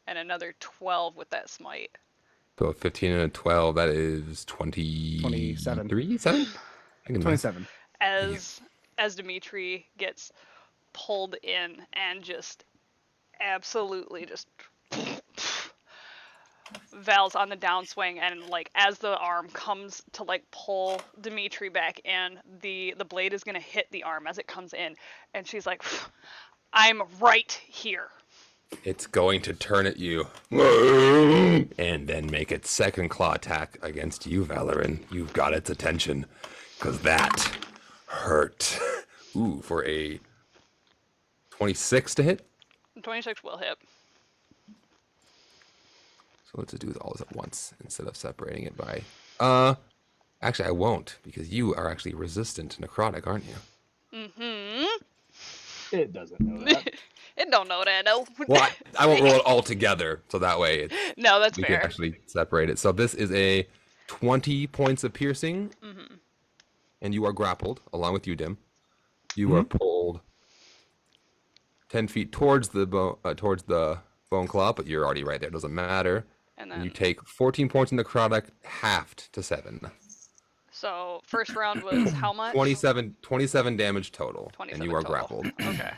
A: And another 12 with that smite.
C: So 15 and a 12, that is
D: 27.
C: 7? I can
D: 27.
A: As Dimitri gets pulled in and just absolutely just Val's on the downswing, and like as the arm comes to like pull Dimitri back in, the blade is gonna hit the arm as it comes in, and she's like, I'm right here.
C: It's going to turn at you and then make its second claw attack against you, Valoran. You've got its attention, because that hurt. Ooh, for a 26 to hit.
A: 26 will hit.
C: So let's just do all this at once instead of separating it by... Actually, I won't, because you are actually resistant to necrotic, aren't you?
A: Mm-hmm.
E: It doesn't know that.
A: It don't know that, no.
C: Well, I won't roll it all together, so that way
A: No, that's
C: we
A: fair.
C: can actually separate it. So this is a 20 points of piercing, and you are grappled, along with you, Dim. You are pulled 10 feet towards the bone claw, but you're already right there. It doesn't matter.
A: And
C: And
A: then,
C: you take 14 points in necrotic, halved to 7.
A: so first round was how much?
C: 27 damage total, and
A: 27
C: you are
A: total.
C: grappled.
A: Okay.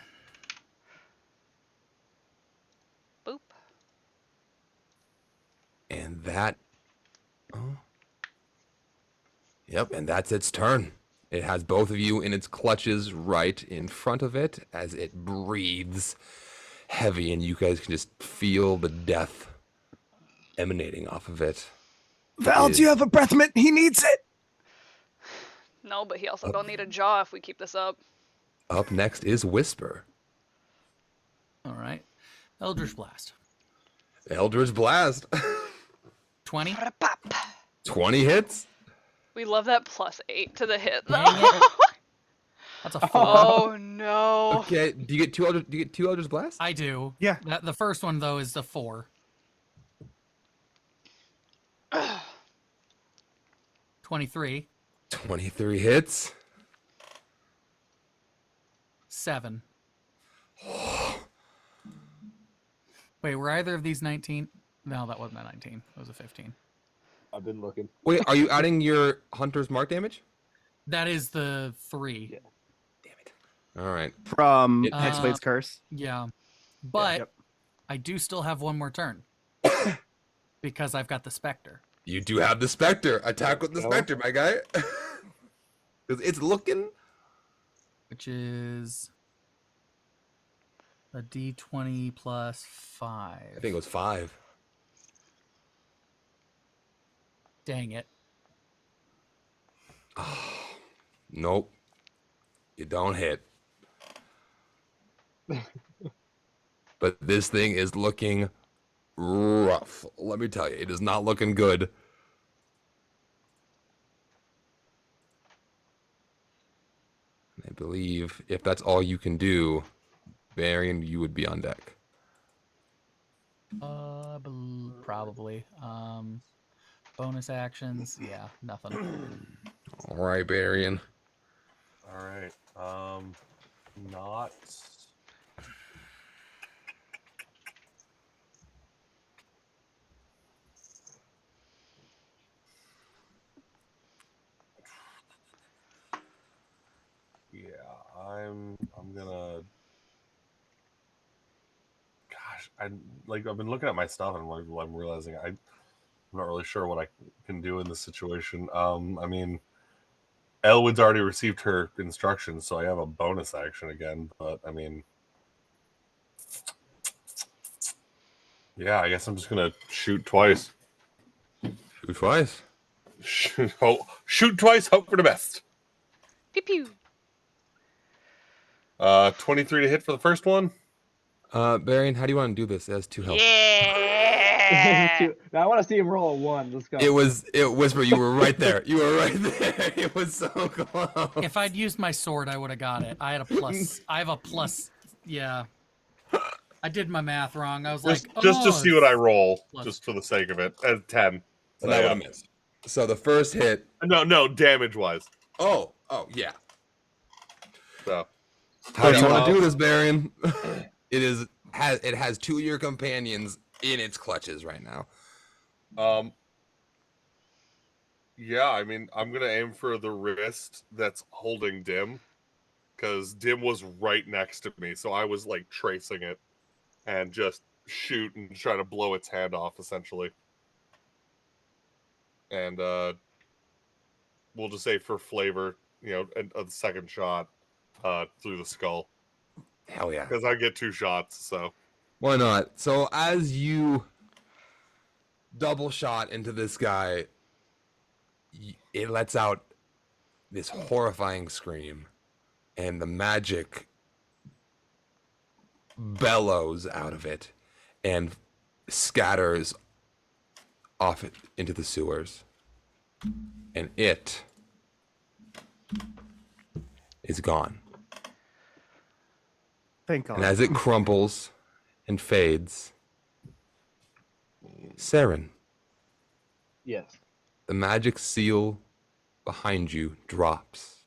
C: that... Oh. Yep, and that's its turn. It has both of you in its clutches right in front of it as it breathes heavy, and you guys can just feel the death emanating off of it.
D: Val, do you have a breath mint? He needs it.
A: No, but he also don't need a jaw if we keep this up.
C: Up next is Whisper.
B: All right. Eldritch Blast.
C: Eldritch Blast.
B: 20.
C: 20 hits.
A: We love that +8 to the hit, though.
B: Dang it. That's a 4.
A: Oh no.
C: Okay, do you get two Eldritch Blasts?
B: I do.
D: Yeah.
B: The first one, though, is the 4. 23.
C: 23 hits.
B: 7. Wait, were either of these 19? No, that wasn't a 19. It was a 15.
E: I've been looking.
C: Wait, are you adding your Hunter's Mark damage?
B: That is the 3.
E: Yeah.
C: Damn it. All right.
D: From
C: It-
D: Hexblade's Curse.
B: Yeah. But
D: Yep.
B: I do still have one more turn. Because I've got the Spectre.
C: You do have the Spectre. Attack with the
E: No.
C: Spectre, my guy. Because it's looking...
B: Which is a D20 plus 5.
C: I think it was 5.
B: Dang it.
C: Nope. You don't hit. But this thing is looking rough. Let me tell you, it is not looking good. I believe if that's all you can do, Varian, you would be on deck.
B: Probably. Bonus actions. Yeah, nothing.
C: All right, Varian.
F: All right. Not. Yeah, I'm gonna. Gosh, I've been looking at my stuff and I'm realizing I'm not really sure what I can do in this situation. I mean, Elwood's already received her instructions, so I have a bonus action again. But I mean, yeah, I guess I'm just gonna shoot twice.
C: Shoot twice.
F: Shoot twice, hope for the best.
A: Pew pew.
F: 23 to hit for the first one.
C: Varian, how do you want to do this? It has 2 health.
A: Yeah.
E: Now I want to see him roll a 1. Let's go.
C: It Whisper, you were right there. You were right there. It was so close.
B: If I'd used my sword, I would have got it. I had a plus. I have a plus. Yeah. I did my math wrong. I was
F: Just
B: like,
F: to see what I roll,
B: Plus.
F: just for the sake of it. At 10.
C: And I would have missed. So the first hit.
F: No, damage wise.
C: Oh, yeah.
F: So
C: How do you want to do this, Varian? It has 2 of your companions in its clutches right now.
F: yeah, I mean, I'm gonna aim for the wrist that's holding Dim, because Dim was right next to me, so I was like tracing it and just shoot and try to blow its hand off, essentially. And we'll just say for flavor, a second shot through the skull,
C: Hell yeah.
F: because I get 2 shots. So
C: Why not? So as you double shot into this guy, it lets out this horrifying scream, and the magic bellows out of it and scatters off it into the sewers. And it is gone.
D: Thank God.
C: And as it crumples and fades, Saren,
E: Yes.
C: the magic seal behind you drops,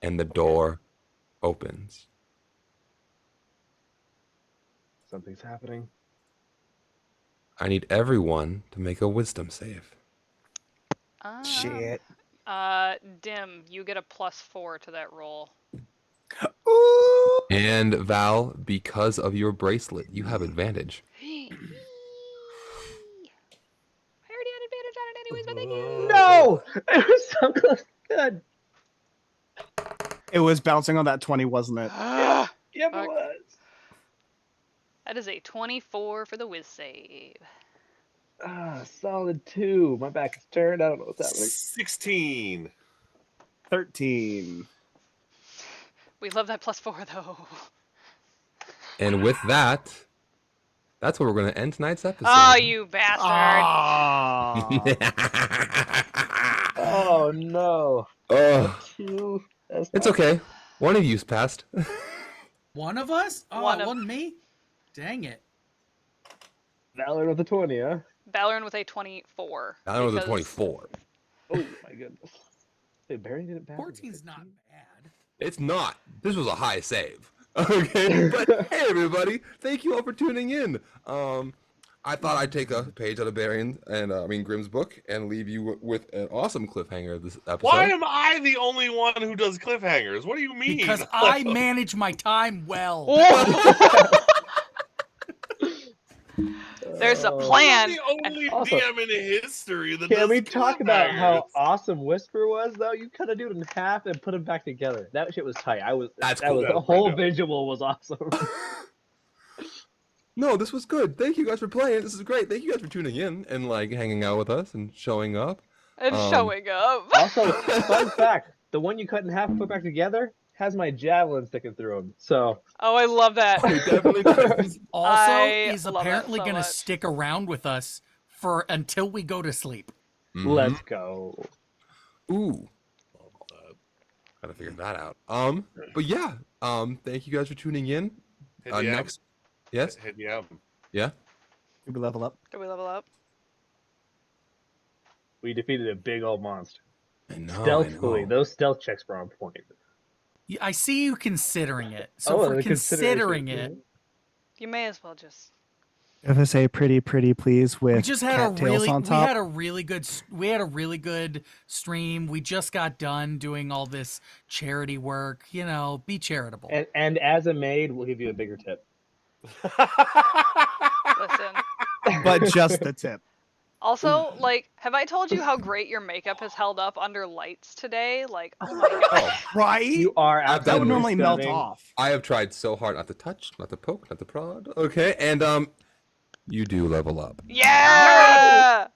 C: and the door opens.
E: Something's happening.
C: I need everyone to make a wisdom save.
D: Shit.
A: Dim, you get a +4 to that roll.
D: Ooh.
C: And Val, because of your bracelet, you have advantage.
A: Anyways, but thank you.
E: No! It was so close. Good.
D: It was bouncing on that 20, wasn't it?
E: Yep, it
A: Fuck.
E: was.
A: That is a 24 for the whiz save.
E: Solid 2. My back is turned. I don't know what's happening.
F: 16.
D: 13.
A: We love that +4 though.
C: And with that, that's where we're going to end tonight's episode.
A: Oh, you bastard!
D: Ah.
E: Oh no.
C: Oh,
E: Two. That's
C: it's
E: not-
C: okay. One of you's passed.
B: One of us? Oh,
A: One
B: it
A: of-
B: wasn't me? Dang it.
E: Valor with a 20, huh?
A: Valoran with a 24.
C: I don't know the
A: because-
C: 24.
E: Oh my goodness. Wait, Barry didn't pass.
B: 14's not bad.
C: It's not. This was a high save. Okay, but hey everybody, thank you all for tuning in. I thought I'd take a page out of Grimm's book and leave you with an awesome cliffhanger this episode.
F: Why am I the only one who does cliffhangers? What do you mean?
B: Because I manage my time well.
A: There's a
E: Oh.
A: plan.
F: I'm the only
E: Also,
F: DM in history that
E: Can
F: does
E: we talk about how
F: cliffhangers.
E: awesome Whisper was, though? You cut a dude in half and put him back together. That shit was tight.
C: That's
E: that
C: cool.
E: was
F: That
E: the
F: was pretty
E: whole
F: dope.
E: visual was awesome.
C: No, this was good. Thank you guys for playing. This is great. Thank you guys for tuning in and like hanging out with us and showing up.
A: And showing up.
E: Also, fun fact: the one you cut in half and put back together has my javelin sticking through him. So
A: Oh, I love that.
C: It definitely does.
B: Also,
A: I
B: is
A: love that
B: apparently
A: so
B: going to
A: much.
B: stick around with us for until we go to sleep.
E: let's go.
C: Ooh. Gotta figure that out. But yeah. Thank you guys for tuning in.
F: Hit the app.
C: Next. Yes?
F: Hit the app.
C: Yeah?
D: Did we level up?
A: Did we level up?
E: We defeated a big old monster.
C: I know.
E: Stealthily, those stealth checks were on point.
B: I see you considering it. So
E: Oh,
B: for
E: the
B: considering
E: consideration.
B: it,
A: You may as well just.
D: FSA pretty please with
B: we just had a
D: cattails
B: really
D: on
B: we
D: top.
B: had a really good stream. We just got done doing all this charity work. You know, be charitable.
E: And as a maid, we'll give you a bigger tip.
A: Listen.
D: But just the tip.
A: Also, like, have I told you how great your makeup has held up under lights today? Like, oh my god.
D: Right?
E: You are
C: I've
D: That
C: done
D: would
E: absolutely
D: normally melt
E: stunning.
D: off.
C: I have tried so hard not to touch, not to poke, not to prod. Okay, and you do level up.
A: Yeah!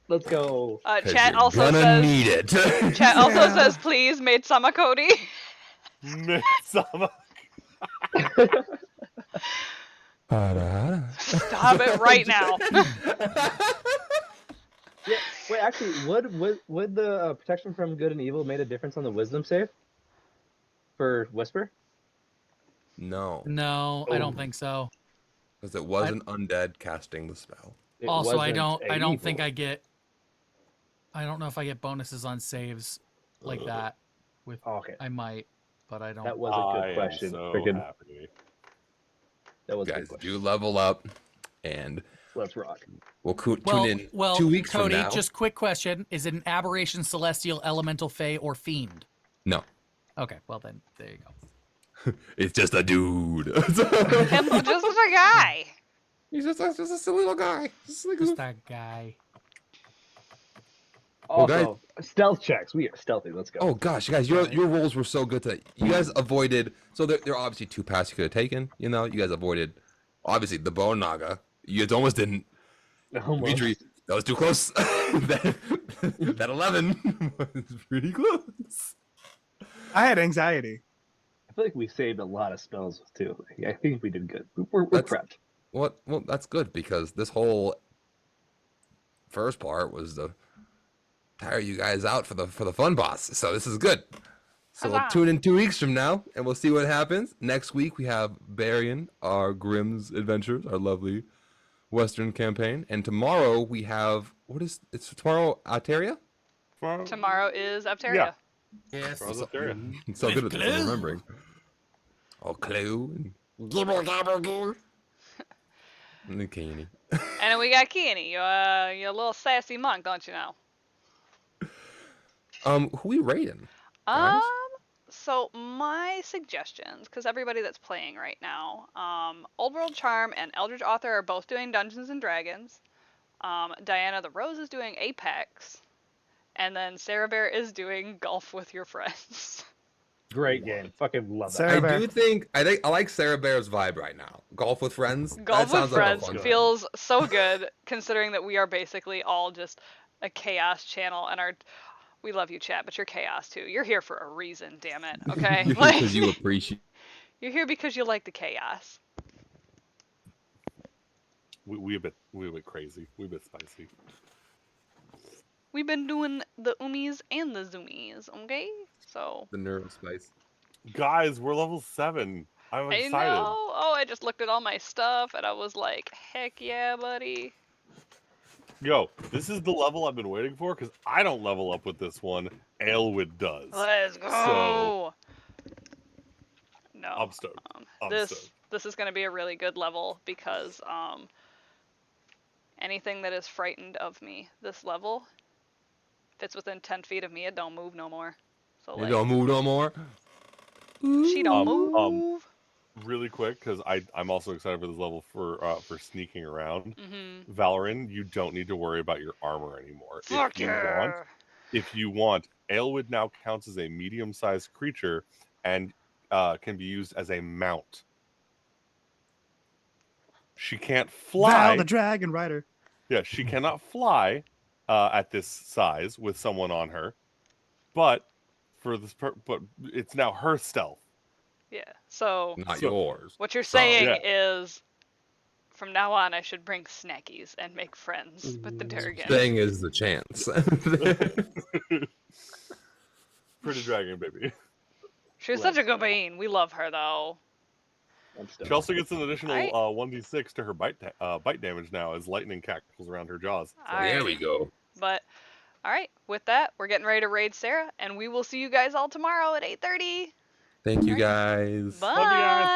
E: Let's go.
C: 'Cause
A: Chat
C: you're
A: also
C: gonna
A: says.
C: need it.
A: Chat also
D: Yeah.
A: says, please, made sama Cody.
F: Midsummer.
A: Stop it right now.
E: Yeah. Wait, actually, would the protection from good and evil made a difference on the wisdom save for Whisper?
C: No,
B: No, I don't
E: Oh.
B: think so.
C: because it wasn't undead casting the spell.
E: It
B: Also, I
E: wasn't
B: don't think
E: evil.
B: I get. I don't know if I get bonuses on saves like that. With
E: Oh, okay,
B: I might, but I don't.
E: that was a good question.
F: So
E: Freaking,
F: happy.
E: that was
C: You
E: a
C: guys
E: good
C: do
E: question.
C: level up, and
E: Let's rock.
C: we'll tune in
B: well,
C: 2 weeks
B: Cody,
C: from now.
B: just quick question: is it an aberration, celestial, elemental, fey, or fiend?
C: No,
B: Okay, well then, there you go.
C: it's just a dude.
A: Just a guy.
C: He's just a silly little guy. Just like
B: Just that guy.
C: Well, guys-
E: Also, stealth checks. We are stealthy. Let's go.
C: Oh gosh, guys, your rolls were so good that you guys avoided. So there are obviously 2 paths you could have taken. You know, you guys avoided obviously the bone naga. You guys almost didn't.
E: Almost.
C: Dimitri, that was too close. that 11 was pretty close.
D: I had anxiety.
E: I feel like we saved a lot of spells too. I think we did good. We're
C: That's-
E: prepped.
C: Well, that's good because this whole first part was to tire you guys out for the fun boss. So this is good. So we'll
A: Huzzah.
C: tune in 2 weeks from now and we'll see what happens. Next week we have Barian, our Grimm's Adventures, our lovely Western campaign, and tomorrow we have it's tomorrow Alteria?
A: Tomorrow is Apteria.
F: Yeah.
B: Yes.
F: Tomorrow's up there.
C: It's so
B: With
C: good at this, I'm
B: Clue.
C: remembering. Oh, Clue and Gibble Gabble Goo. And the Caney.
A: And then we got Keany, you're a little sassy monk, don't you know?
C: Who we rating? Guys?
A: So my suggestions, because everybody that's playing right now, Old World Charm and Eldritch Author are both doing Dungeons and Dragons. Diana the Rose is doing Apex, and then Sarah Bear is doing Golf with Your Friends.
E: Great game. Fucking love that.
D: Sarah
C: I
D: Bear.
C: do think I like Sarah Bear's vibe right now. Golf with friends.
A: Golf
C: that
A: with
C: sounds like a
A: Friends
C: fun time.
A: feels so good, considering that we are basically all just a chaos channel, and we love you, chat, but you're chaos too. You're here for a reason, damn it. Okay,
C: Because you appreciate.
A: you're here because you like the chaos.
F: We a bit crazy. We a bit spicy.
A: We've been doing the ummies and the zoomies, okay? So
C: The nerve spice.
F: Guys, we're level 7. I'm
A: I
F: excited.
A: know. Oh, I just looked at all my stuff and I was like, heck yeah, buddy.
F: Yo, this is the level I've been waiting for because I don't level up with this one. Aelwood does.
A: Let's go. No.
F: I'm stoked. I'm
A: this
F: stoked.
A: this is gonna be a really good level because anything that is frightened of me this level, if it's within 10 feet of me, it don't move no more. So
C: You
A: like,
C: don't move no more.
A: she don't move.
F: Really quick, because I'm also excited for this level for sneaking around.
A: Mm-hmm.
F: Valoran, you don't need to worry about your armor anymore.
A: Fuck yeah.
F: If you want, Aelwood now counts as a medium-sized creature and can be used as a mount. She can't fly.
D: Val the Dragon Rider.
F: Yeah, she cannot fly at this size with someone on her, but but it's now her stealth.
A: Yeah. So
C: Not yours.
A: what you're
C: So-
A: saying is, from now on, I should bring snackies and make friends with the Durgan.
C: Thing is the chance.
F: Pretty dragon, baby.
A: She was such a good bean. We love her though.
E: I'm stoked.
F: She also gets an additional
A: Alright.
F: 1d6 to her bite damage now as lightning cackles around her jaws. So,
C: There we
A: Alrighty.
C: go.
A: But all right, with that, we're getting ready to raid Sarah, and we will see you guys all tomorrow at 8:30.
C: Thank you guys.
A: Bye.
F: Love you guys.